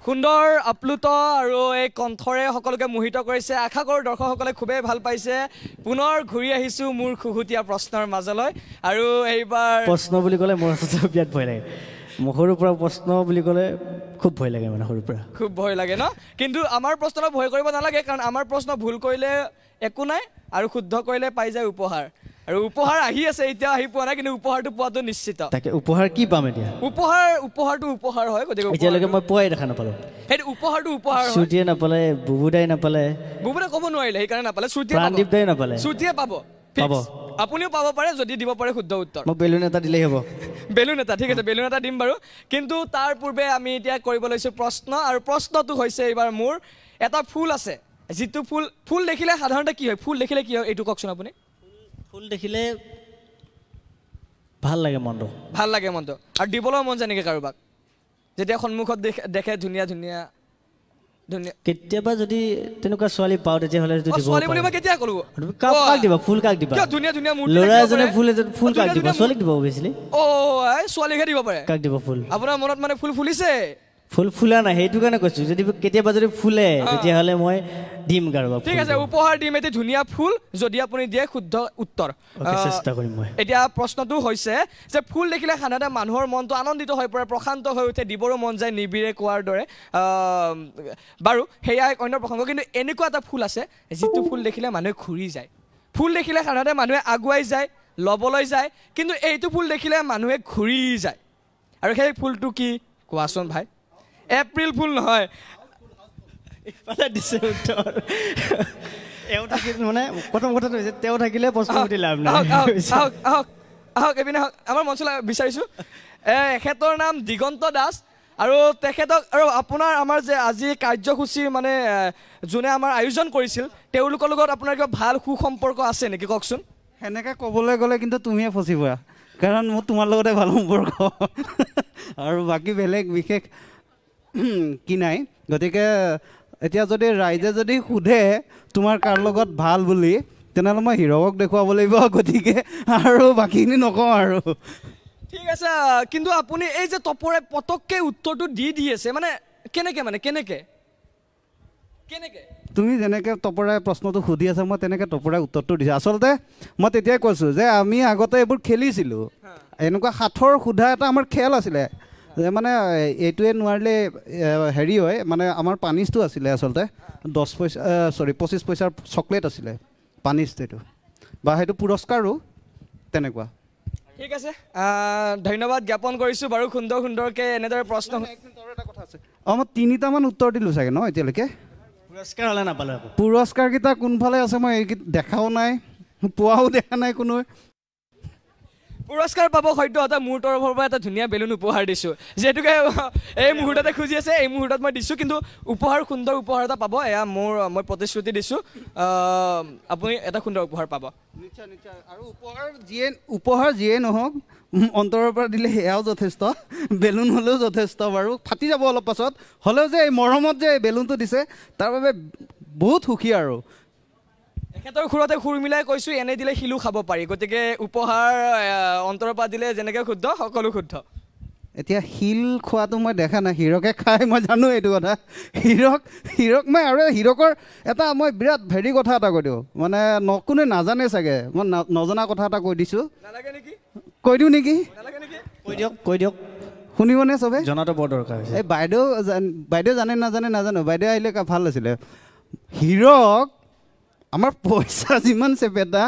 সুন্দৰ আপ্লুত আৰু এই কণ্ঠৰে সকলোকে মোহিত কৰিছে আশা কৰোঁ দৰ্শকসকলে খুবেই ভাল পাইছে পুনৰ ঘূৰি আহিছোঁ মোৰ খুহুতীয়া প্ৰশ্নৰ মাজলৈ আৰু এইবাৰ প্ৰশ্ন বুলি ক'লে মোৰ আচলতে বিৰাট ভয় লাগে মোৰ সৰুৰ পৰা প্ৰশ্ন বুলি ক'লে খুব ভয় লাগে মানে সৰুৰ পৰা খুব ভয় লাগে ন কিন্তু আমাৰ প্ৰশ্নলৈ ভয় কৰিব নালাগে কাৰণ আমাৰ প্ৰশ্ন ভুল কৰিলে একো নাই আৰু শুদ্ধ কৰিলে পাই যায় উপহাৰ আৰু উপহাৰ আহি আছে এতিয়া আহি পোৱা নাই কিন্তু উপহাৰটো পোৱাটো নিশ্চিত তাকে উপহাৰ কি পাম এতিয়া উপহাৰটো উপহাৰ হয় গতিকে এতিয়ালৈকে মই পোৱাই দেখা নাপালোঁ সেইটো উপহাৰটো উপহাৰ হয় শ্ৰুতিয়ে নাপালে বুবুদাই নাপালে বুবুদাই ক'ব নোৱাৰিলে সেইকাৰণে নাপালে প্ৰাণদীপ দাই নাপালে শ্ৰুতিয়ে পাব আপুনিও পাব পাৰে যদি দিব পাৰে শুদ্ধ উত্তৰ মোক বেলুন এটা দিলেই হ'ব বেলুন এটা ঠিক আছে বেলুন এটা দিম বাৰু কিন্তু তাৰ পূৰ্বে আমি এতিয়া কৰিব লৈছোঁ প্ৰশ্ন আৰু প্ৰশ্নটো হৈছে এইবাৰ মোৰ এটা ফুল আছে যিটো ফুল দেখিলে সাধাৰণতে কি হয় ফুল দেখিলে কি হয় এইটো কওকচোন আপুনি ফুল দেখিলে ভাল লাগে মনটো আৰু দিবলৈ মন যায় নেকি কাৰোবাক যেতিয়া সন্মুখত দেখে ধুনীয়া ধুনীয়া কেতিয়াবা যদি তেনেকুৱা ছোৱালী পাওঁ তেতিয়াহ'লে ছোৱালী বুলি মই কেতিয়া ক'লো কাক দিবা ফুল কাক দিবা ধুনীয়া ধুনীয়া ল'ৰা এজনে ফুল কাক দিব ছোৱালীক দিব অভিয়াছলি ছোৱালীকহে দিব পাৰে কাক দিব ফুল আপোনাৰ মনত মানে ফুল ফুলিছে ফুল ফুলা নাই সেইটো কাৰণে কৈছোঁ যদি কেতিয়াবা যদি ফুলে তেতিয়াহ'লে মই দিম কাৰোবাক ঠিক আছে উপহাৰ দিম এটি ধুনীয়া ফুল যদি আপুনি দিয়ে শুদ্ধ উত্তৰ চেষ্টা কৰিম মই এতিয়া প্ৰশ্নটো হৈছে যে ফুল দেখিলে সাধাৰণতে মানুহৰ মনটো আনন্দিত হৈ পৰে প্ৰশান্ত হৈ উঠে দিবৰো মন যায় নিবিৰে কোৱাৰ দৰে বাৰু সেয়া এক অন্য প্ৰসংগ কিন্তু এনেকুৱা এটা ফুল আছে যিটো ফুল দেখিলে মানুহে ঘূৰি যায় ফুল দেখিলে সাধাৰণতে মানুহে আগুৱাই যায় ল'বলৈ যায় কিন্তু এইটো ফুল দেখিলে মানুহে ঘূৰি যায় আৰু সেই ফুলটো কি কোৱাচোন ভাই এপ্ৰিল ফুল নহয় ইফালে দিছে উত্তৰ এওঁ থাকিল মানে প্ৰথম কথাটো হৈছে তেওঁ থাকিলে প্ৰশ্ন সুধি লাভ নাই আহক এপিনে আহক আমাৰ মঞ্চলৈ বিচাৰিছোঁ এখেতৰ নাম দিগন্ত দাস আৰু তেখেতক আৰু আপোনাৰ আমাৰ যে আজি কাৰ্যসূচী মানে যোনে আমাৰ আয়োজন কৰিছিল তেওঁলোকৰ লগত আপোনাৰ কিবা ভাল সুসম্পৰ্ক আছে নেকি কওকচোন সেনেকৈ ক'বলৈ গ'লে কিন্তু তুমিয়ে ফচিবা কাৰণ মোৰ তোমাৰ লগতে ভাল সম্পৰ্ক আৰু বাকী বেলেগ বিশেষ কি নাই গতিকে এতিয়া যদি ৰাইজে যদি সোধে তোমাৰ কাৰ লগত ভাল বুলি তেনেহ'লে মই হিৰকক দেখুৱাব লাগিব গতিকে আৰু বাকীখিনি নকওঁ আৰু ঠিক আছে কিন্তু আপুনি এই যে তপৰে পটককৈ উত্তৰটো দি আছে মানে কেনেকৈ তুমি যেনেকৈ তপৰাই প্ৰশ্নটো সুধি আছা মই তেনেকৈ তপৰাই উত্তৰটো দিছোঁ আচলতে মই তেতিয়াই কৈছোঁ যে আমি আগতে এইবোৰ খেলিছিলোঁ এনেকুৱা সাঁথৰ সোধা এটা আমাৰ খেল আছিলে মানে এইটোৱে নোৱাৰিলে হেৰি হয় মানে আমাৰ পানিছটো আছিলে আচলতে 25 পইচাৰ চকলেট আছিলে পানিছটো এইটো বা সেইটো পুৰস্কাৰো তেনেকুৱা ঠিক আছে ধন্যবাদ জ্ঞাপন কৰিছোঁ বাৰু সুন্দৰকৈ এনেদৰে প্ৰশ্ন কথা আছে মই 3টামান উত্তৰ দিলোঁ চাগে ন এতিয়ালৈকে পুৰস্কাৰ হ'লে নাপালোঁ পুৰস্কাৰকেইটা কোনফালে আছে মই দেখাও নাই পোৱাও দেখা নাই কোনোৱে পুৰস্কাৰ পাব সদ্যহতে মোৰ তৰফৰ পৰা এটা ধুনীয়া বেলুন উপহাৰ দিছোঁ যিহেতুকে এই মুহূৰ্ততে খুজি আছে এই মুহূৰ্তত মই দিছোঁ কিন্তু সুন্দৰ উপহাৰ এটা পাব এয়া মই প্ৰতিশ্ৰুতি দিছোঁ আপুনি এটা সুন্দৰ উপহাৰ পাব নিশ্চয় আৰু উপহাৰ যিয়ে নহওক অন্তৰৰ পৰা দিলে সেয়াও যথেষ্ট বেলুন হ'লেও যথেষ্ট বাৰু ফাটি যাব অলপ পাছত হ'লেও যে এই মৰমত যে বেলুনটো দিছে তাৰ বাবে বহুত সুখী আৰু এখেতৰ সুৰতে সুৰ মিলাই কৈছোঁ এনে দিলে শিলো খাব পাৰি গতিকে উপহাৰ অন্তৰৰ পৰা দিলে যেনেকৈ শুদ্ধ সকলো শুদ্ধ এতিয়া শিল খোৱাটো মই দেখা নাই হীৰকে খাই মই জানো এইটো কথা হীৰক মই আৰু হীৰকৰ এটা মই বিৰাট হেৰি কথা এটা কৈ দিওঁ মানে কোনে নাজানে চাগে মই নজনা কথা এটা কৈ দিছোঁ কৈ দিওঁ নেকি কৈ দিয়ক শুনিবনে চবে জনাটো বৰ দৰকাৰ হৈছে এই বাইদেউ জানে নাজানে নাজানো বাইদেউ আহিলে ভাল আছিলে হিৰক আমাৰ পইচা যিমান চেপেটা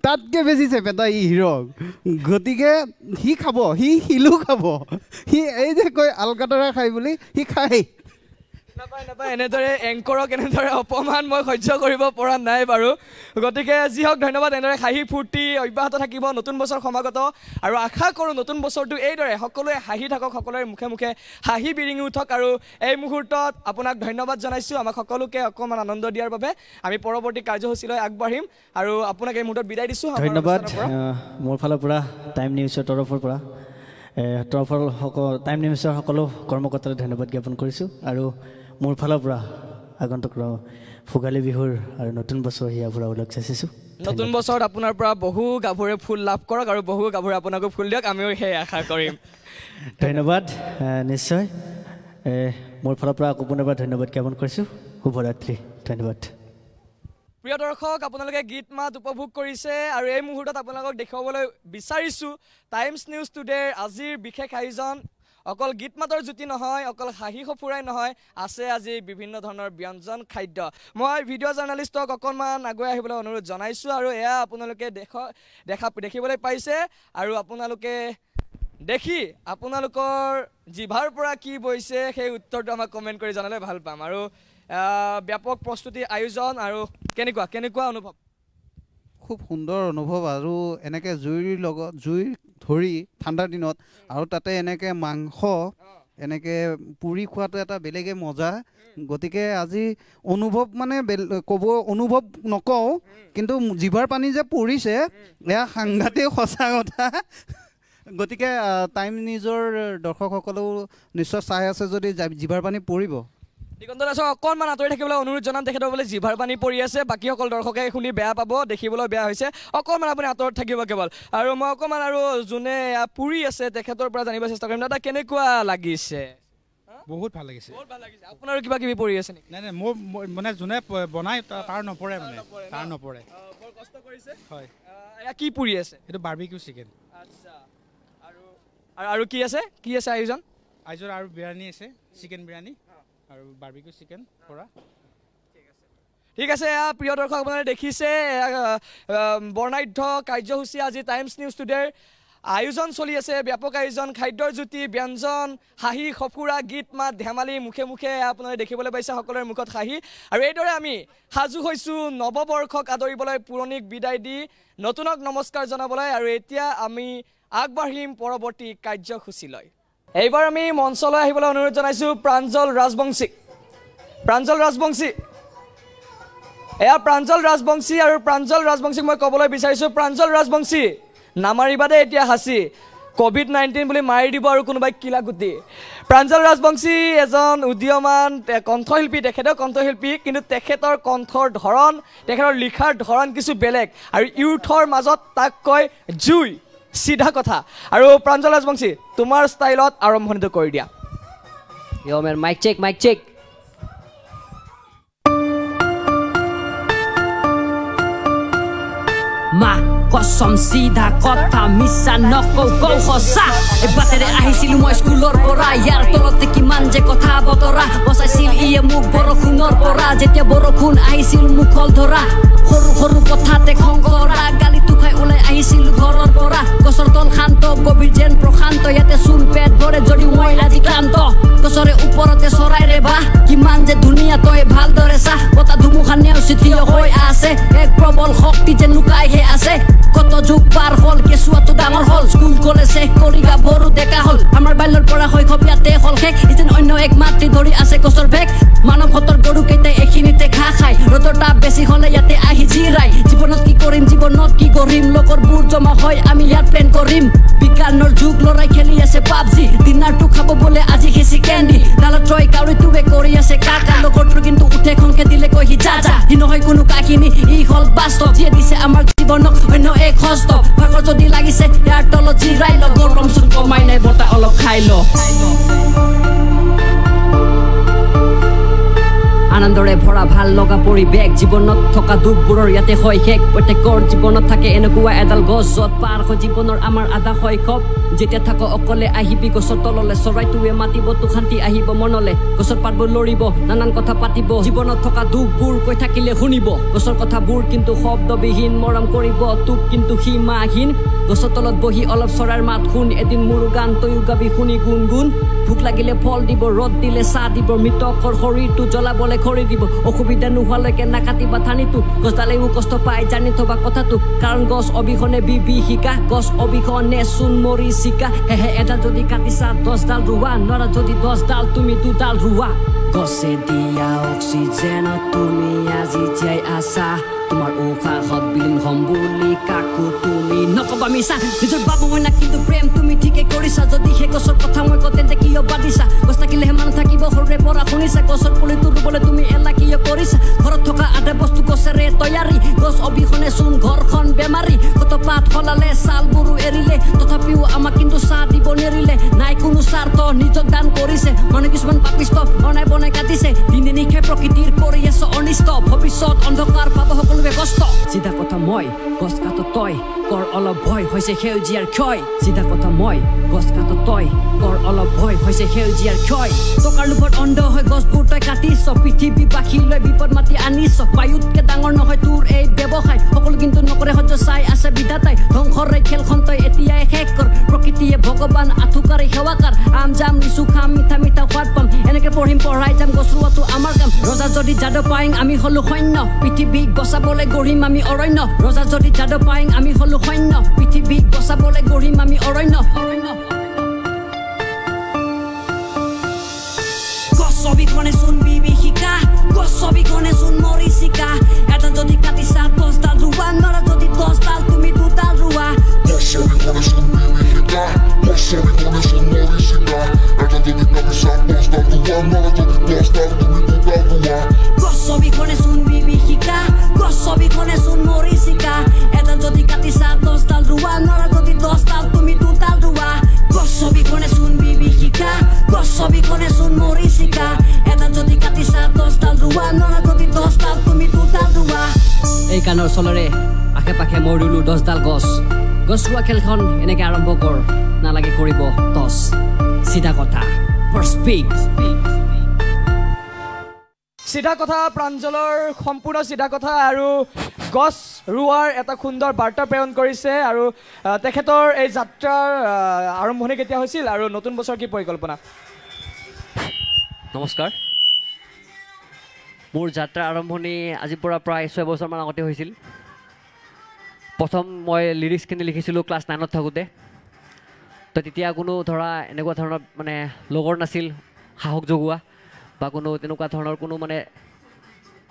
তাতকৈ বেছি চেপেটা ই হিৰক গতিকে সি খাব সি শিলো খাব সি এই যে কয় আলকাতৰা খাই বুলি সি খায় নাপায় এনেদৰে এংকৰক এনেদৰে অপমান মই সহ্য কৰিব পৰা নাই বাৰু গতিকে যি হওক ধন্যবাদ এনেদৰে হাঁহি ফূৰ্তি অব্যাহত থাকিব নতুন বছৰ সমাগত আৰু আশা কৰোঁ নতুন বছৰটো এইদৰে সকলোৱে হাঁহি থাকক সকলোৰে মুখে মুখে হাঁহি বিৰিঙি উঠক আৰু এই মুহূৰ্তত আপোনাক ধন্যবাদ জনাইছোঁ আমাক সকলোকে অকণমান আনন্দ দিয়াৰ বাবে আমি পৰৱৰ্তী কাৰ্যসূচীলৈ আগবাঢ়িম আৰু আপোনাক এই মুহূৰ্তত বিদায় দিছোঁ ধন্যবাদ মোৰ ফালৰ পৰা টাইম নিউজৰ তৰফৰ পৰা টাইম নিউজৰ সকলো কৰ্মকৰ্তালৈ ধন্যবাদ জ্ঞাপন কৰিছোঁ আৰু মোৰ ফালৰ পৰা আগন্তুক ভোগালী বিহুৰ আৰু নতুন বছৰ হিয়া ফুৰাবলৈ চেষ্টিছোঁ নতুন বছৰত আপোনাৰ পৰা বহু গাভৰুৱে ফুল লাভ কৰক আৰু বহু গাভৰুৱে আপোনাকো ফুল দিয়ক আমিও সেই আশা কৰিম ধন্যবাদ নিশ্চয় মোৰ ফালৰ পৰা আকৌ পুনৰবাৰ ধন্যবাদ জ্ঞাপন কৰিছোঁ শুভৰাত্ৰি ধন্যবাদ প্ৰিয় দৰ্শক আপোনালোকে গীত মাত উপভোগ কৰিছে আৰু এই মুহূৰ্তত আপোনালোকক দেখুৱাবলৈ বিচাৰিছোঁ টাইমছ নিউজ টুডেৰ আজিৰ বিশেষ আয়োজন অকল গীত মাতৰ জুতি নহয় অকল হাঁহি সফুৰাই নহয় আছে আজি বিভিন্ন ধৰণৰ ব্যঞ্জন খাদ্য মই ভিডিঅ' জাৰ্ণালিষ্টক অকণমান আগুৱাই আহিবলৈ অনুৰোধ জনাইছোঁ আৰু এয়া আপোনালোকে দেখিবলৈ পাইছে আৰু আপোনালোকে দেখি আপোনালোকৰ জিভাৰ পৰা কি বৈছে সেই উত্তৰটো আমাক কমেণ্ট কৰি জনালে ভাল পাম আৰু ব্যাপক প্ৰস্তুতি আয়োজন আৰু কেনেকুৱা অনুভৱ খুব সুন্দৰ অনুভৱ আৰু এনেকৈ জুইৰ ধৰি ঠাণ্ডাৰ দিনত আৰু তাতে এনেকৈ মাংস এনেকৈ পুৰি খোৱাটো এটা বেলেগে মজা গতিকে আজি অনুভৱ মানে অনুভৱ নকওঁ কিন্তু জিভাৰ পানী যে পৰিছে এয়া সাংঘাতিক সঁচা কথা গতিকে টাইম নিউজৰ দৰ্শকসকলেও নিশ্চয় চাই আছে যদি জিভাৰ পানী পৰিব দিগন্ত দাসক অকণমান আঁতৰি থাকিবলৈ অনুৰোধ জনাম তেখেতৰ বোলে জিভাৰ পানী পৰি আছে বাকীসকল দৰ্শকে শুনি বেয়া পাব দেখিবলৈ বেয়া হৈছে অকণমান আপুনি আঁতৰত থাকিব কেৱল আৰু মই অকণমান আৰু যোনে পুৰি আছে তেখেতৰ পৰা জানিব চেষ্টা কৰিম দাদা কেনেকুৱা লাগিছে বহুত ভাল লাগিছে আপোনাৰো কিবা কিবি পৰি আছে নেকি নাই মোৰ মানে যোনে বনাই তাৰ নপৰে বৰ কষ্ট কৰিছে হয় এয়া কি পুৰি আছে এইটো বাৰ্বিকিউ চিকেন আচ্ছা আৰু কি আছে আয়োজন আৰু বিৰিয়ানী আছে চিকেন বিৰিয়ানী আৰু বাৰ্বিকিউ চিকেন কৰা ঠিক আছে প্ৰিয় দৰ্শক আপোনালোকে দেখিছে বৰ্ণাঢ্য কাৰ্যসূচী আজি টাইমছ নিউজ টুডেৰ আয়োজন চলি আছে ব্যাপক আয়োজন খাদ্যৰ জুতি ব্যঞ্জন হাঁহি সফুৰা গীত মাত ধেমালি মুখে মুখে আপোনালোকে দেখিবলৈ পাইছে সকলোৰে মুখত হাঁহি আৰু এইদৰে আমি সাজু হৈছোঁ নৱবৰ্ষক আদৰিবলৈ পুৰণিক বিদায় দি নতুনক নমস্কাৰ জনাবলৈ আৰু এতিয়া আমি আগবাঢ়িম পৰৱৰ্তী কাৰ্যসূচীলৈ এইবাৰ আমি মঞ্চলৈ আহিবলৈ অনুৰোধ জনাইছোঁ প্ৰাঞ্জল ৰাজবংশী এয়া প্ৰাঞ্জল ৰাজবংশী আৰু প্ৰাঞ্জল ৰাজবংশীক মই ক'বলৈ বিচাৰিছোঁ প্ৰাঞ্জল ৰাজবংশী নামাৰিবা দে এতিয়া হাঁচি COVID-19 বুলি মাৰি দিব আৰু কোনোবাই কিলাকুটি প্ৰাঞ্জল ৰাজবংশী এজন উদীয়মান কণ্ঠশিল্পী তেখেতৰ কণ্ঠশিল্পী কিন্তু তেখেতৰ কণ্ঠৰ ধৰণ তেখেতৰ লিখাৰ ধৰণ কিছু বেলেগ আৰু ইউথৰ মাজত তাক কয় জুই সিধা কথা আৰু প্ৰাঞ্জল ৰাজবংশী তোমাৰ ষ্টাইলত আৰম্ভণিটো কৰি দিয়া মাইক চেক মা কসম সিধা কথা মিছা নকৌ কৌ সঁচা বাটেৰে আহিছিলোঁ মই স্কুলৰ পৰা ইয়াৰ তলতে কিমান যে কথা বতৰা বচাইছিল ইয়ে মোক বৰষুণৰ পৰা যেতিয়া বৰষুণ আহিছিল মুখল ধৰা সৰু সৰু কথাতে খং কৰা গালিটো খাই ওলাই আহিছিলোঁ ঘৰৰ পৰা গছৰ তল শান্ত গভীৰ যেন প্ৰশান্ত ইয়াতে চোন পেট ভৰে যদি মই আজি ক্লান্ত গছৰে ওপৰতে চৰাইৰে বাহ কিমান যে ধুনীয়া তই ভালদৰে চাহ বতাহ ধুমুহা নেওচি থিয় হৈ আছে এক প্ৰবল শক্তি যেন লুকাইহে আছে কত যুগ পাৰ হল কেঁচুৱাটো ডাঙৰ হল স্কুল কলেজ শেষ কৰি গাভৰু ডেকা হল আমাৰ বাল্যৰ পৰা শৈশৱ ইয়াতে হল শেষ যেন অন্য এক মাতৃ ধৰি আছে গছৰ ভেক মানৱ হতৰ গৰু কেইটাই এইখিনিতে ঘাঁহ খাই ৰ'দৰ তাপ বেছি হলে ইয়াতে আহি জিৰাই জীৱনত কি কৰিম জীৱনত কি কৰিম লোকৰ বুৰ জমা হয় আমি ইয়াত প্লেন কৰিম বিজ্ঞানৰ যুগ লৰাই খেলি আছে পাবজি ডিনাৰটো খাব বোলে আজি হেচি কেণ্ডি ডালত ৰৈ কাউৰীটোৱে কৰি আছে কাকা লগৰটো কিন্তু উঠে খংকে দিলে কৈ সি যা সি নহয় কোনো কাহিনী ই হল বাস্তৱ যিয়ে দিছে আমাৰ জীৱনক অন্য এক হস্ত ভাগৰ যদি লাগিছে ইয়াৰ তলত জিৰাই ল গৰম চোন কমাই নাই বতাহ অলপ খাই ল আনন্দৰে ভৰা ভাল লগা পৰিৱেশ জীৱনত থকা দুখবোৰৰ ইয়াতে হয় শেষ প্ৰত্যেকৰ জীৱনত থাকে এনেকুৱা এডাল গছ য'ত পাৰ হয় জীৱনৰ আমাৰ আধা শৈশৱ যেতিয়া থাক অকলে আহিবি গছৰ তললে চৰাইটোৱে মাতিব তোক শান্তি আহিব মনলে গছৰ পাতবোৰ লৰিব নানান কথা পাতিব জীৱনত থকা দুখবোৰ কৈ থাকিলে শুনিব গছৰ কথাবোৰ কিন্তু শব্দবিহীন মৰম কৰিব তোক কিন্তু সীমাহীন গছৰ তলত বহি অলপ চৰাইৰ মাত শুন এদিন মোৰ গান তয়ো গাবি শুনি গুণ গুণ ভোক লাগিলে ফল দিব ৰ'দ দিলে চাহ দিব মৃতকৰ শৰীৰটো জ্বলাবলে খৰি দিব অসুবিধা নোহোৱালৈকে নাকাটিবা ঠানিটো গছডালেও কষ্ট পাই জানি থবা কথাটো কাৰণ গছ অবিহনে বিভীষিকা গছ অবিহনে চোন মৰিচিকা হেহে এডাল যদি কাটিছা 10ডাল ৰুৱা নৰা যদি 10ডাল তুমি 2ডাল ৰুৱা গছে দিয়া অক্সিজেনত তুমি আজি জীয়াই আছা তোমাৰ উশাহত বিলীন হম বুলি কাকো তুমি নকবা মিছা নিজৰ বাবু মই না কিন্তু প্ৰেম তুমি ঠিকে কৰিছা যদি সেই গছৰ কথা মই কওঁ তেন্তে কিয় বাদিছা গছ থাকিলেহে মানুহ থাকিব সৰুৰে পৰা শুনিছা গছৰ পুলিটো ৰুবলৈ তুমি এলা কিয় কৰিছা ঘৰত থকা আধা বস্তু গছেৰে তৈয়াৰী গছ অবিহনে চোন ঘৰখন বেমাৰী কত পাত সলালে ছালবোৰো এৰিলে তথাপিও আমাক কিন্তু চাহ দিব নেৰিলে নাই কোনো স্বাৰ্থ নিজক দান কৰিছে মানুহ কিছুমান পাপিষ্ট বনাই বনাই কাটিছে দিনে নিশে প্ৰকৃতিৰ কৰি আছে অনিষ্ট ভৱিষ্যত অন্ধকাৰ পাব সকলোৱে কষ্ট চিধা কথা মই গছ কাটো তই কৰ অলপ ভয় হৈছে সেউজীয়াৰ ক্ষয় চিধা কথা মই গছ কাটো তই কৰ অলপ ভয় হৈছে সেউজীয়াৰ ক্ষয় টকাৰ লোভত অন্ধ হৈ গছবোৰ তই কাটিছ পৃথিৱীবাসীলৈ বিপদ মাতি আনিছ বায়ুতকে ডাঙৰ নহয় তোৰ এই ব্যৱসায় সকলো কিন্তু নকৰে সহ্য চাই আছে বিধাতাই ধ্বংসৰে খেলখন তই এতিয়াই শেষ কৰ প্ৰকৃতিয়ে ভগৱান আঠুকাৰী সেৱাকাৰ আম জাম লিচু খাম মিঠা মিঠা সোৱাদ পাম এনেকে পঢ়িম পঢ়াই যাম গছ ৰোৱাটো আমাৰ কাম ৰজা যদি যাদৱ পায়েং আমি হলো সৈন্য পৃথিৱীক বচাবলৈ গঢ়িম আমি অৰণ্য ৰজা যদি যাদৱ পায়েং আমি হলো সৈন্য পৃথিৱীক বচাবলৈ গঢ়িম আমি অৰণ্য গছ অবিহনে চোন বিভীষিকা গছ অবিহনে চোন মৰিচিকা এটা যদি কাটিছা 10ডাল ৰুৱা নৰা যদি 10ডাল তুমি 2ডাল ৰুৱা গছ অবিহনে চোন বিভীষিকা গছ অবিহনে চোন মৰিচিকা এটা যদি কাটিছা 10ডাল ৰুৱা নৰা যদি 10ডাল তুমি 2ডাল ৰুৱা গছ অবিহনে চোন বিভীষিকা গছ অবিহনে চোন মৰিচিকা এটা যদি কাটিছা 10ডাল ৰুৱা নৰা যদি 10ডাল তুমি 2ডাল ৰুৱা গছ অবিহনে চোন বিভীষিকা গছ অবিহনে চোন মৰিচিকা এটা যদি কাটিছা 10ডাল ৰুৱা নৰা যদি 10ডাল তুমি 2ডাল ৰুৱা এই কাণৰ চলৰে আশে পাশে মই ৰুলো 10ডাল গছ গছ ৰোৱা খেলখন এনেকে আৰম্ভ কৰ নালাগে কৰিব টছ চিধা কথা চিধা কথা প্ৰাঞ্জলৰ সম্পূৰ্ণ চিধা কথা আৰু গছ ৰোৱাৰ এটা সুন্দৰ বাৰ্তা প্ৰেৰণ কৰিছে আৰু তেখেতৰ এই যাত্ৰাৰ আৰম্ভণি কেতিয়া হৈছিল আৰু নতুন বছৰ কি পৰিকল্পনা নমস্কাৰ মোৰ যাত্ৰা আৰম্ভণি আজিৰ পৰা প্ৰায় 6 বছৰমান আগতে হৈছিল প্ৰথম মই লিৰিক্সখিনি লিখিছিলোঁ ক্লাছ 9ত থাকোঁতে তো তেতিয়া কোনো ধৰা এনেকুৱা ধৰণৰ মানে লগৰ নাছিল সাহস জগোৱা বা কোনো তেনেকুৱা ধৰণৰ কোনো মানে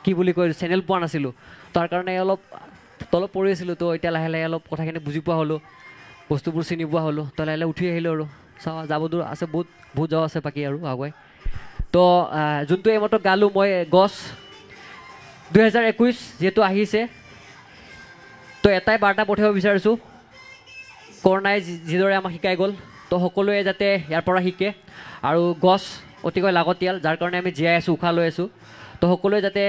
কি বুলি কয় চেনেল পোৱা নাছিলোঁ তাৰ কাৰণে অলপ তলত পৰি আছিলোঁ তো এতিয়া লাহে লাহে অলপ কথাখিনি বুজি পোৱা হ'লোঁ বস্তুবোৰ চিনি পোৱা হ'লোঁ তো লাহে লাহে উঠি আহিলোঁ আৰু চাওঁ যাব দূৰ আছে বহুত যাব আছে বাকী আৰু আগুৱাই তো যোনটো এইমাত্ৰ গালোঁ মই গছ 2021 যিহেতু আহিছে তো এটাই বাৰ্তা পঠিয়াব বিচাৰিছোঁ কৰোণাই যিদৰে আমাক শিকাই গ'ল তো সকলোৱে যাতে ইয়াৰ পৰা শিকে আৰু গছ অতিকৈ লাগতিয়াল যাৰ কাৰণে আমি জীয়াই আছোঁ উশাহ লৈ আছোঁ তো সকলোৱে যাতে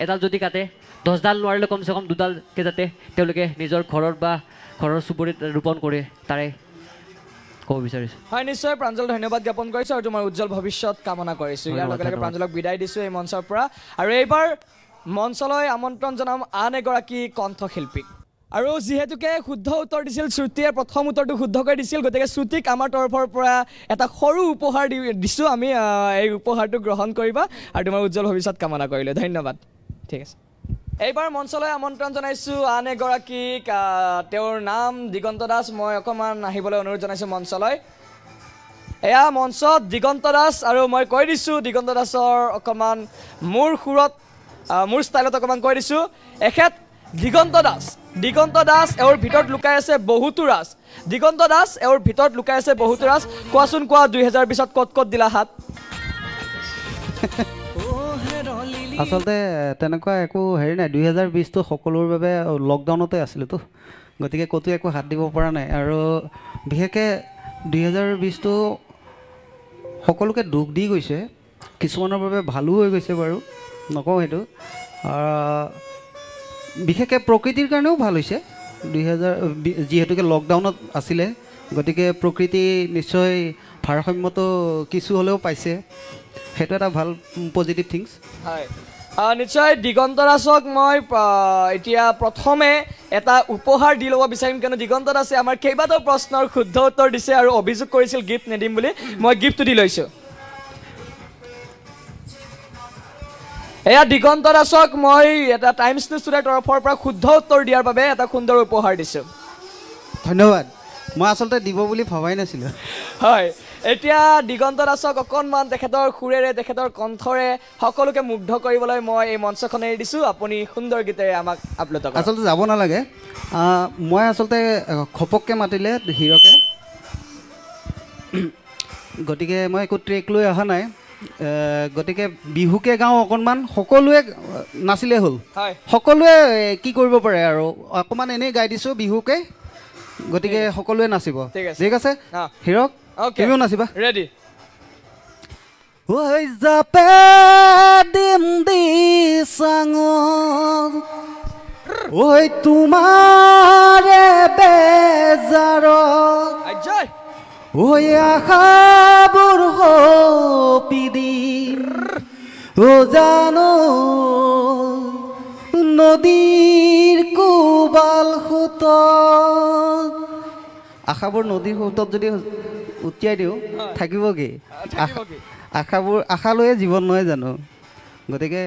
এডাল যদি কাটে 10ডাল নোৱাৰিলে কমচে কম 2ডালকৈ যাতে তেওঁলোকে নিজৰ ঘৰত বা ঘৰৰ চুবুৰীত ৰোপণ কৰে তাৰে ক'ব বিচাৰিছোঁ হয় নিশ্চয় প্ৰাঞ্জল ধন্যবাদ জ্ঞাপন কৰিছোঁ আৰু তোমাৰ উজ্জ্বল ভৱিষ্যত কামনা কৰিছোঁ ইয়াৰ লগে লগে প্ৰাঞ্জলক বিদায় দিছোঁ এই মঞ্চৰ পৰা আৰু এইবাৰ মঞ্চলৈ আমন্ত্ৰণ জনাম আন এগৰাকী কণ্ঠশিল্পীক আৰু যিহেতুকে শুদ্ধ উত্তৰ দিছিল শ্ৰুতিয়ে প্ৰথম উত্তৰটো শুদ্ধকৈ দিছিল গতিকে শ্ৰুতিক আমাৰ তৰফৰ পৰা এটা সৰু উপহাৰ দিছোঁ আমি এই উপহাৰটো গ্ৰহণ কৰিবা আৰু তোমাৰ উজ্জ্বল ভৱিষ্যত কামনা কৰিলোঁ ধন্যবাদ ঠিক আছে এইবাৰ মঞ্চলৈ আমন্ত্ৰণ জনাইছোঁ আন এগৰাকীক তেওঁৰ নাম দিগন্ত দাস মই অকণমান আহিবলৈ অনুৰোধ জনাইছোঁ মঞ্চলৈ এয়া মঞ্চত দিগন্ত দাস আৰু মই কৈ দিছোঁ দিগন্ত দাসৰ অকণমান মোৰ সুৰত মোৰ ষ্টাইলত অকণমান কৈ দিছোঁ এখেত দিগন্ত দাস এওঁৰ ভিতৰত লুকাই আছে বহুতো ৰাজ দিগন্ত দাস এওঁৰ ভিতৰত লুকাই আছে বহুতো ৰাজ কোৱাচোন কোৱা 2020ত ক'ত দিলা হাত আচলতে তেনেকুৱা একো হেৰি নাই 2020টো সকলোৰ বাবে লকডাউনতে আছিলোতো গতিকে ক'তো একো হাত দিব পৰা নাই আৰু বিশেষকৈ 2020টো সকলোকে দুখ দি গৈছে কিছুমানৰ বাবে ভালো হৈ গৈছে বাৰু নকওঁ সেইটো বিশেষকৈ প্ৰকৃতিৰ কাৰণেও ভাল হৈছে 2020 যিহেতুকে লকডাউনত আছিলে গতিকে প্ৰকৃতি নিশ্চয় ভাৰসাম্যটো কিছু হ'লেও পাইছে সেইটো এটা ভাল পজিটিভ থিংছ হয় নিশ্চয় দিগন্ত দাসক মই এতিয়া প্ৰথমে এটা উপহাৰ দি ল'ব বিচাৰিম কিয়নো দিগন্ত দাসে আমাৰ কেইবাটাও প্ৰশ্নৰ শুদ্ধ উত্তৰ দিছে আৰু অভিযোগ কৰিছিল গিফ্ট নিদিম বুলি মই গিফ্টটো দি লৈছোঁ এয়া দিগন্ত দাসক মই এটা টাইমছ নিউজ টুডেৰ তৰফৰ পৰা শুদ্ধ উত্তৰ দিয়াৰ বাবে এটা সুন্দৰ উপহাৰ দিছোঁ ধন্যবাদ মই আচলতে দিব বুলি ভবাই নাছিলোঁ হয় এতিয়া দিগন্ত দাসক অকণমান তেখেতৰ সুৰেৰে তেখেতৰ কণ্ঠৰে সকলোকে মুগ্ধ কৰিবলৈ মই এই মঞ্চখন এৰি দিছোঁ আপুনি সুন্দৰ গীতেৰে আমাক আপ্লুত কৰক আচলতে যাব নালাগে মই আচলতে খপককৈ মাতিলে হিৰকে গতিকে মই একো ট্ৰেক লৈ অহা নাই গতিকে বিহুকে গাওঁ অকণমান সকলোৱে নাচিলে হ'ল সকলোৱে কি কৰিব পাৰে আৰু অকণমান এনেই গাই দিছোঁ বিহুকে গতিকে সকলোৱে নাচিব ঠিক আছে হিৰক তুমিও নাচিবা ৰেডি ঐ জাপে দিম দি চাঙত ঐ তোমাৰে বেজাৰত ঐ আশাবোৰ সপি দিম জানো নদীৰ কোবাল সোঁতত আশাবোৰ নদীৰ সোঁতত যদি উটিয়াই দিওঁ থাকিব কি আশাবোৰ আশালৈয়ে জীৱন নহয় জানো গতিকে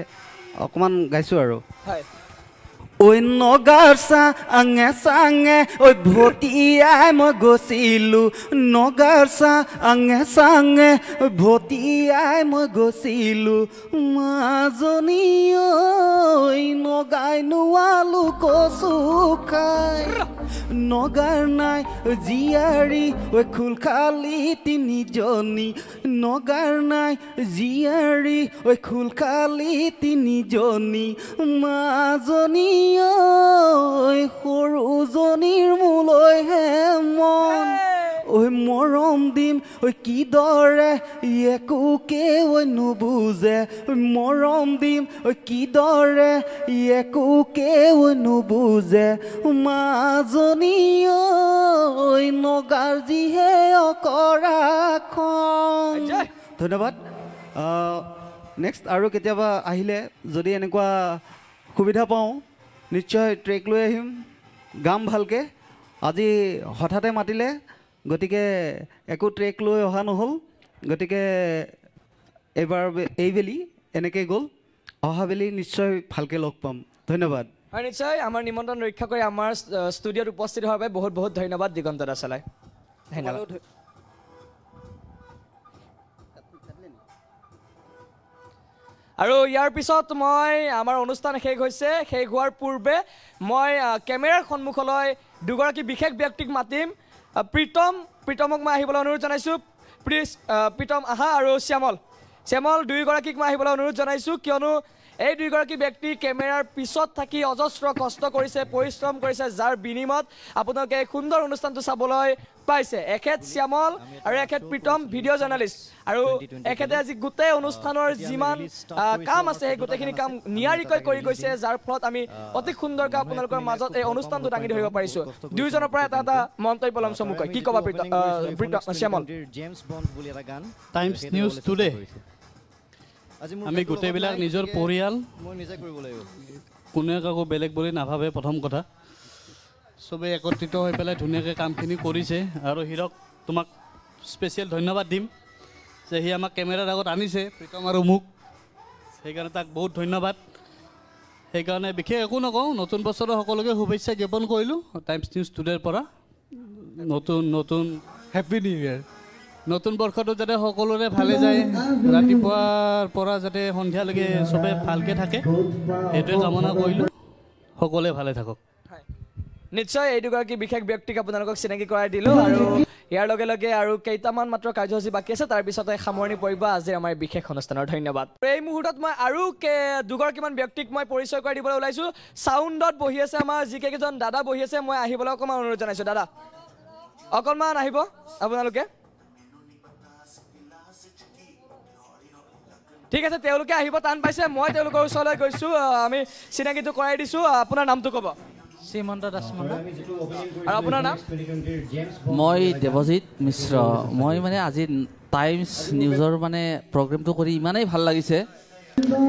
অকণমান গাইছোঁ আৰু ঐ নগাৰ চাঙে চাঙে ঐ ভটিয়াই মই গৈছিলোঁ নগাৰ চাঙে চাঙে ভটিয়াই মই গৈছিলোঁ মাজনী ঐ নগাই নোৱালো কচু খাই নগাৰ নাই জীয়াৰী ঐ খোল খালি তিনিজনী নগাৰ নাই জীয়াৰী ঐ খোল খালি তিনিজনী মাজনী সৰুজনীৰ মোলৈহে মন ঐ মৰম দিম ঐ কিদৰে একোকে ঐ নুবুজে মৰম দিম ঐ কিদৰে একোকে ঐ নুবুজে মাজনী ঐ নগাৰ যিহে অকৰাখন ধন্যবাদ নেক্সট আৰু কেতিয়াবা আহিলে যদি এনেকুৱা সুবিধা পাওঁ নিশ্চয় ট্ৰেক লৈ আহিম গাম ভালকৈ আজি হঠাতে মাতিলে গতিকে একো ট্ৰেক লৈ অহা নহ'ল গতিকে এইবাৰ এইবেলি এনেকৈ গ'ল অহাবেলি নিশ্চয় ভালকৈ লগ পাম ধন্যবাদ হয় নিশ্চয় আমাৰ নিমন্ত্ৰণ ৰক্ষা কৰি আমাৰ ষ্টুডিঅ'ত উপস্থিত হোৱাৰ বাবে বহুত বহুত ধন্যবাদ দিগন্ত দাসলৈ ধন্যবাদ আৰু ইয়াৰ পিছত মই আমাৰ অনুষ্ঠান শেষ হৈছে শেষ হোৱাৰ পূৰ্বে মই কেমেৰাৰ সন্মুখলৈ দুগৰাকী বিশেষ ব্যক্তিক মাতিম প্ৰীতমক মই আহিবলৈ অনুৰোধ জনাইছোঁ প্লিজ প্ৰীতম আহা আৰু শ্যামল দুয়োগৰাকীক মই আহিবলৈ অনুৰোধ জনাইছোঁ কিয়নো এই দুয়োগৰাকী ব্যক্তি কেমেৰাৰ পিছত থাকি অজস্ৰ কষ্ট কৰিছে পৰিশ্ৰম কৰিছে যাৰ বিনিময়ত আপোনালোকে এই সুন্দৰ অনুষ্ঠানটো চাবলৈ পাইছে এখেত শ্যামল আৰু এখেত প্ৰীতম ভিডিঅ' জাৰ্নেলিষ্ট আৰু এখেতে আজি গোটেই অনুষ্ঠানৰ যিমান কাম আছে সেই গোটেইখিনি কাম নিয়াৰিকৈ কৰি গৈছে যাৰ ফলত আমি অতি সুন্দৰকৈ আপোনালোকৰ মাজত এই অনুষ্ঠানটো দাঙি ধৰিব পাৰিছোঁ দুয়োজনৰ পৰা এটা মন্তব্য ল'ম চমুকৈ কি ক'বা প্ৰীতম শ্যামল টাইমছ নিউজ টুডে আমি গোটেইবিলাক নিজৰ পৰিয়াল কোনে কাকো বেলেগ বুলি নাভাবে প্ৰথম কথা চবেই একত্ৰিত হৈ পেলাই ধুনীয়াকৈ কামখিনি কৰিছে আৰু হিৰক তোমাক স্পেচিয়েল ধন্যবাদ দিম যে সি আমাক কেমেৰাৰ আগত আনিছে প্ৰীতম আৰু মোক সেইকাৰণে তাক বহুত ধন্যবাদ সেইকাৰণে বিশেষ একো নকওঁ নতুন বছৰৰ সকলোকে শুভেচ্ছা জ্ঞাপন কৰিলোঁ টাইমছ নিউজ টুডেৰ পৰা নতুন হেপী নিউ ইয়েৰ নতুন বৰ্ষটো যাতে সকলোৰে ভালে যায় ৰাতিপুৱাৰ পৰা যাতে সন্ধিয়ালৈকে চবে ভালকৈ থাকে সেইটোৱে কামনা কৰিলোঁ সকলোৱে ভালে থাকক নিশ্চয় এই দুগৰাকী বিশেষ ব্যক্তিক আপোনালোকক চিনাকি কৰাই দিলোঁ আৰু ইয়াৰ লগে লগে আৰু কেইটামান মাত্ৰ কাৰ্যসূচী বাকী আছে তাৰপিছতে সামৰণি পৰিব আজিৰ আমাৰ বিশেষ অনুষ্ঠানৰ ধন্যবাদ এই মুহূৰ্তত মই আৰু দুগৰাকীমান ব্যক্তিক মই পৰিচয় কৰাই দিবলৈ ওলাইছোঁ চাউণ্ডত বহি আছে আমাৰ যিকেইজন দাদা বহি আছে মই আহিবলৈ অকণমান অনুৰোধ জনাইছোঁ দাদা অকণমান আহিব আপোনালোকে ঠিক আছে তেওঁলোকে আহিব টান পাইছে মই তেওঁলোকৰ ওচৰলৈ গৈছোঁ আমি চিনাকিটো কৰাই দিছোঁ আপোনাৰ নামটো ক'ব শ্ৰীমন্ত দাসমন্ত আৰু আপোনাৰ নাম মই দেৱজিৎ মিশ্ৰ মই মানে আজি টাইমছ নিউজৰ মানে প্ৰগ্ৰেমটো কৰি ইমানেই ভাল লাগিছে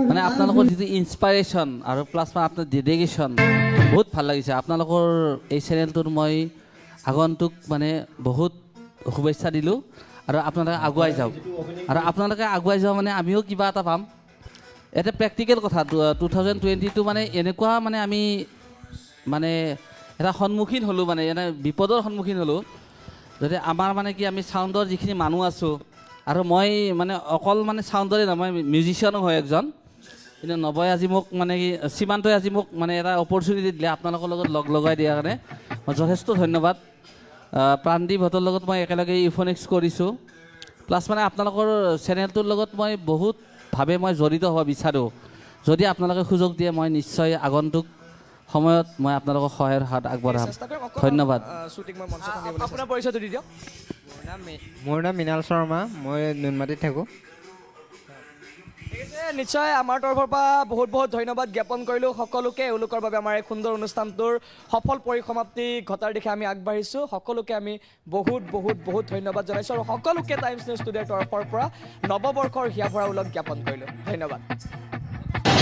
মানে আপোনালোকৰ যিটো ইনস্পাইৰেশ্যন আৰু প্লাছ আপোনাৰ ডেডিকেশ্যন বহুত ভাল লাগিছে আপোনালোকৰ এই চেনেলটোত মই আগন্তুক মানে বহুত শুভেচ্ছা দিলোঁ আৰু আপোনালোকে আগুৱাই যাওক আৰু আপোনালোকে আগুৱাই যাওক মানে আমিও কিবা এটা পাম এটা প্ৰেক্টিকেল কথা 2022 মানে এনেকুৱা মানে আমি মানে এটা সন্মুখীন হ'লোঁ মানে এনে বিপদৰ সন্মুখীন হ'লোঁ যদি আমাৰ মানে কি আমি চাউণ্ডৰ যিখিনি মানুহ আছোঁ আৰু মই মানে অকল মানে চাউণ্ডৰে নহয় মই মিউজিচিয়ানো হয় একজন কিন্তু নবই আজি মোক মানে কি সীমান্তই আজি মোক মানে এটা অপৰচুনিটি দিলে আপোনালোকৰ লগত লগ লগাই দিয়াৰ কাৰণে মই যথেষ্ট ধন্যবাদ প্ৰাণদীপহঁতৰ লগত মই একেলগে ইউফনিক্স কৰিছোঁ প্লাছ মানে আপোনালোকৰ চেনেলটোৰ লগত মই বহুতভাৱে মই জড়িত হ'ব বিচাৰোঁ যদি আপোনালোকে সুযোগ দিয়ে মই নিশ্চয় আগন্তুক সময়ত মই আপোনালোকক সহায়ৰ হাত আগবঢ়াম ধন্যবাদ আপোনাৰ পৰিচয়টো দি দিয়ক মোৰ নাম মৃণাল শৰ্মা মই নুনমাটিত থাকোঁ নিশ্চয় আমাৰ তৰফৰ পৰা বহুত বহুত ধন্যবাদ জ্ঞাপন কৰিলোঁ সকলোকে এওঁলোকৰ বাবে আমাৰ এই সুন্দৰ অনুষ্ঠানটোৰ সফল পৰিসমাপ্তি ঘটাৰ দিশে আমি আগবাঢ়িছোঁ সকলোকে আমি বহুত বহুত বহুত ধন্যবাদ জনাইছোঁ আৰু সকলোকে টাইমছ নিউজ টুডেৰ তৰফৰ পৰা নৱবৰ্ষৰ হিয়া ভৰা ওলগ জ্ঞাপন কৰিলোঁ ধন্যবাদ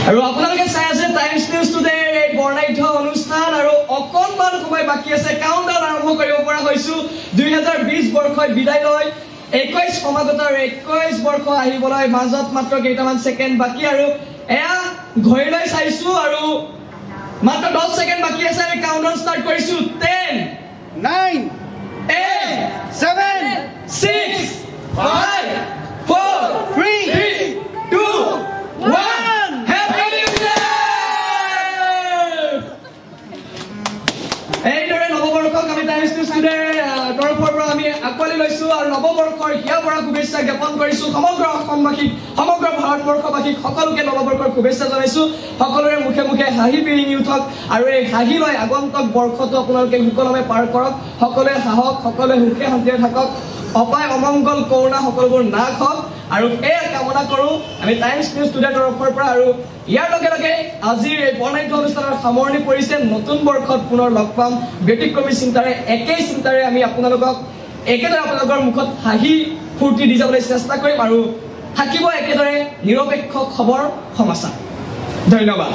আৰু আপোনালোকে চাই আছে টাইমছ নিউজ টুডেৰ এই বৰ্ণাঢ্য অনুষ্ঠান আৰু অকণমান সময় বাকী আছে কাউণ্টডাউন আৰম্ভ কৰিব পৰা হৈছোঁ 2020 বৰ্ষই বিদায় লৈ 21 সমাগতৰ 21 বৰ্ষ আহিবলৈ মাজত মাত্ৰ কেইটামান ছেকেণ্ড বাকী আৰু এয়া ঘড়ীলৈ চাইছোঁ আৰু মাত্ৰ 10 ছেকেণ্ড বাকী আছে আমি কাউণ্টডাউন ষ্টাৰ্ট কৰিছোঁ 10 9 8 7 6 5 4 3 2 1 এইদৰে নৱবৰ্ষক আমি টাইমছ নিউজ টুডেৰ তৰফৰ পৰা আমি আঁকোৱালি লৈছোঁ আৰু নৱবৰ্ষৰ হিয়া ভৰা শুভেচ্ছা জ্ঞাপন কৰিছোঁ সমগ্ৰ অসমবাসীক সমগ্ৰ ভাৰতবৰ্ষবাসীক সকলোকে নৱবৰ্ষৰ শুভেচ্ছা জনাইছোঁ সকলোৰে মুখে মুখে হাঁহি বিৰিঙি উঠক আৰু এই হাঁহি লৈ আগন্তুক বৰ্ষটো আপোনালোকে সুকলমে পাৰ কৰক সকলোৱে সাহক সকলোৱে সুখে শান্তিৰে থাকক অপায় অমংগল কৰোণা সকলোবোৰ নাশ হওক আৰু এয়া কামনা কৰোঁ আমি টাইমছ নিউজ টুডেৰ তৰফৰ পৰা আৰু ইয়াৰ লগে লগে আজিৰ এই বৰ্ণাঢ্য অনুষ্ঠানৰ সামৰণি পৰিছে নতুন বৰ্ষত পুনৰ লগ পাম ব্যতিক্ৰমী চিন্তাৰে একেই চিন্তাৰে আমি আপোনালোকক একেদৰে আপোনালোকৰ মুখত হাঁহি ফূৰ্তি দি যাবলৈ চেষ্টা কৰিম আৰু থাকিব একেদৰে নিৰপেক্ষ খবৰ সমাচাৰ ধন্যবাদ